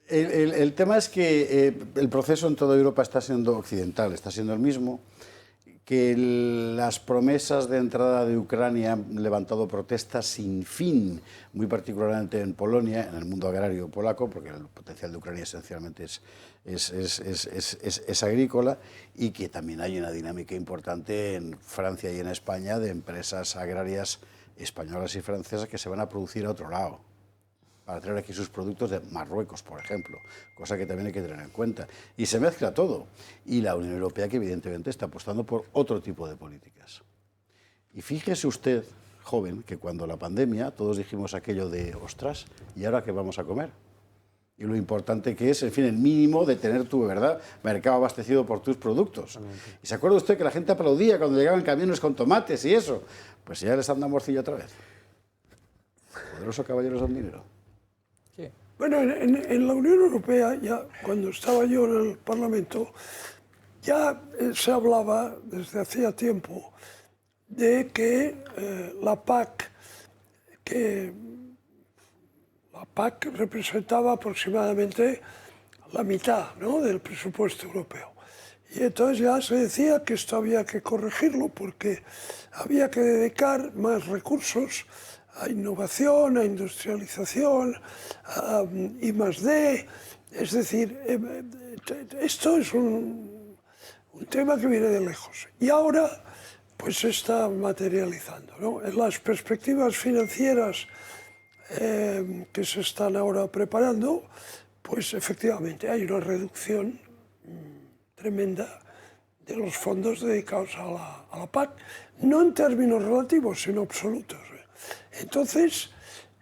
El tema es que el proceso en toda Europa está siendo occidental, está siendo el mismo, que las promesas de entrada de Ucrania han levantado protestas sin fin, muy particularmente en Polonia, en el mundo agrario polaco, porque el potencial de Ucrania esencialmente es agrícola, y que también hay una dinámica importante en Francia y en España de empresas agrarias españolas y francesas que se van a producir a otro lado, para traer aquí sus productos de Marruecos, por ejemplo, cosa que también hay que tener en cuenta. Y se mezcla todo. Y la Unión Europea, que evidentemente está apostando por otro tipo de políticas. Y fíjese usted, joven, que cuando la pandemia todos dijimos aquello de, ostras, ¿y ahora qué vamos a comer? Y lo importante que es, en fin, el mínimo de tener tu, ¿verdad?, mercado abastecido por tus productos. ¿Y se acuerda usted que la gente aplaudía cuando llegaban camiones con tomates y eso? Pues ya les han dado morcilla otra vez. Poderoso caballeros del dinero. Bueno, en la Unión Europea, ya cuando estaba yo en el Parlamento, ya se hablaba desde hacía tiempo de que la PAC representaba aproximadamente la mitad, ¿no?, del presupuesto europeo. Y entonces ya se decía que esto había que corregirlo porque había que dedicar más recursos a innovación, a industrialización, a I+D. Es decir, esto es un tema que viene de lejos. Y ahora pues se está materializando, ¿no? En las perspectivas financieras que se están ahora preparando, pues efectivamente hay una reducción tremenda de los fondos dedicados a la PAC, no en términos relativos, sino absolutos. Entonces,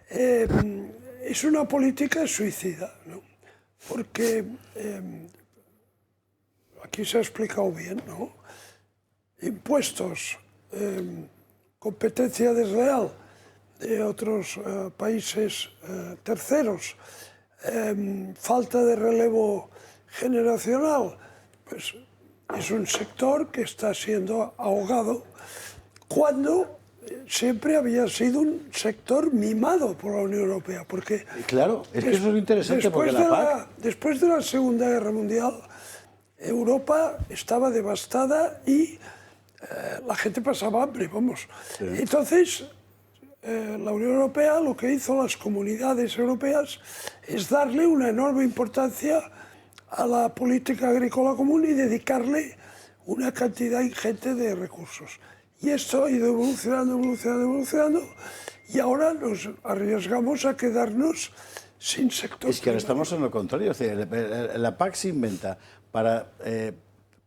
es una política suicida, ¿no? Porque aquí se ha explicado bien, ¿no? Impuestos, competencia desleal de otros países terceros, falta de relevo generacional, pues es un sector que está siendo ahogado cuando siempre había sido un sector mimado por la Unión Europea, porque claro, es que eso es lo interesante, después de la Segunda Guerra Mundial, Europa estaba devastada y la gente pasaba hambre, vamos. Sí. Entonces, la Unión Europea, lo que hizo las comunidades europeas es darle una enorme importancia a la política agrícola común y dedicarle una cantidad ingente de recursos. Y esto ha ido evolucionando, evolucionando, evolucionando, y ahora nos arriesgamos a quedarnos sin sector. Es que ahora estamos en lo contrario. Es decir, la PAC se inventa para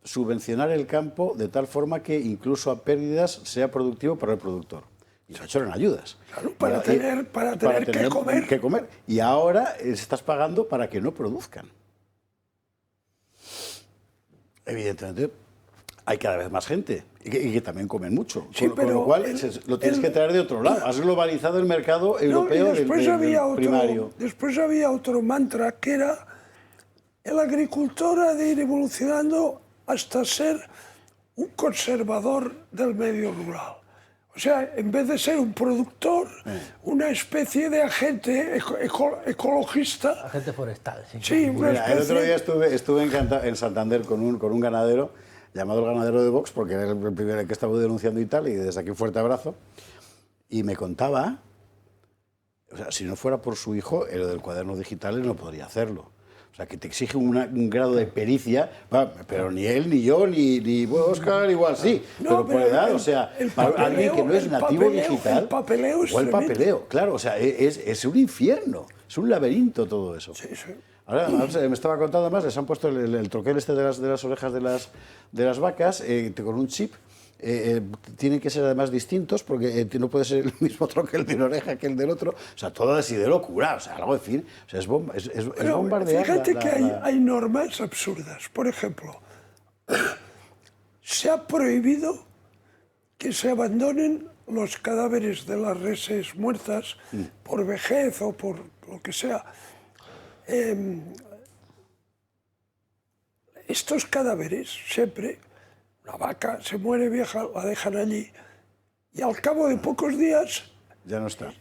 subvencionar el campo de tal forma que incluso a pérdidas sea productivo para el productor. Y se ha hecho en ayudas. Claro, para tener que comer. Y ahora estás pagando para que no produzcan. Evidentemente, hay cada vez más gente y que también comen mucho. Sí, con lo cual, lo tienes que traer de otro lado. Has globalizado el mercado europeo del primario. Después había otro mantra que era: el agricultor ha de ir evolucionando hasta ser un conservador del medio rural. O sea, en vez de ser un productor, una especie de agente ecologista. Agente forestal, sí. Sí, mira, el otro día estuve en Santander con un ganadero, llamado el ganadero de Vox, porque era el primero que estaba denunciando y tal, y desde aquí un fuerte abrazo. Y me contaba, o sea, si no fuera por su hijo, lo del cuaderno digital él no podría hacerlo. O sea, que te exige un grado de pericia, pero ni él, ni yo, ni Óscar, igual sí, pero por edad, o sea, para alguien que no es nativo digital, el papeleo es el papeleo, claro, o sea, es un infierno, es un laberinto todo eso. Sí, sí. Ahora, me estaba contando además, les han puesto el troquel este de las orejas de las vacas con un chip. Tienen que ser además distintos porque no puede ser el mismo troquel de una oreja que el del otro, o sea, todo así de locura, o sea, algo de fin, o sea, es bombardear. Fíjate que hay normas absurdas. Por ejemplo, se ha prohibido que se abandonen los cadáveres de las reses muertas por vejez o por lo que sea. Estos cadáveres siempre, la vaca se muere vieja, la dejan allí y al cabo de pocos días ya no está.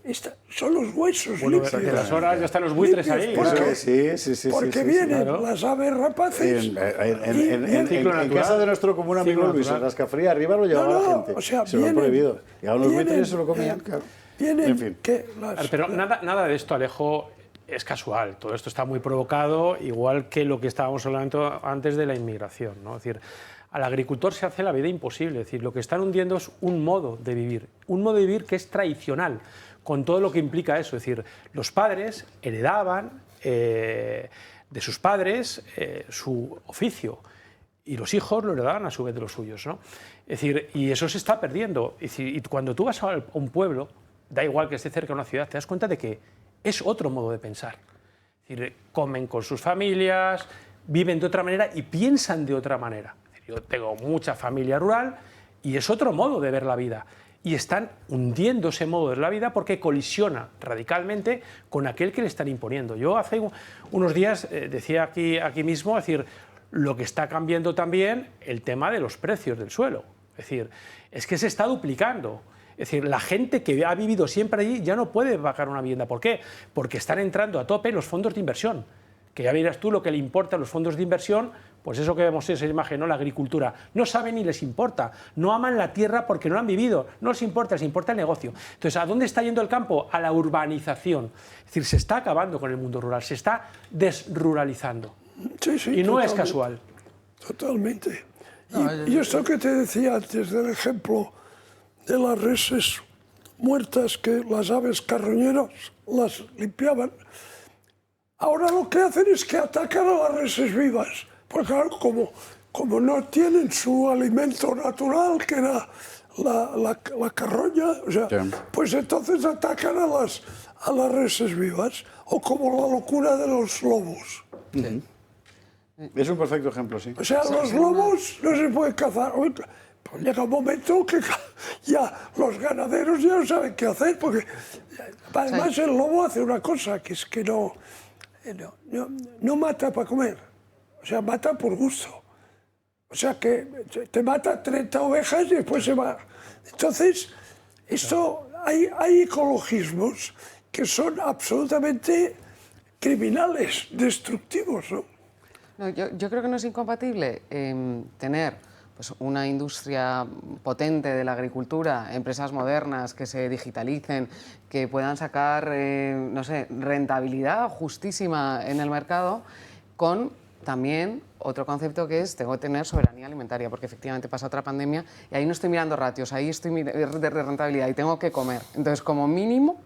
Son los huesos limpios. De las horas ya están los buitres ahí. Porque vienen las aves rapaces. En casa de nuestro común amigo Luis, en Rascafría, arriba lo llevaba la gente. O sea, se lo han prohibido. Llegaban los buitres y se lo comían. En fin. Pero nada de esto, Alejo, es casual. Todo esto está muy provocado, igual que lo que estábamos hablando antes de la inmigración, ¿no? Es decir, al agricultor se hace la vida imposible. Es decir, lo que están hundiendo es un modo de vivir que es tradicional, con todo lo que implica eso. Es decir, los padres heredaban de sus padres su oficio y los hijos lo heredaban a su vez de los suyos, ¿no? Es decir, y eso se está perdiendo. Es decir, y cuando tú vas a un pueblo, da igual que esté cerca de una ciudad, te das cuenta de que es otro modo de pensar. Es decir, comen con sus familias, viven de otra manera y piensan de otra manera. Yo tengo mucha familia rural y es otro modo de ver la vida. Y están hundiendo ese modo de ver la vida porque colisiona radicalmente con aquel que le están imponiendo. Yo hace unos días decía aquí mismo, es decir, lo que está cambiando también el tema de los precios del suelo. Es decir, es que se está duplicando. Es decir, la gente que ha vivido siempre allí ya no puede pagar una vivienda. ¿Por qué? Porque están entrando a tope los fondos de inversión. Que ya verás tú lo que le importa a los fondos de inversión, pues eso que vemos en esa imagen, ¿no? La agricultura. No saben ni les importa, no aman la tierra porque no la han vivido, no les importa el negocio. Entonces, ¿a dónde está yendo el campo? A la urbanización. Es decir, se está acabando con el mundo rural, se está desruralizando. Sí, sí, y no es casual. Totalmente. Y esto que te decía antes del ejemplo de las reses muertas que las aves carroñeras las limpiaban, ahora lo que hacen es que atacan a las reses vivas, porque claro, como no tienen su alimento natural, que era la carroña, o sea, pues entonces atacan a las reses vivas, o como la locura de los lobos. Sí. Es un perfecto ejemplo, sí. O sea, los lobos no se pueden cazar. Pues llega un momento que ya los ganaderos ya no saben qué hacer, porque además el lobo hace una cosa, que es que no mata para comer, o sea, mata por gusto. O sea, que te mata 30 ovejas y después se va. Entonces, hay ecologismos que son absolutamente criminales, destructivos, ¿no? No, yo creo que no es incompatible tener pues una industria potente de la agricultura, empresas modernas que se digitalicen, que puedan sacar, no sé, rentabilidad justísima en el mercado, con también otro concepto que es, tengo que tener soberanía alimentaria, porque efectivamente pasa otra pandemia y ahí no estoy mirando ratios, ahí estoy de rentabilidad y tengo que comer. Entonces, como mínimo,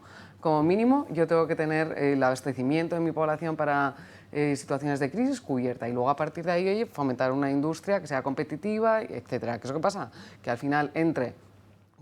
yo tengo que tener el abastecimiento de mi población para situaciones de crisis cubierta y luego a partir de ahí, oye, fomentar una industria que sea competitiva, etcétera. ¿Qué es lo que pasa? Que al final entre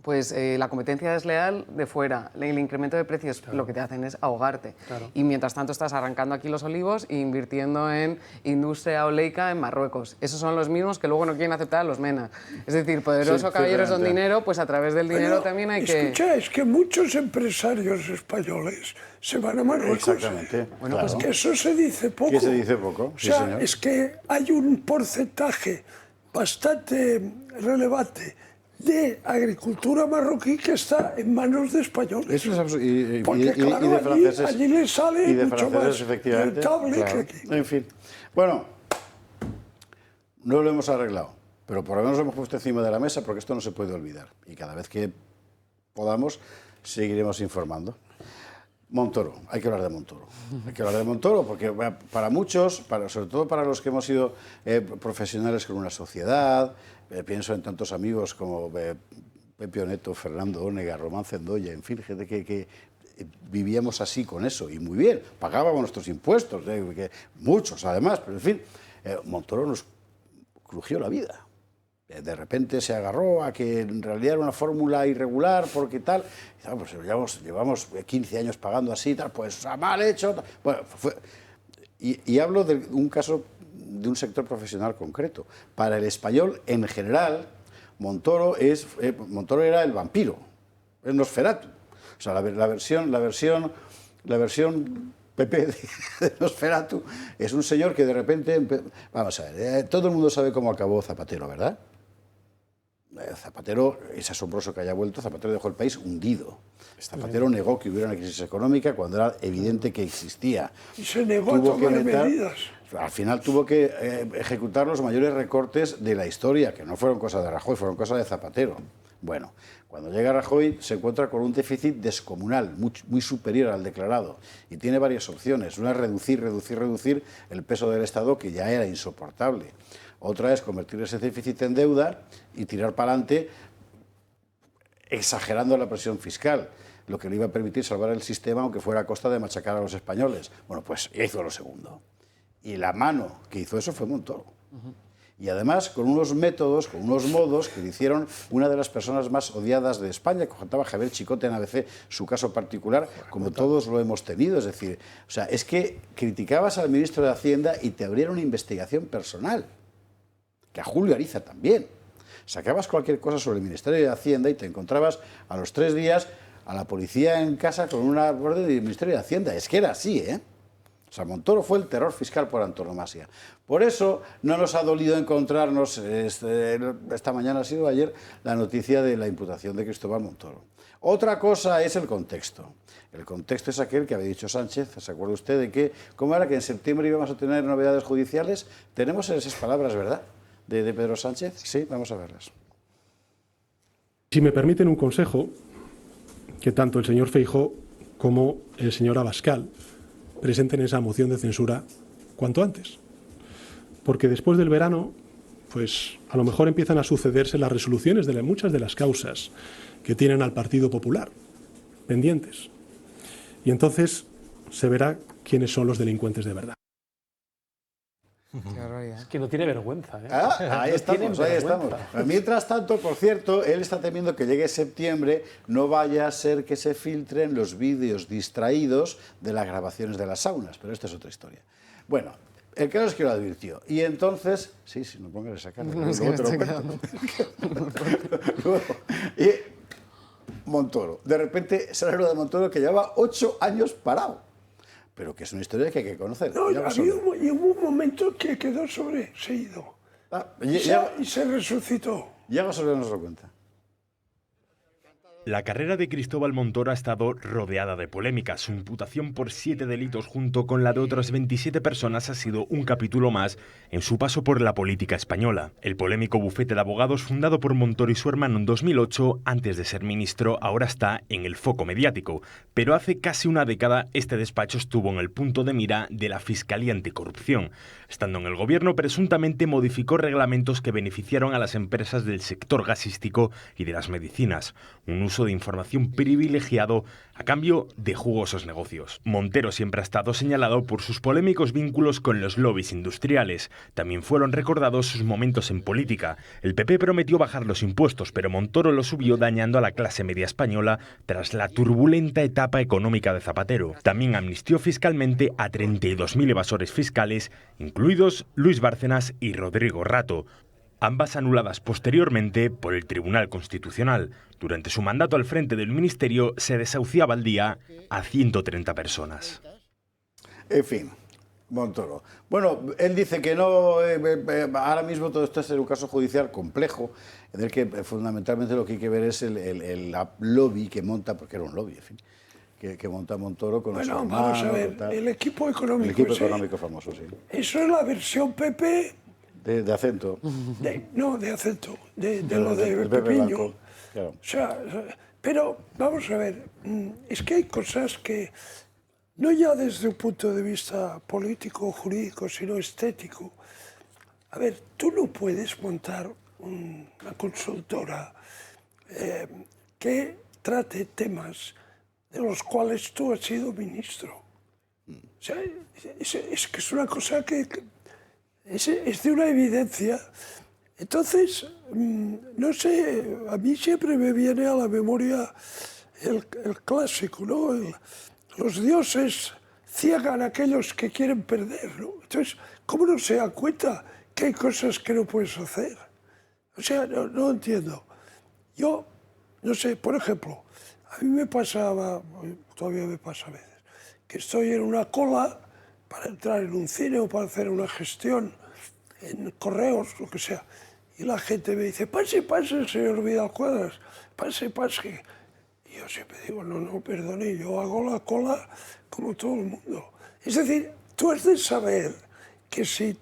pues la competencia desleal de fuera, el incremento de precios, lo que te hacen es ahogarte. Y mientras tanto estás arrancando aquí los olivos e invirtiendo en industria oleica en Marruecos. Esos son los mismos que luego no quieren aceptar a los MENA. Es decir, poderosos caballeros con dinero, pues a través del dinero también hay que... Escucha, es que muchos empresarios españoles se van a Marruecos. Exactamente. Bueno, claro. Pues que eso se dice poco. Que se dice poco, sí, señor. Es que hay un porcentaje bastante relevante de agricultura marroquí que está en manos de españoles. Eso es porque, claro, y de franceses. Allí les sale mucho más efectivamente, rentable claro, que aquí. En fin. Bueno, no lo hemos arreglado, pero por lo menos lo hemos puesto encima de la mesa porque esto no se puede olvidar. Y cada vez que podamos, seguiremos informando. Montoro, hay que hablar de Montoro. Hay que hablar de Montoro porque para muchos, sobre todo para los que hemos sido profesionales con una sociedad, pienso en tantos amigos como Pepe Oneto, Fernando Ónega, Román Cendoya, en fin, gente que vivíamos así con eso, y muy bien, pagábamos nuestros impuestos, muchos además, pero en fin, Montoro nos crujió la vida. De repente se agarró a que en realidad era una fórmula irregular, porque tal, y, pues llevamos 15 años pagando así, tal, pues mal hecho. Tal. Bueno, y hablo de un caso de un sector profesional concreto. Para el español en general, Montoro era el vampiro, el Nosferatu. O sea, la versión Pepe de Nosferatu es un señor que de repente... Vamos a ver, todo el mundo sabe cómo acabó Zapatero, ¿verdad? Zapatero, es asombroso que haya vuelto, Zapatero dejó el país hundido. Zapatero negó que hubiera una crisis económica cuando era evidente que existía. Y se negó a tomar medidas. Al final tuvo que ejecutar los mayores recortes de la historia, que no fueron cosa de Rajoy, fueron cosa de Zapatero. Bueno, cuando llega Rajoy se encuentra con un déficit descomunal, muy superior al declarado, y tiene varias opciones. Una es reducir el peso del Estado, que ya era insoportable. Otra es convertir ese déficit en deuda y tirar para adelante exagerando la presión fiscal, lo que le iba a permitir salvar el sistema, aunque fuera a costa de machacar a los españoles. Bueno, pues hizo lo segundo. Y la mano que hizo eso fue Montoro. Y además con unos métodos, con unos modos que le hicieron una de las personas más odiadas de España, que contaba Javier Chicote en ABC, su caso particular, como todos lo hemos tenido. Es decir, o sea, es que criticabas al ministro de Hacienda y te abrieron una investigación personal, que a Julio Ariza también. Sacabas cualquier cosa sobre el Ministerio de Hacienda y te encontrabas a los 3 días a la policía en casa con una orden del Ministerio de Hacienda. Es que era así, ¿eh? O sea, Montoro fue el terror fiscal por antonomasia. Por eso no nos ha dolido encontrarnos, esta mañana ha sido ayer, la noticia de la imputación de Cristóbal Montoro. Otra cosa es el contexto. El contexto es aquel que había dicho Sánchez, ¿se acuerda usted de que, cómo era que en septiembre íbamos a tener novedades judiciales? Tenemos esas palabras, ¿verdad?, de Pedro Sánchez. Sí, vamos a verlas. Si me permiten un consejo, que tanto el señor Feijóo como el señor Abascal presenten esa moción de censura cuanto antes. Porque después del verano, pues a lo mejor empiezan a sucederse las resoluciones de muchas de las causas que tienen al Partido Popular pendientes. Y entonces se verá quiénes son los delincuentes de verdad. Es que no tiene vergüenza, ¿eh? Ahí estamos, ahí estamos. Mientras tanto, por cierto, él está temiendo que llegue septiembre, no vaya a ser que se filtren los vídeos distraídos de las grabaciones de las saunas, pero esta es otra historia. Bueno, el caso es que lo advirtió. Y entonces, sí, no pongas esa cara. No, es que me estoy quedando. Y Montoro, de repente sale lo de Montoro que llevaba 8 años parado. Pero que es una historia que hay que conocer. No, hubo un momento que quedó sobreseído. Y se resucitó. Ya José nos lo cuenta. La carrera de Cristóbal Montoro ha estado rodeada de polémicas. Su imputación por 7 delitos junto con la de otras 27 personas ha sido un capítulo más en su paso por la política española. El polémico bufete de abogados fundado por Montoro y su hermano en 2008, antes de ser ministro, ahora está en el foco mediático. Pero hace casi una década este despacho estuvo en el punto de mira de la Fiscalía Anticorrupción. Estando en el gobierno, presuntamente modificó reglamentos que beneficiaron a las empresas del sector gasístico y de las medicinas. Un uso de información privilegiado a cambio de jugosos negocios. Montero siempre ha estado señalado por sus polémicos vínculos con los lobbies industriales. También fueron recordados sus momentos en política. El PP prometió bajar los impuestos, pero Montoro los subió dañando a la clase media española tras la turbulenta etapa económica de Zapatero. También amnistió fiscalmente a 32.000 evasores fiscales, incluidos Luis Bárcenas y Rodrigo Rato, ambas anuladas posteriormente por el Tribunal Constitucional. Durante su mandato al frente del Ministerio se desahuciaba al día a 130 personas. En fin, Montoro. Bueno, él dice que no, ahora mismo todo esto es un caso judicial complejo, en el que fundamentalmente lo que hay que ver es el lobby que monta, porque era un lobby, en fin, que monta Montoro con los hermanos. Vamos a ver, el equipo económico. El equipo económico famoso, sí. Eso es la versión PP... De acento. No, de acento, de lo de Pepiño. Claro. O sea, pero vamos a ver, es que hay cosas que, no ya desde un punto de vista político o jurídico, sino estético. A ver, tú no puedes montar una consultora que trate temas de los cuales tú has sido ministro. O sea, es que es una cosa que es de una evidencia. Entonces, no sé, a mí siempre me viene a la memoria el clásico, ¿no? Los dioses ciegan a aquellos que quieren perder, ¿no? Entonces, ¿cómo no se da cuenta que hay cosas que no puedes hacer? O sea, no entiendo. Yo, no sé, por ejemplo, a mí me pasaba, todavía me pasa a veces, que estoy en una cola para entrar en un cine o para hacer una gestión en correos, lo que sea. Y la gente me dice, pase, señor Vidal Cuadras, pase. Y yo siempre digo, no, perdone, yo hago la cola como todo el mundo. Es decir, tú has de saber que si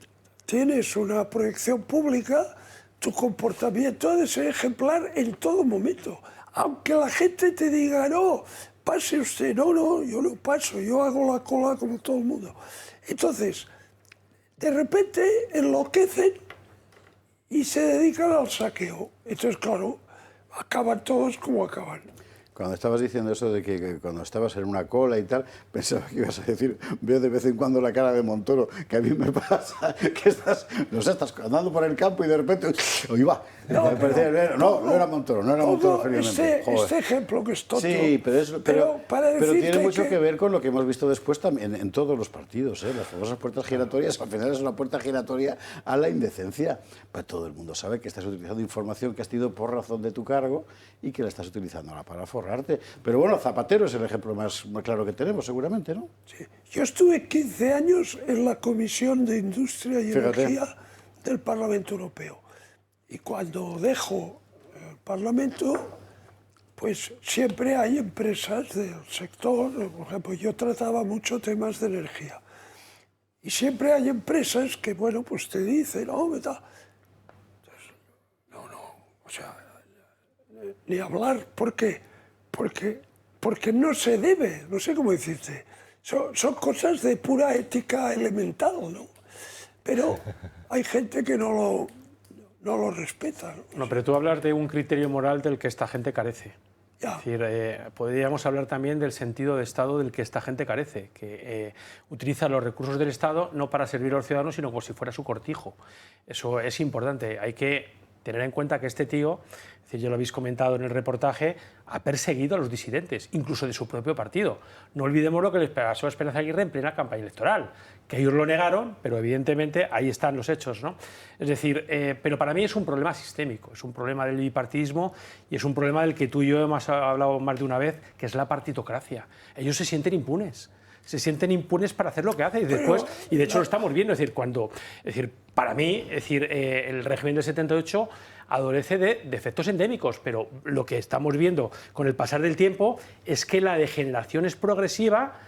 tienes una proyección pública, tu comportamiento ha de ser ejemplar en todo momento. Aunque la gente te diga, no, pase usted, no, yo no paso, yo hago la cola como todo el mundo. Entonces, de repente enloquecen y se dedican al saqueo. Entonces, claro, acaban todos como acaban. Cuando estabas diciendo eso de que cuando estabas en una cola y tal, pensaba que ibas a decir, veo de vez en cuando la cara de Montoro, que a mí me pasa, que estás andando por el campo y de repente, ¡uy, va! No era Montoro, este ejemplo que es tonto. Sí, pero tiene mucho que ver con lo que hemos visto después también en todos los partidos, ¿eh? Las famosas puertas giratorias, al final es una puerta giratoria a la indecencia. Pues todo el mundo sabe que estás utilizando información que has tenido por razón de tu cargo y que la estás utilizando ahora para forrarte. Pero bueno, Zapatero es el ejemplo más claro que tenemos, seguramente, ¿no? Sí. Yo estuve 15 años en la Comisión de Industria y Energía del Parlamento Europeo. Y cuando dejo el Parlamento, pues siempre hay empresas del sector, por ejemplo, yo trataba mucho temas de energía. Y siempre hay empresas que, bueno, pues te dicen, no, o sea, ni hablar, ¿por qué? Porque no se debe, no sé cómo decirte. Son cosas de pura ética elemental, ¿no? Pero hay gente que no lo respeta, ¿no? No, pero tú hablas de un criterio moral del que esta gente carece. Es decir, podríamos hablar también del sentido de Estado del que esta gente carece, que utiliza los recursos del Estado no para servir a los ciudadanos, sino como si fuera su cortijo. Eso es importante. Hay que tener en cuenta que este tío, es decir, ya lo habéis comentado en el reportaje, ha perseguido a los disidentes, incluso de su propio partido. No olvidemos lo que les pasó a Esperanza Aguirre en plena campaña electoral, que ellos lo negaron, pero evidentemente ahí están los hechos, ¿no? Es decir, pero para mí es un problema sistémico, es un problema del bipartidismo y es un problema del que tú y yo hemos hablado más de una vez, que es la partitocracia. Ellos se sienten impunes. se sienten impunes para hacer lo que hacen. Y después, y de hecho lo estamos viendo, es decir, para mí, el régimen del 78 adolece de defectos endémicos, pero lo que estamos viendo con el pasar del tiempo es que la degeneración es progresiva,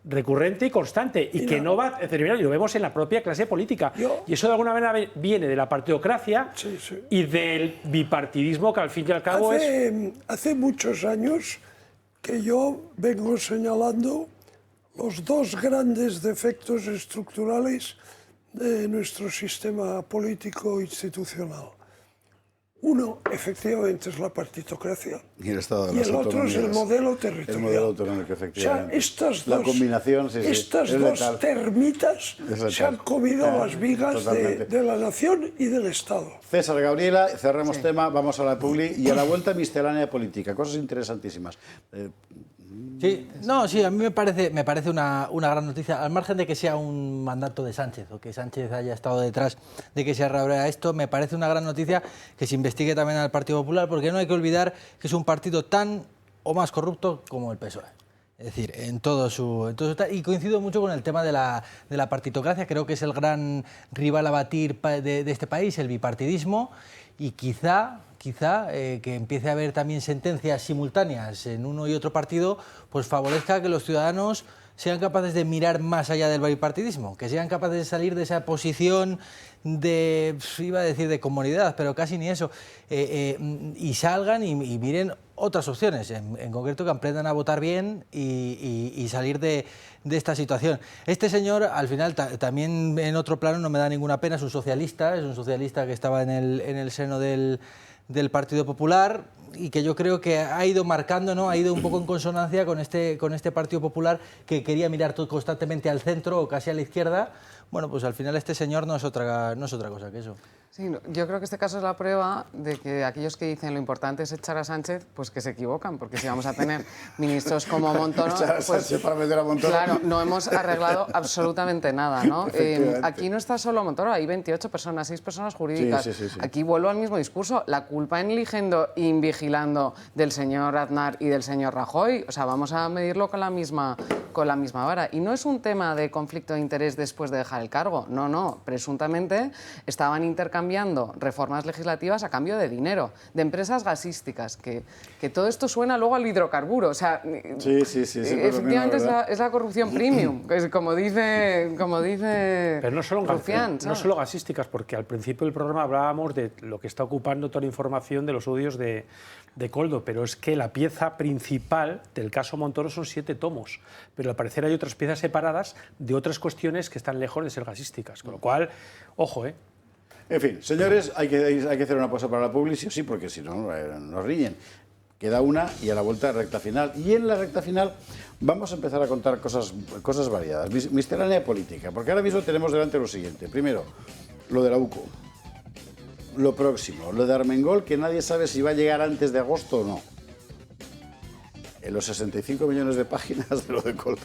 recurrente y constante, y que no va a terminar, y lo vemos en la propia clase política. Y eso de alguna manera viene de la partidocracia y del bipartidismo, que al fin y al cabo Hace muchos años que yo vengo señalando los dos grandes defectos estructurales de nuestro sistema político institucional. Uno, efectivamente, es la partitocracia. Y el Estado de las autonomías. Y el otro es el modelo territorial. El modelo autonómico, efectivamente. O sea, la combinación, estas dos termitas se han comido las vigas de la nación y del Estado. César, Gabriela, cerramos tema, vamos a la publi y a la vuelta miscelánea política. Cosas interesantísimas. Sí, a mí me parece una gran noticia, al margen de que sea un mandato de Sánchez o que Sánchez haya estado detrás de que se reabra esto, me parece una gran noticia que se investigue también al Partido Popular, porque no hay que olvidar que es un partido tan o más corrupto como el PSOE. Es decir, en todo su y coincido mucho con el tema de la partitocracia, creo que es el gran rival a batir de este país, el bipartidismo, y quizá que empiece a haber también sentencias simultáneas en uno y otro partido, pues favorezca que los ciudadanos sean capaces de mirar más allá del bipartidismo, que sean capaces de salir de esa posición de, iba a decir de comodidad, pero casi ni eso, y salgan y miren otras opciones, en concreto que aprendan a votar bien y salir de esta situación. Este señor, al final, también en otro plano no me da ninguna pena, es un socialista que estaba en el seno del Partido Popular y que yo creo que ha ido marcando, ¿no? Ha ido un poco en consonancia con este Partido Popular que quería mirar todo constantemente al centro o casi a la izquierda. Bueno, pues al final este señor no es otra cosa que eso. Sí, yo creo que este caso es la prueba de que aquellos que dicen lo importante es echar a Sánchez, pues que se equivocan, porque si vamos a tener ministros como Montoro, pues para meter a Montoro. Claro, no hemos arreglado absolutamente nada, ¿no? Aquí no está solo Montoro, hay 28 personas, 6 personas jurídicas. Sí. Aquí vuelvo al mismo discurso, la culpa en eligiendo y vigilando del señor Aznar y del señor Rajoy, o sea, vamos a medirlo con la misma vara. Y no es un tema de conflicto de interés después de dejar el cargo, no, presuntamente estaban intercambiando reformas legislativas a cambio de dinero, de empresas gasísticas, que todo esto suena luego al hidrocarburo, o sea, sí, efectivamente es la corrupción premium, como dice pero no solo Rufián, no solo gasísticas, porque al principio del programa hablábamos de lo que está ocupando toda la información de los estudios de Coldo, pero es que la pieza principal del caso Montoro son 7 tomos, pero al parecer hay otras piezas separadas de otras cuestiones que están lejos de ser gasísticas, con lo cual, ojo, En fin, señores, hay que hacer una pausa para la publicidad, sí, porque si no nos riñen. Queda una y a la vuelta recta final. Y en la recta final vamos a empezar a contar cosas variadas. Miscelánea política, porque ahora mismo tenemos delante lo siguiente. Primero, lo de la UCO. Lo próximo, lo de Armengol, que nadie sabe si va a llegar antes de agosto o no. En los 65 millones de páginas de lo de Coldo,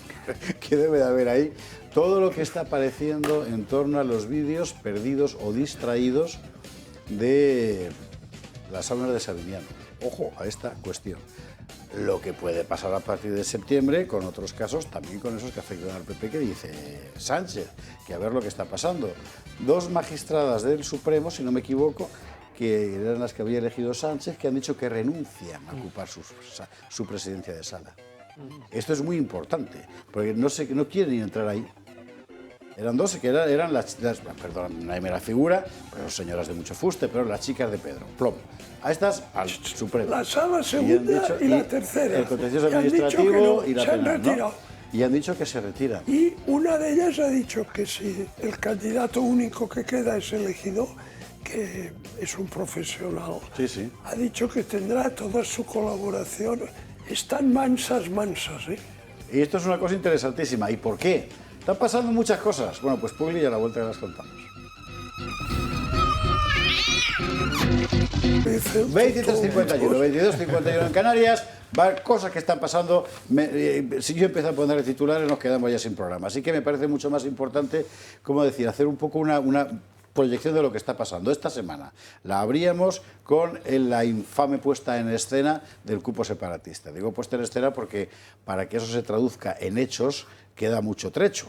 que debe de haber ahí, todo lo que está apareciendo en torno a los vídeos perdidos o distraídos de las aulas de Sabiñano. Ojo a esta cuestión. Lo que puede pasar a partir de septiembre con otros casos, también con esos que afectan al PP, que dice Sánchez, que a ver lo que está pasando. 2 magistradas del Supremo, si no me equivoco, que eran las que había elegido Sánchez, que han dicho que renuncian a ocupar su presidencia de sala. Esto es muy importante, porque no quieren entrar ahí. Eran 2 que eran perdón, nadie me la figura, pero señoras de mucho fuste, pero las chicas de Pedro, plomo. A estas, al Supremo. La sala segunda y la tercera. El contencioso administrativo y la penal, ¿no? Y han dicho que se retiran. Y una de ellas ha dicho que si el candidato único que queda es elegido, que es un profesional, ha dicho que tendrá toda su colaboración. Están mansas, ¿eh? Y esto es una cosa interesantísima. ¿Y por qué? Están pasando muchas cosas. Bueno, pues Publi y a la vuelta que las contamos. 23:51, 22:51 en Canarias. Cosas que están pasando. Si yo empiezo a poner titulares nos quedamos ya sin programa. Así que me parece mucho más importante, como decir, hacer un poco una proyección de lo que está pasando. Esta semana la abríamos con la infame puesta en escena del cupo separatista. Digo puesta en escena porque para que eso se traduzca en hechos queda mucho trecho.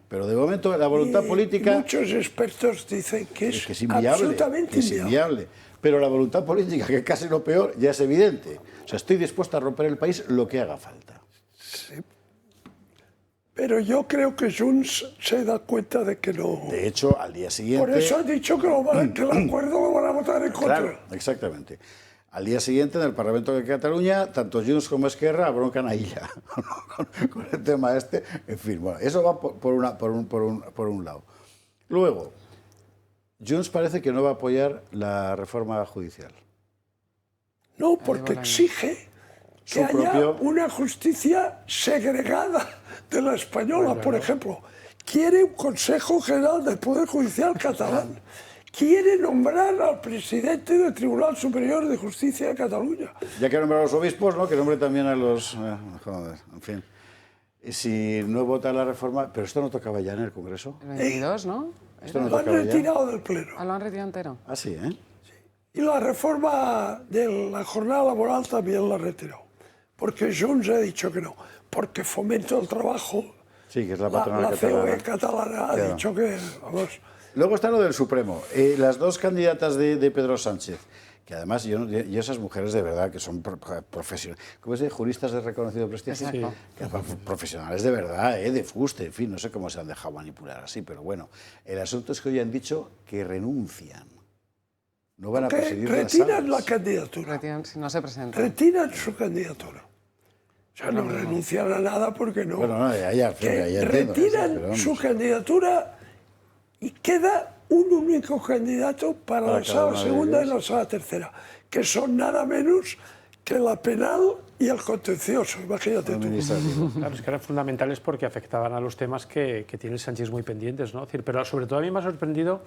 Pero de momento la voluntad política... Muchos expertos dicen que es inviable, absolutamente inviable. Pero la voluntad política, que es casi lo peor, ya es evidente. O sea, estoy dispuesto a romper el país lo que haga falta. Sí. Pero yo creo que Junts se da cuenta de que no... De hecho, al día siguiente... Por eso han dicho que el acuerdo lo van a votar en contra. Claro, exactamente. Al día siguiente, en el Parlamento de Cataluña, tanto Junts como Esquerra broncan a ella con el tema este. En fin, bueno, eso va por un lado. Luego, Junts parece que no va a apoyar la reforma judicial. No, porque exige que haya una justicia segregada de la española, por ejemplo. Quiere un Consejo General del Poder Judicial catalán. Quiere nombrar al presidente del Tribunal Superior de Justicia de Cataluña. Ya que nombrar a los obispos, ¿no? Que nombre también a los... joder, en fin. Y si no vota la reforma... Pero esto no tocaba ya en el Congreso. El 22, ¿no? Esto no lo han retirado del Pleno. Lo han retirado entero. Ah, sí, ¿eh? Sí. Y la reforma de la jornada laboral también la retiró. Porque Junts ha dicho que no. Porque Fomento del Trabajo... Sí, que es la patronal catalana. La COE catalana ha dicho que... Vamos, luego está lo del Supremo. Las dos candidatas de Pedro Sánchez, que además yo esas mujeres de verdad que son profesionales, ¿cómo se dice? Juristas de reconocido prestigio. Sí. Profesionales de verdad, de fuste, en fin, no sé cómo se han dejado manipular así, pero bueno, el asunto es que hoy han dicho que renuncian. No van a presidir retiran la candidatura. Retiran, si no se presentan. Retiran su candidatura. O sea, no renuncian a nada porque no. Bueno, no, ya entiendo. Retiran su candidatura y queda un único candidato para la sala segunda y la sala tercera, que son nada menos que la penal y el contencioso, imagínate tú. Claro, es que eran fundamentales porque afectaban a los temas que tiene el Sánchez muy pendientes, ¿no? Es decir, pero sobre todo a mí me ha sorprendido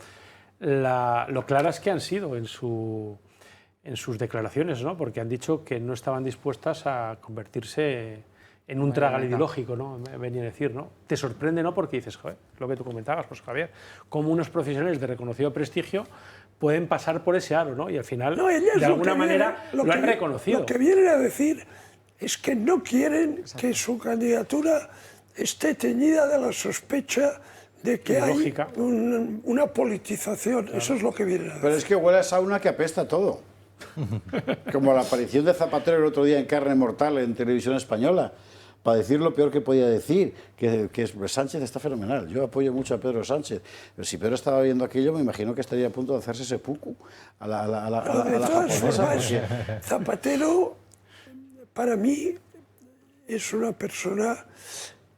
lo claras que han sido en sus declaraciones, ¿no? Porque han dicho que no estaban dispuestas a convertirse en un tragal ideológico, ¿no? Venía a decir, ¿no? Te sorprende, ¿no? Porque dices, joder, lo que tú comentabas, José Javier, cómo unos profesionales de reconocido prestigio pueden pasar por ese aro, ¿no? Y al final, de alguna manera, lo han reconocido. Lo que vienen a decir es que no quieren que su candidatura esté teñida de la sospecha de que hay una politización. Claro. Eso es lo que vienen a decir. Pero es que huele a sauna que apesta todo. Como la aparición de Zapatero el otro día en Carne Mortal en Televisión Española, para decir lo peor que podía decir, que Sánchez está fenomenal. Yo apoyo mucho a Pedro Sánchez, pero si Pedro estaba viendo aquello, me imagino que estaría a punto de hacerse seppuku a la japonesa. Porque... Zapatero, para mí, es una persona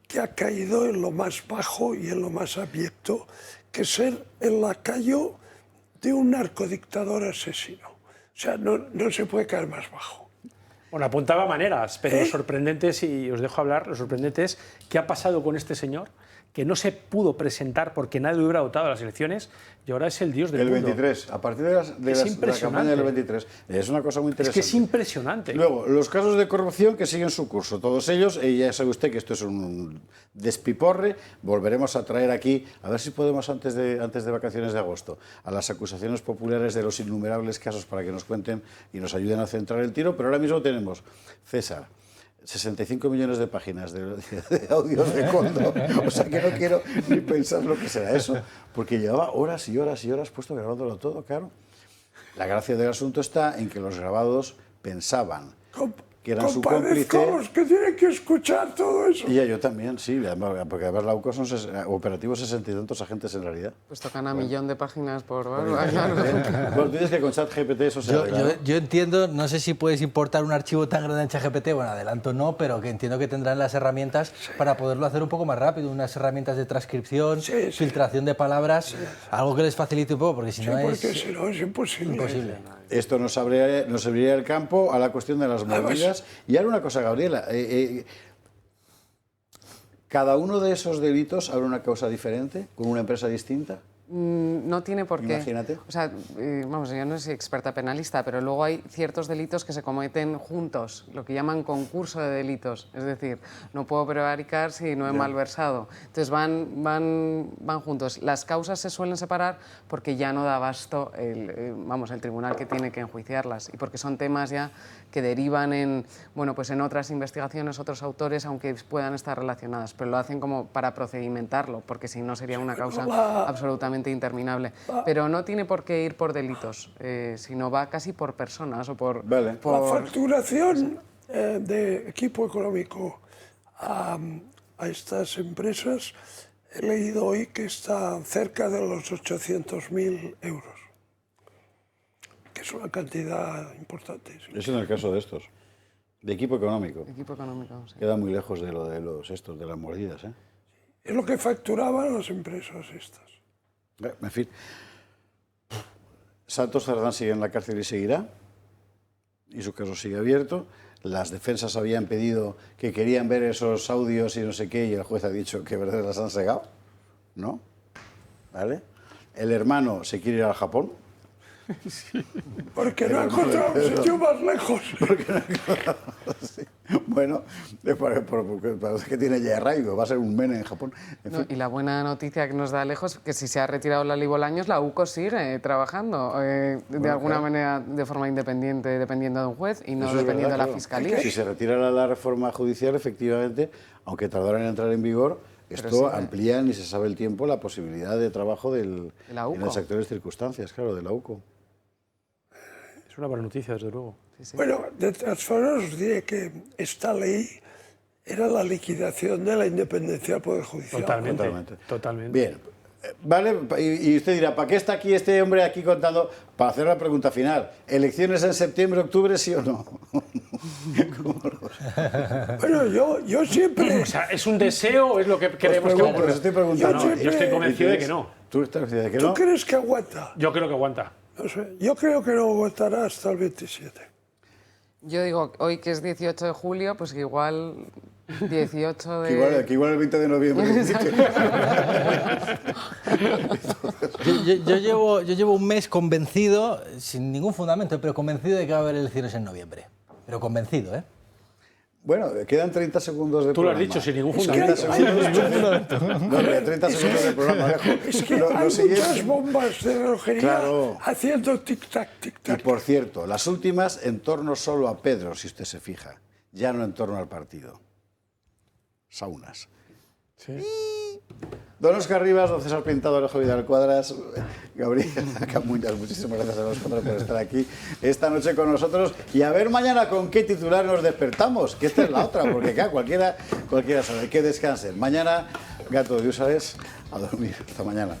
que ha caído en lo más bajo y en lo más abyecto, que ser el lacayo de un narcodictador asesino. O sea, no se puede caer más bajo. Bueno, apuntaba maneras, pero lo sorprendente es, y os dejo hablar, lo sorprendente es qué ha pasado con este señor, que no se pudo presentar porque nadie hubiera votado a las elecciones y ahora es el dios del mundo. El 23, a partir de la campaña del 23. Es una cosa muy interesante. Es que es impresionante. Luego, los casos de corrupción que siguen su curso, todos ellos, y ya sabe usted que esto es un despiporre, volveremos a traer aquí, a ver si podemos antes de vacaciones de agosto, a las acusaciones populares de los innumerables casos para que nos cuenten y nos ayuden a centrar el tiro, pero ahora mismo tenemos, César, 65 millones de páginas de audios de Koldo, o sea que no quiero ni pensar lo que será eso, porque llevaba horas y horas y horas puesto grabándolo todo, claro. La gracia del asunto está en que los grabados pensaban que eran su cómplice. Los que tienen que escuchar todo eso. Y yo también, sí, porque además la UCO son operativos 60 y tantos agentes en realidad. Pues tocan a 1.000.000 de páginas por barba. Bueno, tú dices que con ChatGPT eso se arregla. Yo entiendo, no sé si puedes importar un archivo tan grande en ChatGPT, bueno, adelanto no, pero que entiendo que tendrán las herramientas para poderlo hacer un poco más rápido, unas herramientas de transcripción, filtración de palabras, algo que les facilite un poco, porque si no porque si no es imposible. Esto nos abriría el campo a la cuestión de las movidas. Y ahora una cosa, Gabriela, cada uno de esos delitos abre una causa diferente, con una empresa distinta. No tiene por qué. Imagínate. O sea, vamos, yo no soy experta penalista, pero luego hay ciertos delitos que se cometen juntos, lo que llaman concurso de delitos. Es decir, no puedo prevaricar si no he malversado. Entonces van juntos. Las causas se suelen separar porque ya no da abasto el tribunal que tiene que enjuiciarlas y porque son temas ya que derivan en otras investigaciones, otros autores, aunque puedan estar relacionadas, pero lo hacen como para procedimentarlo, porque si no sería una causa absolutamente interminable. Pero no tiene por qué ir por delitos, sino va casi por personas o por... La facturación de equipo económico a estas empresas, he leído hoy que está cerca de los 800.000 euros. Que es una cantidad importante. Sí. Eso en el caso de estos. De equipo económico. Equipo económico, sí. Queda muy lejos de lo de de las mordidas, ¿eh? Es lo que facturaban las empresas estas. En fin. Santos Cerdán sigue en la cárcel y seguirá. Y su caso sigue abierto. Las defensas habían pedido que querían ver esos audios y no sé qué, y el juez ha dicho que verdad las han segado. ¿No? ¿Vale? El hermano se quiere ir al Japón. Sí. Porque no ha encontrado un sitio más lejos. Sí. Bueno, parece que tiene ya arraigo, va a ser un mene en Japón. En fin. Y la buena noticia que nos da Lejos, que si se ha retirado Lali Bolaños, la UCO sigue trabajando de alguna manera de forma independiente, dependiendo de un juez y no dependiendo de la Fiscalía. Si se retira la reforma judicial, efectivamente, aunque tardara en entrar en vigor, esto amplía, ni se sabe el tiempo, la posibilidad de trabajo en las actuales circunstancias, claro, de la UCO. Es una buena noticia, desde luego. Bueno, de todas formas os diré que esta ley era la liquidación de la independencia del Poder Judicial. Totalmente. Bien, vale, y usted dirá, ¿para qué está aquí este hombre aquí contando? Para hacer la pregunta final. ¿Elecciones en septiembre, octubre, sí o no? Bueno, yo siempre... O sea, ¿es un deseo o es lo que queremos que ocurra? Estoy preguntando. Yo estoy convencido de que no. ¿Tú estás convencido de que no? ¿Tú crees que aguanta? Yo creo que aguanta. No sé, yo creo que no aguantará hasta el 27. Yo digo, hoy que es 18 de julio, pues que igual 18 de... Que igual el 20 de noviembre. yo llevo un mes convencido, sin ningún fundamento, pero convencido de que va a haber elecciones en noviembre. Pero convencido, ¿eh? Bueno, quedan 30 segundos de programa. Tú lo has dicho, sin ningún fundamento. 30 segundos. No, 30 segundos de programa, Alejo. Es que hay muchas bombas de relojería haciendo tic-tac, tic-tac. Y por cierto, las últimas en torno solo a Pedro, si usted se fija. Ya no en torno al partido. Saunas. Sí. Don Óscar Rivas, don César Pintado, Alejo Vidal Cuadras, Gabriel Camuñas, muchísimas gracias a los cuatro por estar aquí esta noche con nosotros y a ver mañana con qué titular nos despertamos, que esta es la otra, porque claro, cualquiera sabe. Que descansen. Mañana, Gato de Usares, a dormir. Hasta mañana.